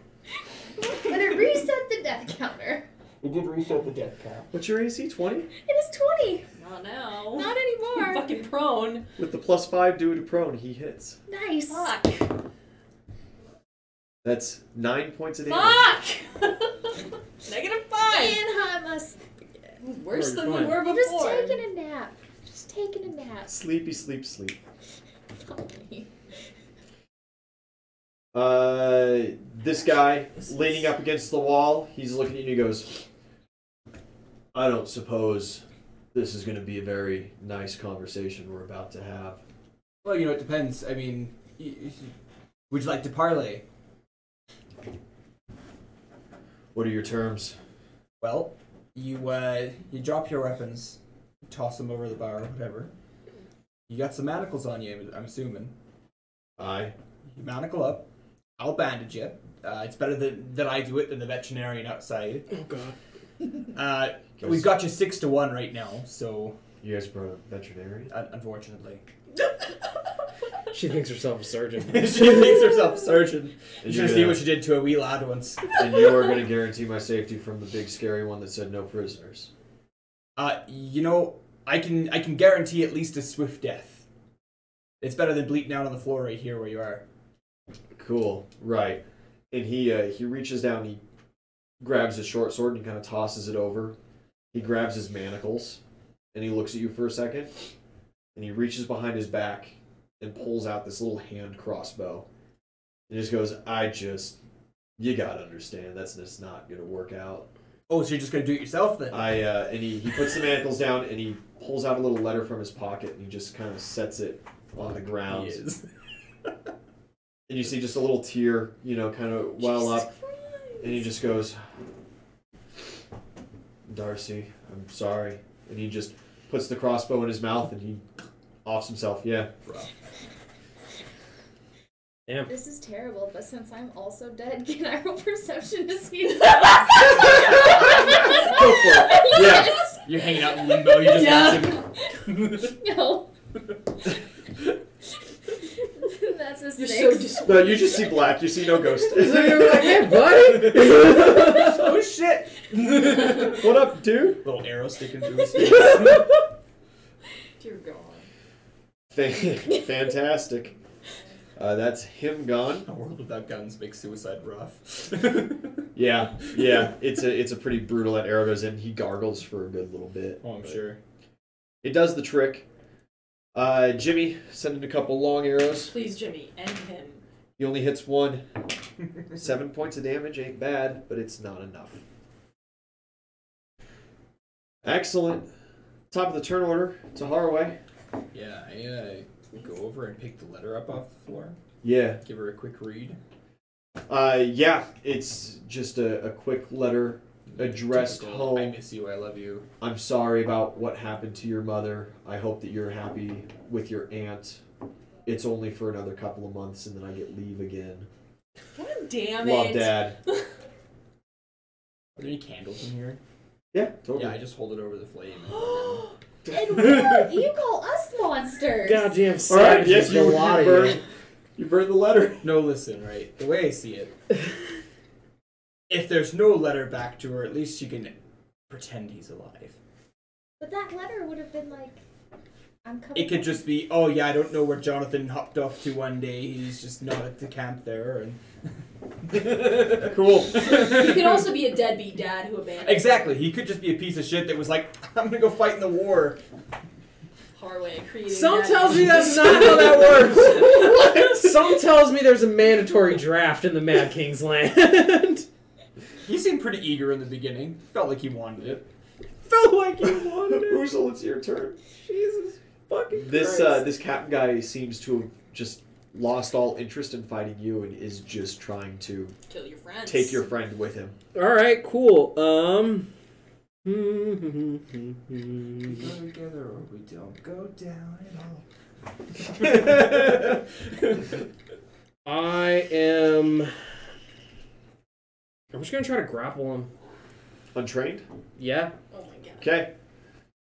B: But it reset the death counter.
E: We did reset the death count.
A: What's your AC? 20?
B: It is 20.
C: Not now.
B: Not anymore.
C: I'm fucking prone.
A: With the +5 due to prone, he hits.
B: Nice.
C: Fuck.
A: That's 9 points of damage.
C: Fuck! -5.
B: And I must.
C: Worse
D: Bro,
C: than
D: you're
C: we were
B: I'm just
C: before.
B: taking a nap. Just taking a nap.
A: Sleepy, sleep, sleep.
B: Follow me.
A: This guy, leaning up against the wall, he's looking at you and he goes, I don't suppose this is going to be a very nice conversation we're about to have.
E: Well, you know, it depends. I mean, would you like to parley?
A: What are your terms?
E: Well, you drop your weapons, toss them over the bar, whatever. You got some manacles on you, I'm assuming.
A: Aye.
E: You manacle up. I'll bandage you. It's better that I do it than the veterinarian outside.
D: Oh god.
E: We've got you 6 to 1 right now, so
A: You guys brought a veterinarian?
E: unfortunately.
D: She thinks herself a surgeon.
E: She thinks herself a surgeon. You
A: And
E: should have seen what she did to a wee lad once.
A: And you are going to guarantee my safety from the big scary one that said no prisoners.
E: You know, I can guarantee at least a swift death. It's better than bleeding out on the floor right here where you are.
A: Cool. Right. And he reaches down, he grabs his short sword and kind of tosses it over. He grabs his manacles and he looks at you for a second. And he reaches behind his back and pulls out this little hand crossbow. And he just goes, you gotta understand, that's just not gonna work out.
E: Oh, so you're just gonna do it yourself then?
A: And he puts the manacles down and he pulls out a little letter from his pocket and he just kind of sets it on the ground.
E: He is.
A: And you see just a little tear, kind of well up. And he just goes, Darcy, I'm sorry. And he just puts the crossbow in his mouth and he offs himself. Yeah.
D: Damn.
B: This is terrible, but since I'm also dead, can I roll perception to see if
A: Go for it. Yeah.
B: Yes.
E: You're hanging out in limbo, you just
C: Yeah.
B: No. That's a
C: You're
B: 6.
C: so dis-
A: No, you just see black. You see no ghost.
D: So you're like, hey, buddy!
E: Oh shit!
A: What up, dude?
E: Little arrow sticking through his face.
C: Dear God.
A: Fantastic. That's him gone.
E: A world without guns makes suicide rough.
A: Yeah. It's a pretty brutal. That arrow goes in. He gargles for a good little bit.
E: Oh, I'm
A: but
E: sure.
A: It does the trick. Jimmy, send in a couple long arrows.
C: Please, Jimmy, end him.
A: He only hits one. 7 points of damage ain't bad, but it's not enough. Excellent. Top of the turn order. It's a Haraway.
E: Yeah, I go over and pick the letter up off the floor.
A: Yeah.
E: Give her a quick read.
A: Yeah. It's just a quick letter addressed
E: Typical,
A: home.
E: I miss you, I love you.
A: I'm sorry about what happened to your mother. I hope that you're happy with your aunt. It's only for another couple of months and then I get leave again.
C: God damn
A: Love,
C: it.
A: Dad.
E: Are there any candles in here?
A: Yeah, totally.
E: Yeah, I just hold it over the flame.
B: And what? You call us monsters.
D: Goddamn
A: All right,
D: savages,
A: yes,
D: a lot of you.
A: you burned the letter.
E: No, listen, right? The way I see it, if there's no letter back to her, at least you can pretend he's alive.
B: But that letter would have been like, I'm coming.
E: It could just be, oh yeah, I don't know where Jonathan hopped off to one day. He's just not at the camp there, and
A: Cool.
C: He could also be a deadbeat dad who abandoned
E: exactly. He could just be a piece of shit that was like, I'm gonna go fight in the war.
C: Harway creating.
D: Some
C: that.
D: tells me that's not how that works. Some tells me there's a mandatory draft in the Mad King's land.
E: He seemed pretty eager in the beginning. Felt like he wanted it.
D: Felt like you wanted it.
A: Uzel, it's your turn.
D: Jesus fucking
A: This
D: Christ.
A: this captain guy seems to have just lost all interest in fighting you and is just trying to
C: Kill your friends.
A: take your friend with him.
D: All right, cool.
E: We go together or we don't go down at all.
D: I'm just gonna try to grapple him.
A: Untrained?
D: Yeah,
C: Oh my god.
A: Okay.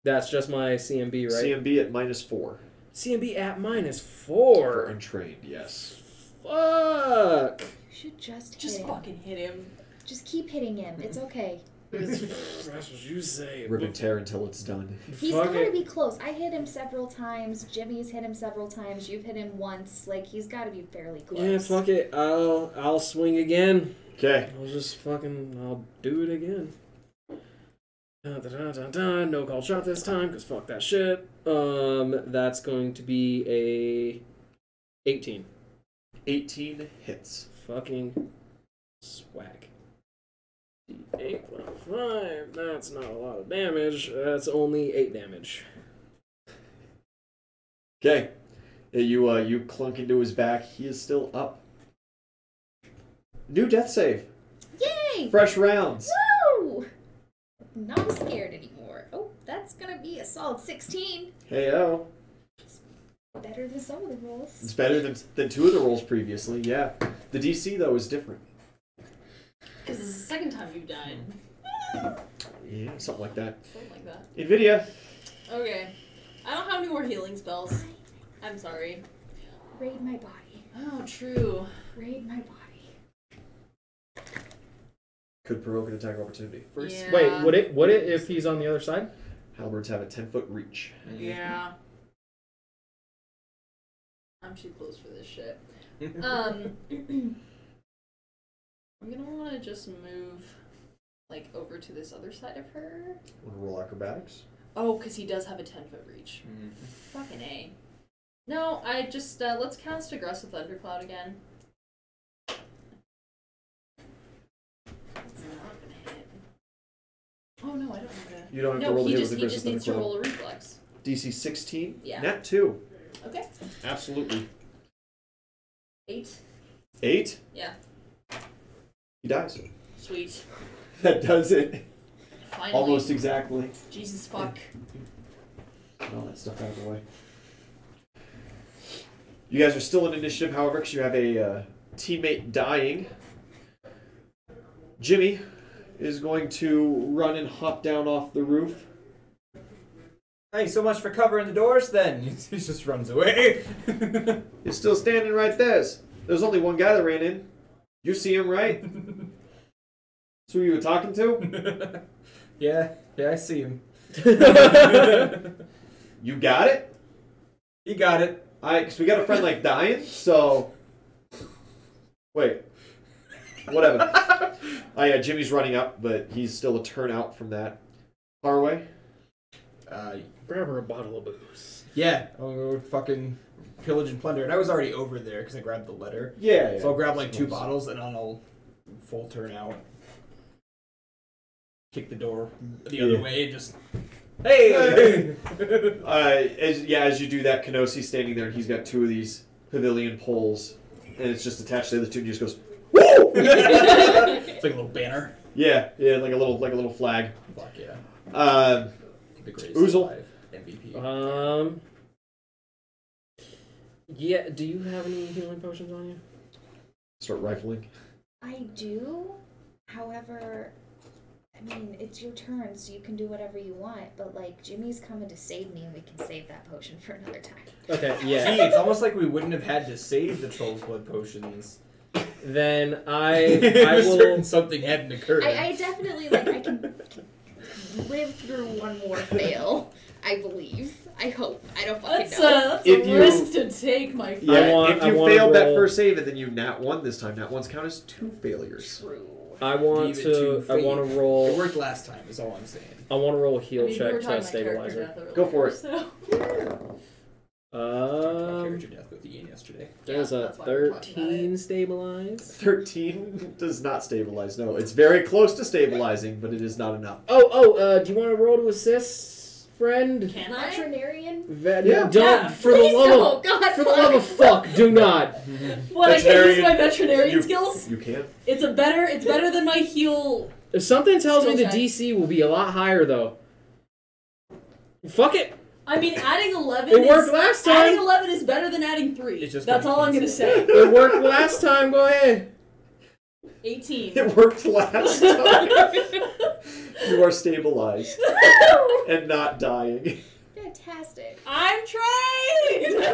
D: that's just my CMB, right?
A: CMB at -4.
D: CMB at
A: For
D: -4.
A: untrained, yes.
D: Fuck.
B: You should just hit
C: Just
B: him.
C: fucking hit him.
B: Just keep hitting him. It's okay.
D: That's what you say.
A: Rip and tear until it's done.
B: He's
D: Fuck
B: gotta
D: it.
B: be close. I hit him several times. Jimmy's hit him several times. You've hit him once. Like, he's gotta be fairly close.
D: Yeah, fuck it. I'll swing again.
A: Okay.
D: I'll do it again. No call shot this time, because fuck that shit. That's going to be a 18.
A: 18 hits.
D: Fucking swag. 8 plus 5, that's not a lot of damage. That's only 8 damage.
A: Okay. You clunk into his back. He is still up. New death save.
B: Yay!
A: Fresh rounds.
B: Woo! Not scared anymore. Oh, that's gonna be a solid 16.
A: Heyo.
B: Better than some of the rolls.
A: It's better than 2 of the rolls previously, yeah. The DC, though, is different.
C: Because this is the second time you've died.
A: Yeah, something like that.
C: Something like that.
A: NVIDIA.
C: Okay. I don't have any more healing spells. I'm sorry.
B: Raid my body.
C: Oh, true.
B: Raid my body.
A: Could provoke an attack opportunity.
E: First,
C: Yeah.
D: Wait, would it if he's on the other side?
A: Halberds have a 10-foot reach.
C: Yeah. I'm too close for this shit. I'm gonna want to just move, like, over to this other side of her.
A: Want to roll acrobatics?
C: Oh, because he does have a 10-foot reach. Fucking A. No, I just, let's cast Aggressive Thundercloud again. It's not gonna hit. Oh, no, I don't have to.
A: You don't have to
C: No,
A: roll
C: he
A: the hit
C: just,
A: with
C: he
A: aggressive
C: just needs to
A: thundercloud.
C: roll a reflex.
A: DC 16?
C: Yeah.
A: Nat 2.
C: Okay.
A: Absolutely.
C: 8.
A: 8?
C: Yeah.
A: He dies.
C: Sweet.
A: That does it.
C: Finally.
A: Almost exactly.
C: Jesus fuck.
A: Get all that stuff out of the way. You guys are still in initiative, however, because you have a teammate dying. Jimmy is going to run and hop down off the roof.
E: Hey, so much for covering the doors then. He just runs away.
A: He's still standing right there. There's only one guy that ran in. You see him, right? That's who you were talking to?
E: Yeah, I see him.
A: You got it?
E: He got it.
A: Because we got a friend like dying, so... Wait. Whatever. Yeah, Jimmy's running up, but he's still a turn out from that. Harway?
D: Grab her a bottle of booze.
E: Yeah, I'll go fucking pillage and plunder. And I was already over there because I grabbed the letter.
A: Yeah.
E: So I'll grab like 2 bottles and then I'll full turn out. Kick the door the other way and just... Hey!
A: As you do that, Kenoshi's standing there and he's got 2 of these pavilion poles and it's just attached to the other 2 and he just goes, woo!
E: It's like a little banner.
A: Yeah, like a little flag.
E: Fuck yeah. The greatest
A: Uzel.
E: alive MVP.
D: Yeah, do you have any healing potions on you?
A: Start rifling.
B: I do. However, I mean, it's your turn, so you can do whatever you want. But, like, Jimmy's coming to save me, and we can save that potion for another time.
D: Okay, yeah.
E: Gee, it's almost like we wouldn't have had to save the Troll's Blood potions.
D: Then I will...
E: Certain something hadn't occurred.
B: I definitely, like, I can live through one more fail, I believe. I hope. I don't fucking know.
C: That's
A: If
C: a
A: you-
C: risk to take, my friend.
A: Yeah,
D: I
A: if you
D: wanna
A: failed that
D: roll-
A: first save and then you nat 1 this time, nat 1s count as 2 failures.
B: True.
D: I want
E: Leave it
D: to. I
E: fate.
D: want to
E: It
D: roll.
E: worked last time. Is all I'm saying.
D: I want to roll a heal
C: I mean, we were
D: check
C: talking
D: to
C: about character
D: stabilizer.
C: death earlier,
A: Go for it.
C: So.
E: Character death with Ian yesterday.
D: There's
C: Yeah,
D: a
C: that's why we're talking about
D: 13 stabilize.
A: 13 does not stabilize. No, it's very close to stabilizing, but it is not enough.
D: Do you want to roll to assist, friend?
C: Can I?
B: Veterinarian.
A: Yeah.
D: Don't
C: Yeah,
D: for the
C: please
D: love
C: don't. God,
D: of for the love of fuck, do not.
C: What, I can use my
A: Veterinarian-
C: veterinarian
A: You-
C: skills?
A: You can't.
C: It's better than my heal.
D: If something tells me
C: Skill
D: the
C: check.
D: DC will be a lot higher though. Fuck it.
C: I mean, adding 11
D: It
C: is,
D: worked last
C: Adding
D: time.
C: 11 is better than adding 3.
E: It's just
C: That's
E: gonna
C: all I'm going to
E: cancel.
C: say.
D: It worked last time. Go ahead.
C: 18.
A: It worked last time. You are stabilized and not dying.
B: Fantastic.
C: I'm trained!